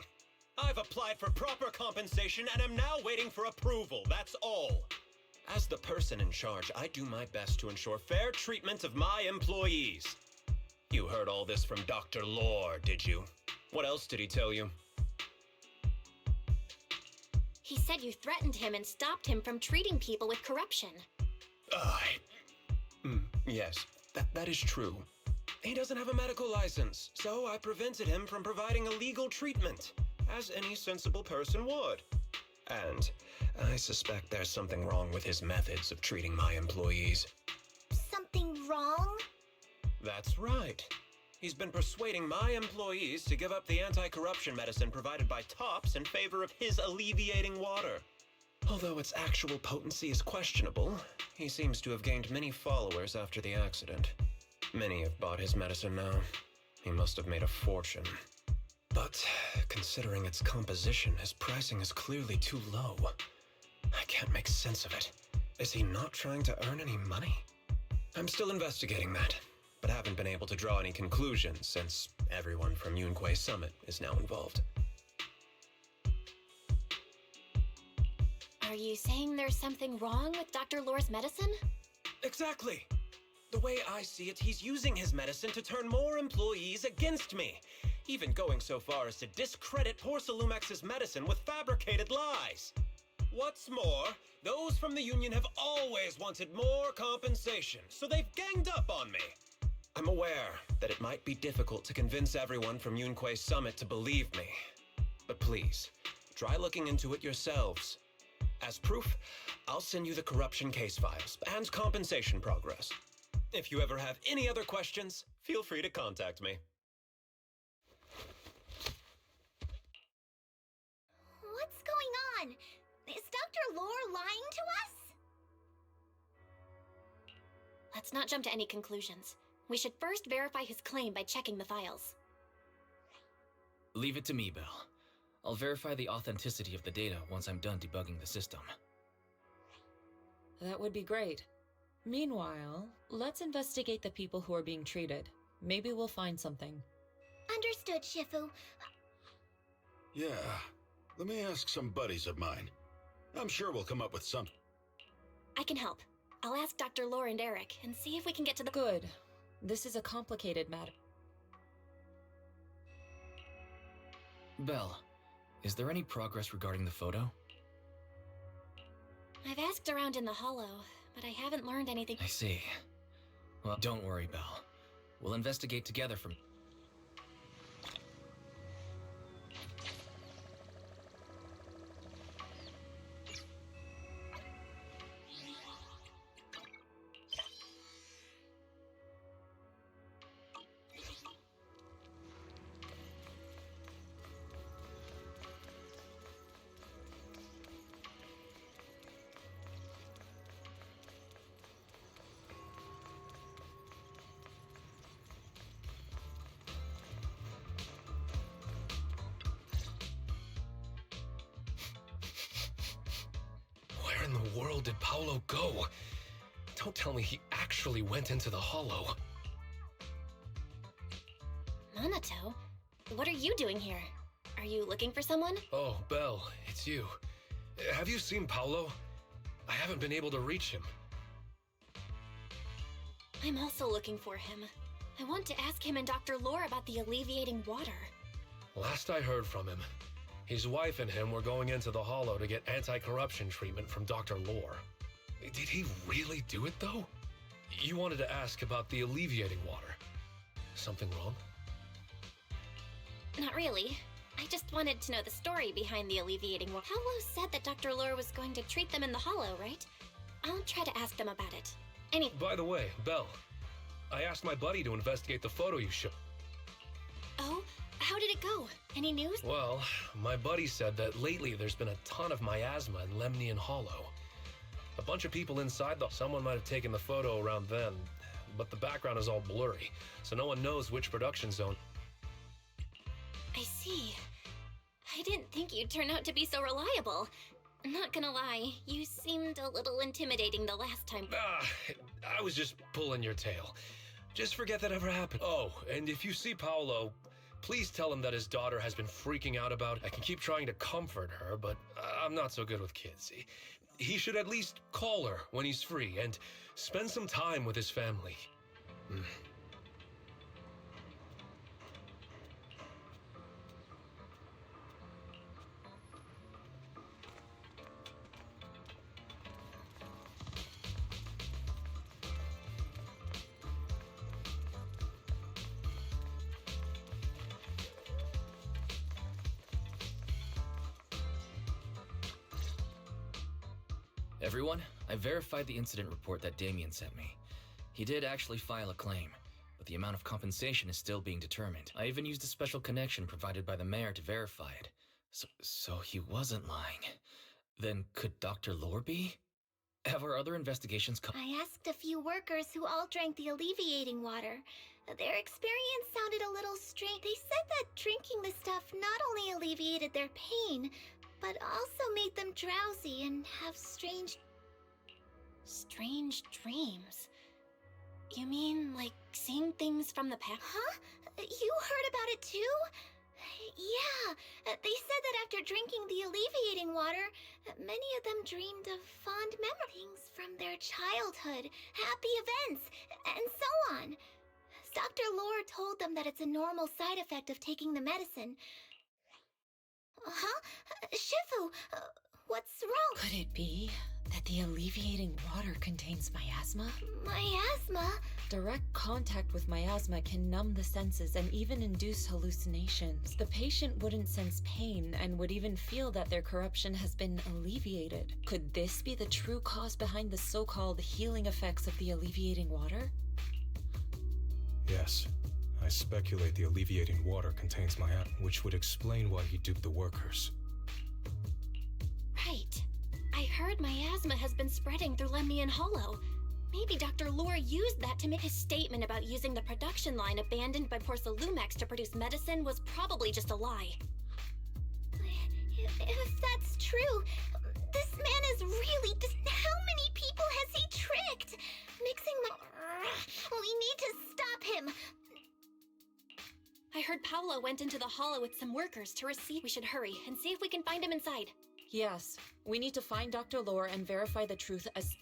I've applied for proper compensation and am now waiting for approval, that's all. As the person in charge, I do my best to ensure fair treatment of my employees. You heard all this from Dr. Lore, did you? What else did he tell you? He said you threatened him and stopped him from treating people with corruption. Yes, that is true. He doesn't have a medical license, so I prevented him from providing illegal treatment, as any sensible person would. And I suspect there's something wrong with his methods of treating my employees. Something wrong? That's right. He's been persuading my employees to give up the anti-corruption medicine provided by Tops in favor of his alleviating water. Although its actual potency is questionable, he seems to have gained many followers after the accident. Many have bought his medicine now. He must have made a fortune. But considering its composition, his pricing is clearly too low. I can't make sense of it. Is he not trying to earn any money? I'm still investigating that, but haven't been able to draw any conclusions since everyone from Yunquay Summit is now involved. Are you saying there's something wrong with Dr. Lore's medicine? Exactly! The way I see it, he's using his medicine to turn more employees against me, even going so far as to discredit Porcelumex's medicine with fabricated lies. What's more, those from the Union have always wanted more compensation, so they've ganged up on me. I'm aware that it might be difficult to convince everyone from Yunquay Summit to believe me, but please, try looking into it yourselves. As proof, I'll send you the corruption case files and compensation progress. If you ever have any other questions, feel free to contact me. What's going on? Is Dr. Lore lying to us? Let's not jump to any conclusions. We should first verify his claim by checking the files. Leave it to me, Belle. I'll verify the authenticity of the data once I'm done debugging the system. That would be great. Meanwhile, let's investigate the people who are being treated. Maybe we'll find something. Understood, Shifu. Yeah, let me ask some buddies of mine. I'm sure we'll come up with something. I can help. I'll ask Dr. Lore and Eric and see if we can get to the— Good. This is a complicated matter. Belle, is there any progress regarding the photo? I've asked around in the Hollow, but I haven't learned anything. I see. Well, don't worry, Belle. We'll investigate together from... Where in the world did Paolo go? Don't tell me he actually went into the Hollow. Minato? What are you doing here? Are you looking for someone? Oh, Belle, it's you. Have you seen Paolo? I haven't been able to reach him. I'm also looking for him. I want to ask him and Dr. Lore about the alleviating water. Last I heard from him, his wife and him were going into the Hollow to get anti-corruption treatment from Dr. Lore. Did he really do it, though? You wanted to ask about the alleviating water. Something wrong? Not really. I just wanted to know the story behind the alleviating water. Paolo said that Dr. Lore was going to treat them in the Hollow, right? I'll try to ask them about it. By the way, Belle, I asked my buddy to investigate the photo you showed. Oh? How did it go? Any news? Well, my buddy said that lately there's been a ton of miasma in Lemnian Hollow. A bunch of people inside someone might have taken the photo around then, but the background is all blurry, so no one knows which production zone. I see. I didn't think you'd turn out to be so reliable. Not gonna lie, you seemed a little intimidating the last time. I was just pulling your tail. Just forget that ever happened. Oh, and if you see Paolo, please tell him that his daughter has been freaking out about it. I can keep trying to comfort her, but I'm not so good with kids. He should at least call her when he's free and spend some time with his family. Everyone, I verified the incident report that Damien sent me. He did actually file a claim, but the amount of compensation is still being determined. I even used a special connection provided by the mayor to verify it. So he wasn't lying. Then could Dr. Lore be? Have our other investigations come? I asked a few workers who all drank the alleviating water. Their experience sounded a little strange. They said that drinking the stuff not only alleviated their pain, but also made them drowsy and have strange dreams. You mean, like, seeing things from the past? Huh? You heard about it too? Yeah, they said that after drinking the alleviating water, many of them dreamed of fond memories from their childhood, happy events, and so on. Dr. Lore told them that it's a normal side effect of taking the medicine. Huh? Shifu, what's wrong? Could it be that the alleviating water contains miasma? Miasma? Direct contact with miasma can numb the senses and even induce hallucinations. The patient wouldn't sense pain and would even feel that their corruption has been alleviated. Could this be the true cause behind the so-called healing effects of the alleviating water? Yes. I speculate the alleviating water contains miasma, which would explain why he duped the workers. Right. I heard miasma has been spreading through Lemnian Hollow. Maybe Dr. Lore used that to make his statement about using the production line abandoned by Porcelumex to produce medicine was probably just a lie. If that's true, this man is really... How many people has he tricked? Mixing my... We need to stop him. I heard Paolo went into the hollow with some workers to receive. We should hurry and see if we can find him inside. Yes, we need to find Dr. Lore and verify the truth as...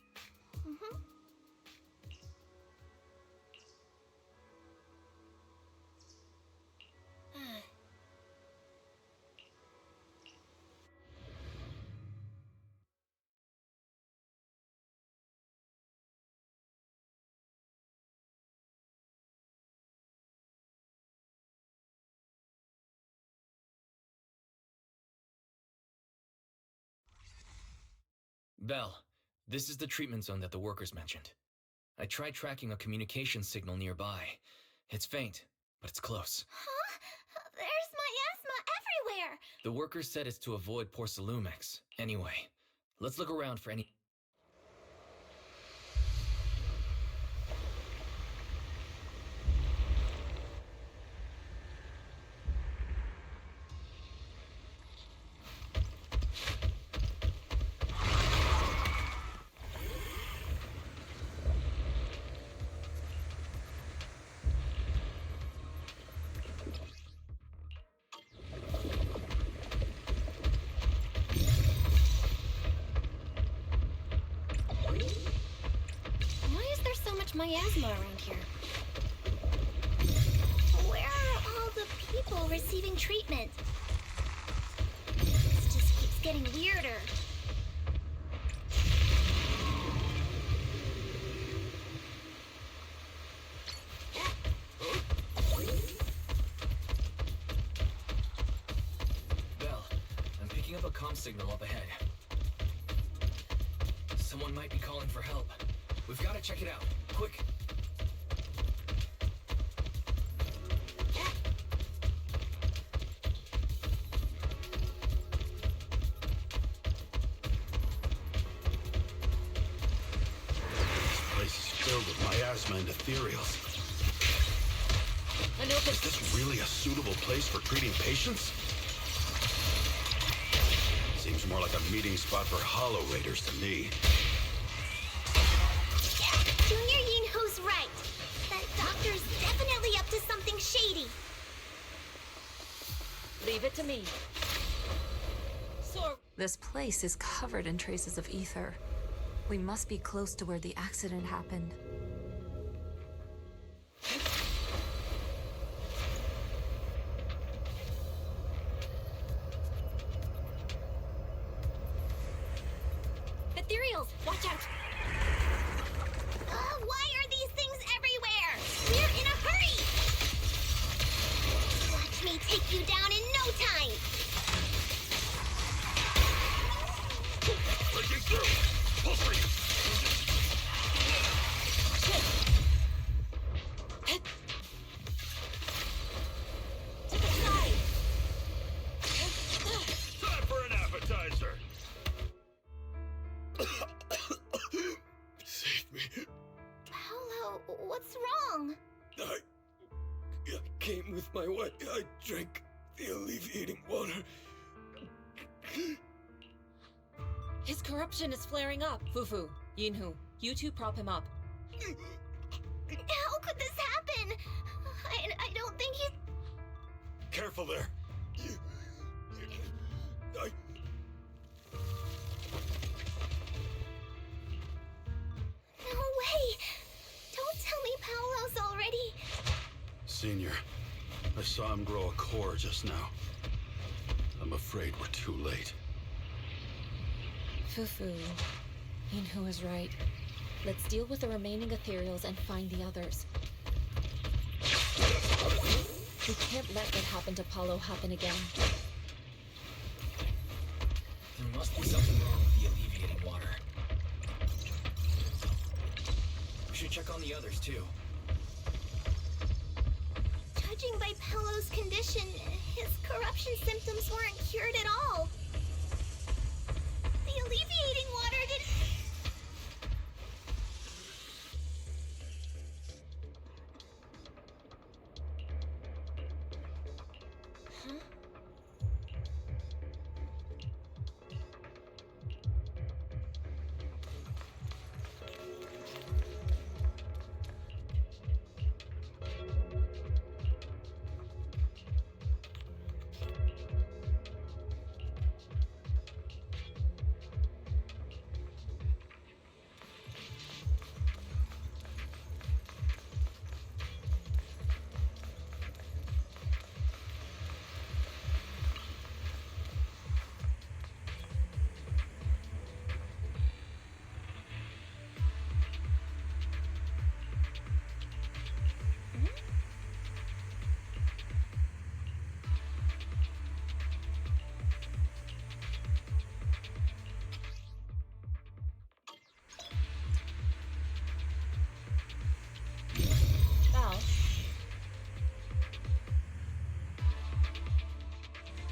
Belle, this is the treatment zone that the workers mentioned. I tried tracking a communication signal nearby. It's faint, but it's close. Huh? There's miasma everywhere! The workers said it's to avoid Porcelumex. Anyway, let's look around for any... Miasma around here. Where are all the people receiving treatment? This just keeps getting weirder. Belle, I'm picking up a comm signal up ahead. Someone might be calling for help. We've got to check it out. Quick! This place is filled with miasma and ethereals. Is this really a suitable place for treating patients? Seems more like a meeting spot for Hollow Raiders to me. Junior Yinho's right. That doctor's definitely up to something shady. Leave it to me. This place is covered in traces of ether. We must be close to where the accident happened. Ethereals, watch out! Why are these things everywhere? We're in a hurry! Watch me take you down in no time! Breaking through! my way, I drank the alleviating water. His corruption is flaring up. Fufu, Yinhu, you two prop him up. How could this happen? I don't think he's... Careful there. No way! Don't tell me Paolo's already... Senior, I saw him grow a core just now. I'm afraid we're too late. Fufu, Yinhu is right. Let's deal with the remaining ethereals and find the others. We can't let what happened to Paolo happen again. There must be something wrong with the alleviating water. We should check on the others, too. Judging by Paolo's condition, his corruption symptoms weren't cured at all. The alleviating water didn't...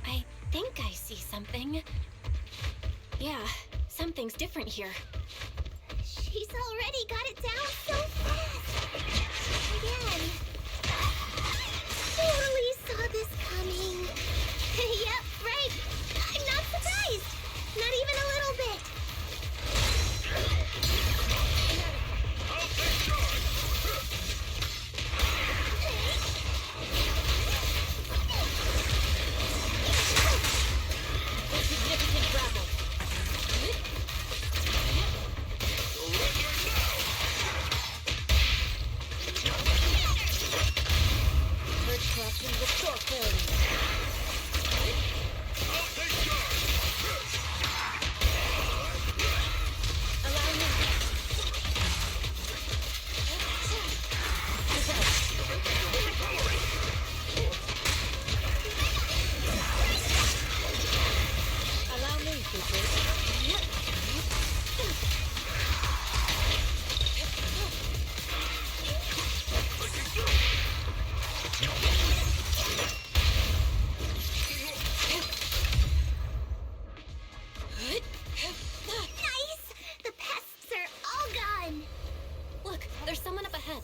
I think I see something. Yeah, something's different here. She's already got it down so fast. Again. Totally saw this coming. Yep, right. I'm not surprised. Not even a little bit. I'll take charge! Significant grapple. Purge corruption, restore clarity. I'll take charge! Allow me. Allow me, Nice! The pests are all gone. Look, there's someone up ahead.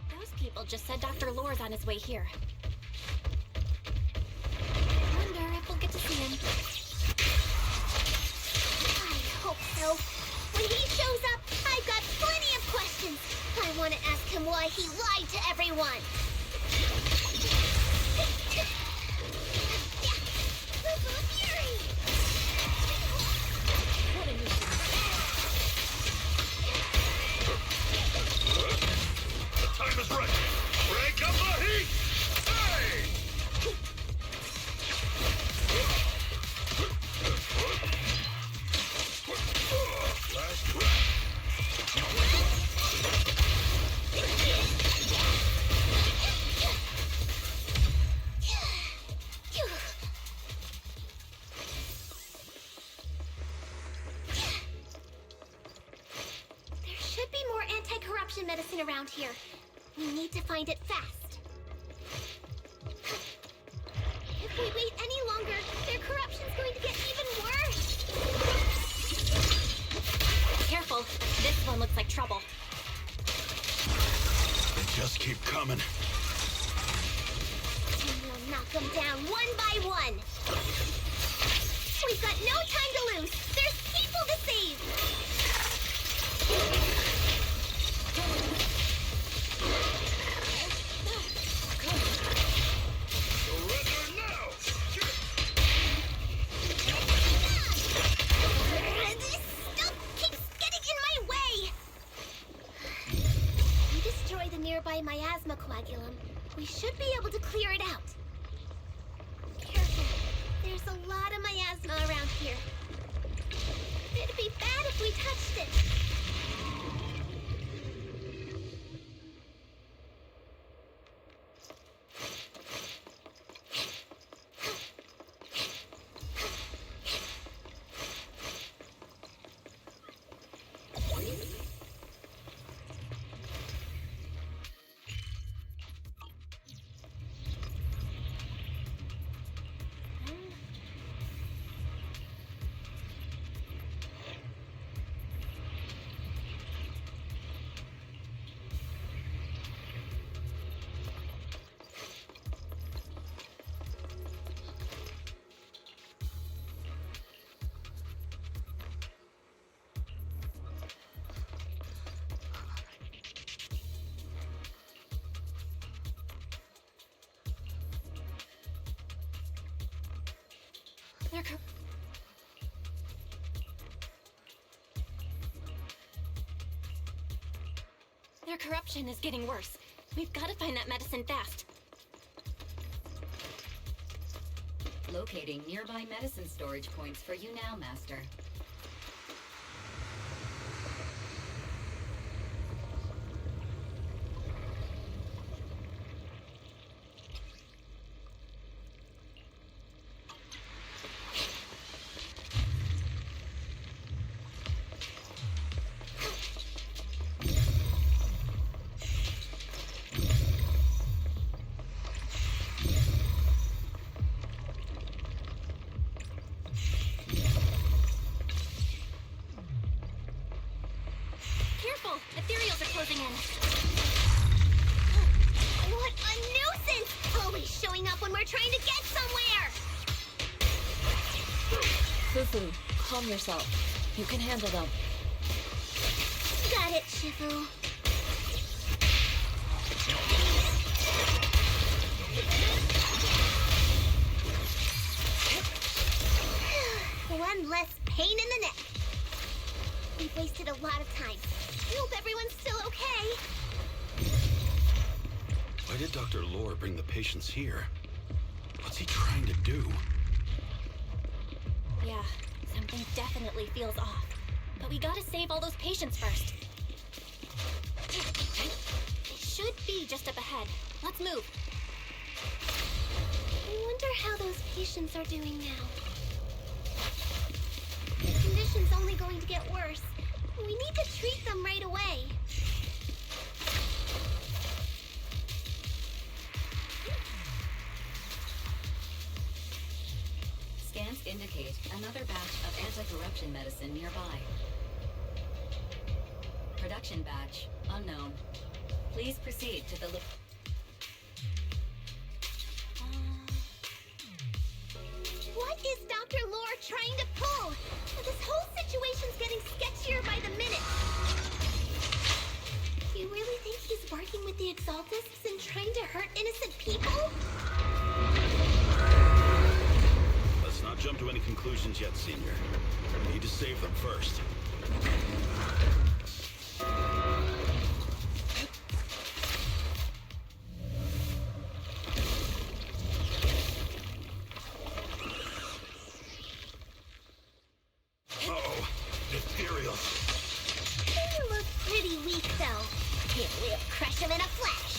Those people just said Dr. Lore's on his way here. Wonder if we'll get to see him. I hope so. When he shows up, I've got plenty of questions. I want to ask him why he lied to everyone. Fury! What a nuisance. The time is around here. We need to find it fast. If we wait any longer, their corruption's going to get even worse. Careful. This one looks like trouble. They just keep coming. And we'll knock them down one by one. We've got no time to lose. There's people to save. Surrender now! This stuff keeps getting in my way. We destroy the nearby miasma coagulum. We should be able to clear it out. Careful. There's a lot of miasma around here. It'd be bad if we touched it. Their corruption is getting worse. We've got to find that medicine fast. Locating nearby medicine storage points for you now, Master. Careful! Ethereals are closing in. What a nuisance! Always showing up when we're trying to get somewhere! Fufu, calm yourself. You can handle them. Got it, Shifu. One less pain in the neck. We've wasted a lot of time. I hope everyone's still okay. Why did Dr. Lore bring the patients here? What's he trying to do? Yeah, something definitely feels off. But we gotta save all those patients first. It should be just up ahead. Let's move. I wonder how those patients are doing now. The condition's only going to get worse. We need to treat them right away. Scans indicate another batch of anti-corruption medicine nearby. Production batch unknown. Please proceed to the What is Dr. Lore trying to pull? This whole situation's getting sketchier by the minute. You really think he's working with the Exaltists and trying to hurt innocent people? Let's not jump to any conclusions yet, Senior. We need to save them first. Uh-oh, Ethereal. They look pretty weak, though. Yeah, we'll crush them in a flash.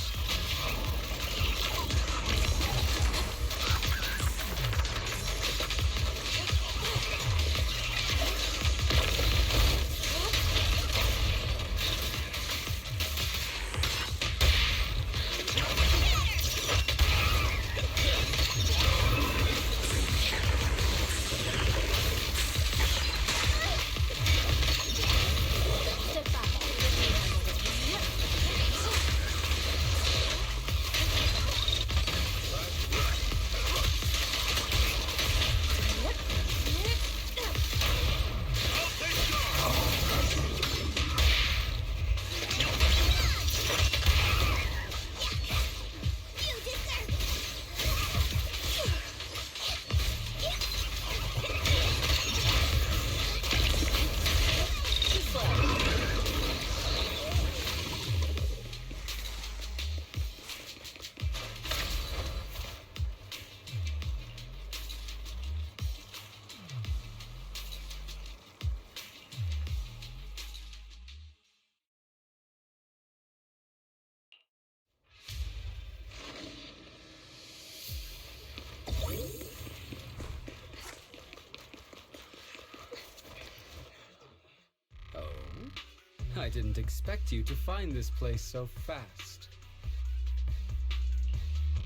I didn't expect you to find this place so fast.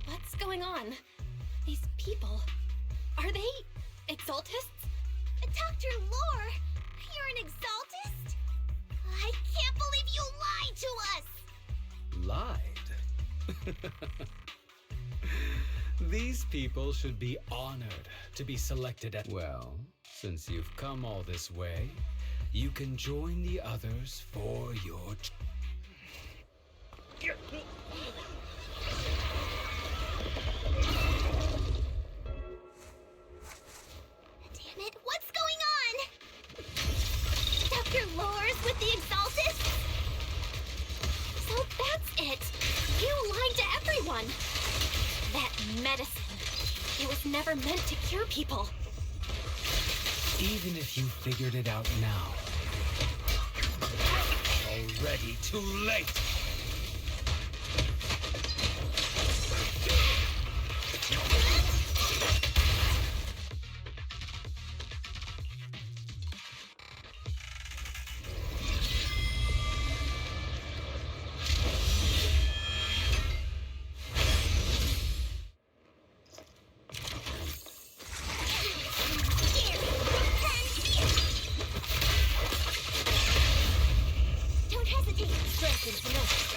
What's going on? These people, are they exaltists? Dr. Lore, you're an exaltist? I can't believe you lied to us! Lied? These people should be honored to be selected at... Well, since you've come all this way, you can join the others for your... Damn it, what's going on? Dr. Lore's with the exaltists? So that's it. You lied to everyone. That medicine, it was never meant to cure people. Even if you figured it out now... Already too late! Don't hesitate. Strength and finesse.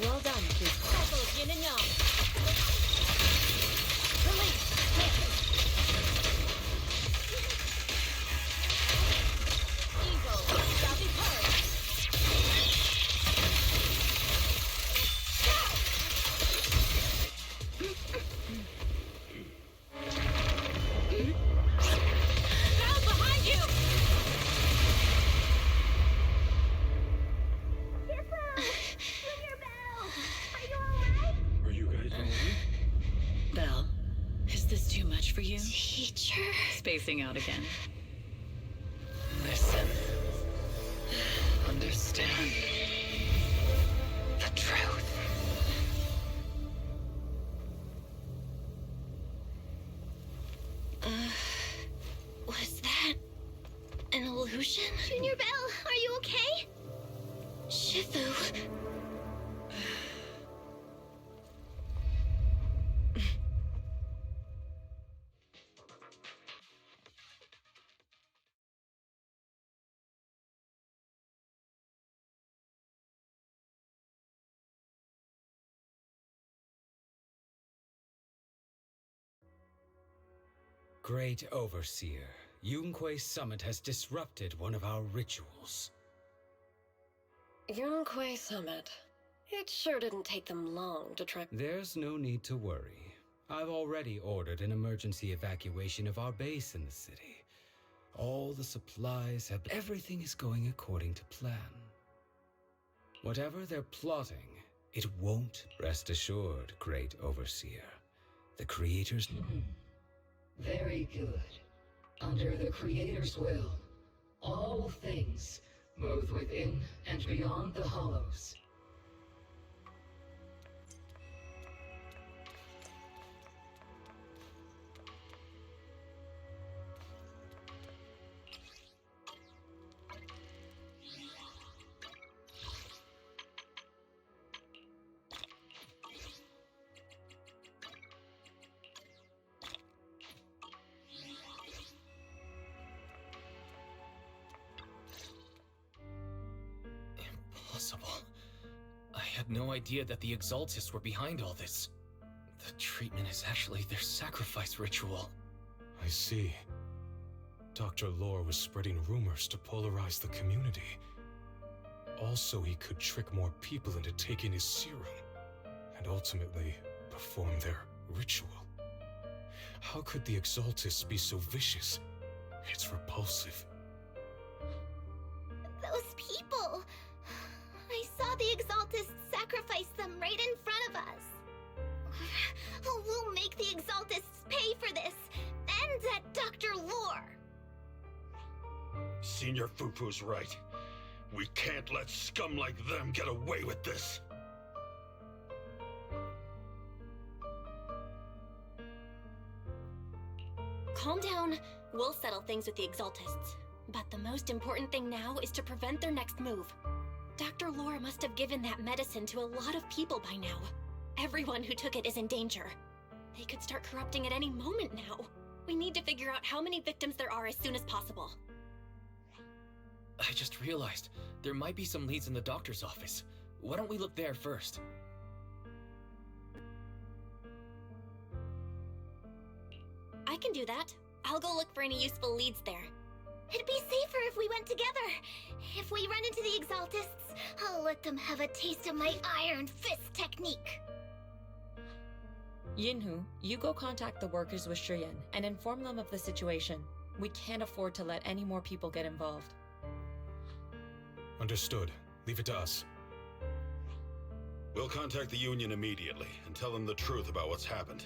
Well done, kid. Cycles yin and yang. Release. Eagle, shall be purged. Now behind you! Are you guys alright? Belle, is this too much for you? Teacher. Spacing out again. Listen. Understand. The truth. Was that an illusion? Junior Belle, are you okay? Shifu. Great Overseer, Yunquei Summit has disrupted one of our rituals. Yunquei Summit. It sure didn't take them long to track. There's no need to worry. I've already ordered an emergency evacuation of our base in the city. All the supplies have... Everything is going according to plan. Whatever they're plotting, it won't. Rest assured, Great Overseer. The Creator's... Very good. Under the Creator's will, all things move within and beyond the hollows. Impossible. I had no idea that the Exaltists were behind all this. The treatment is actually their sacrifice ritual. I see. Dr. Lore was spreading rumors to polarize the community. Also, he could trick more people into taking his serum, and ultimately perform their ritual. How could the Exaltists be so vicious? It's repulsive. Those Exaltists sacrificed them right in front of us. We'll make the Exaltists pay for this, and that Dr. Lore. Senior Fufu's right. We can't let scum like them get away with this. Calm down. We'll settle things with the Exaltists. But the most important thing now is to prevent their next move. Dr. Lore must have given that medicine to a lot of people by now. Everyone who took it is in danger. They could start corrupting at any moment now. We need to figure out how many victims there are as soon as possible. I just realized there might be some leads in the doctor's office. Why don't we look there first? I can do that. I'll go look for any useful leads there. It'd be safer if we went together. If we run into the Exaltists, I'll let them have a taste of my Iron Fist technique. Yinhu, you go contact the workers with Shiyan and inform them of the situation. We can't afford to let any more people get involved. Understood. Leave it to us. We'll contact the Union immediately and tell them the truth about what's happened.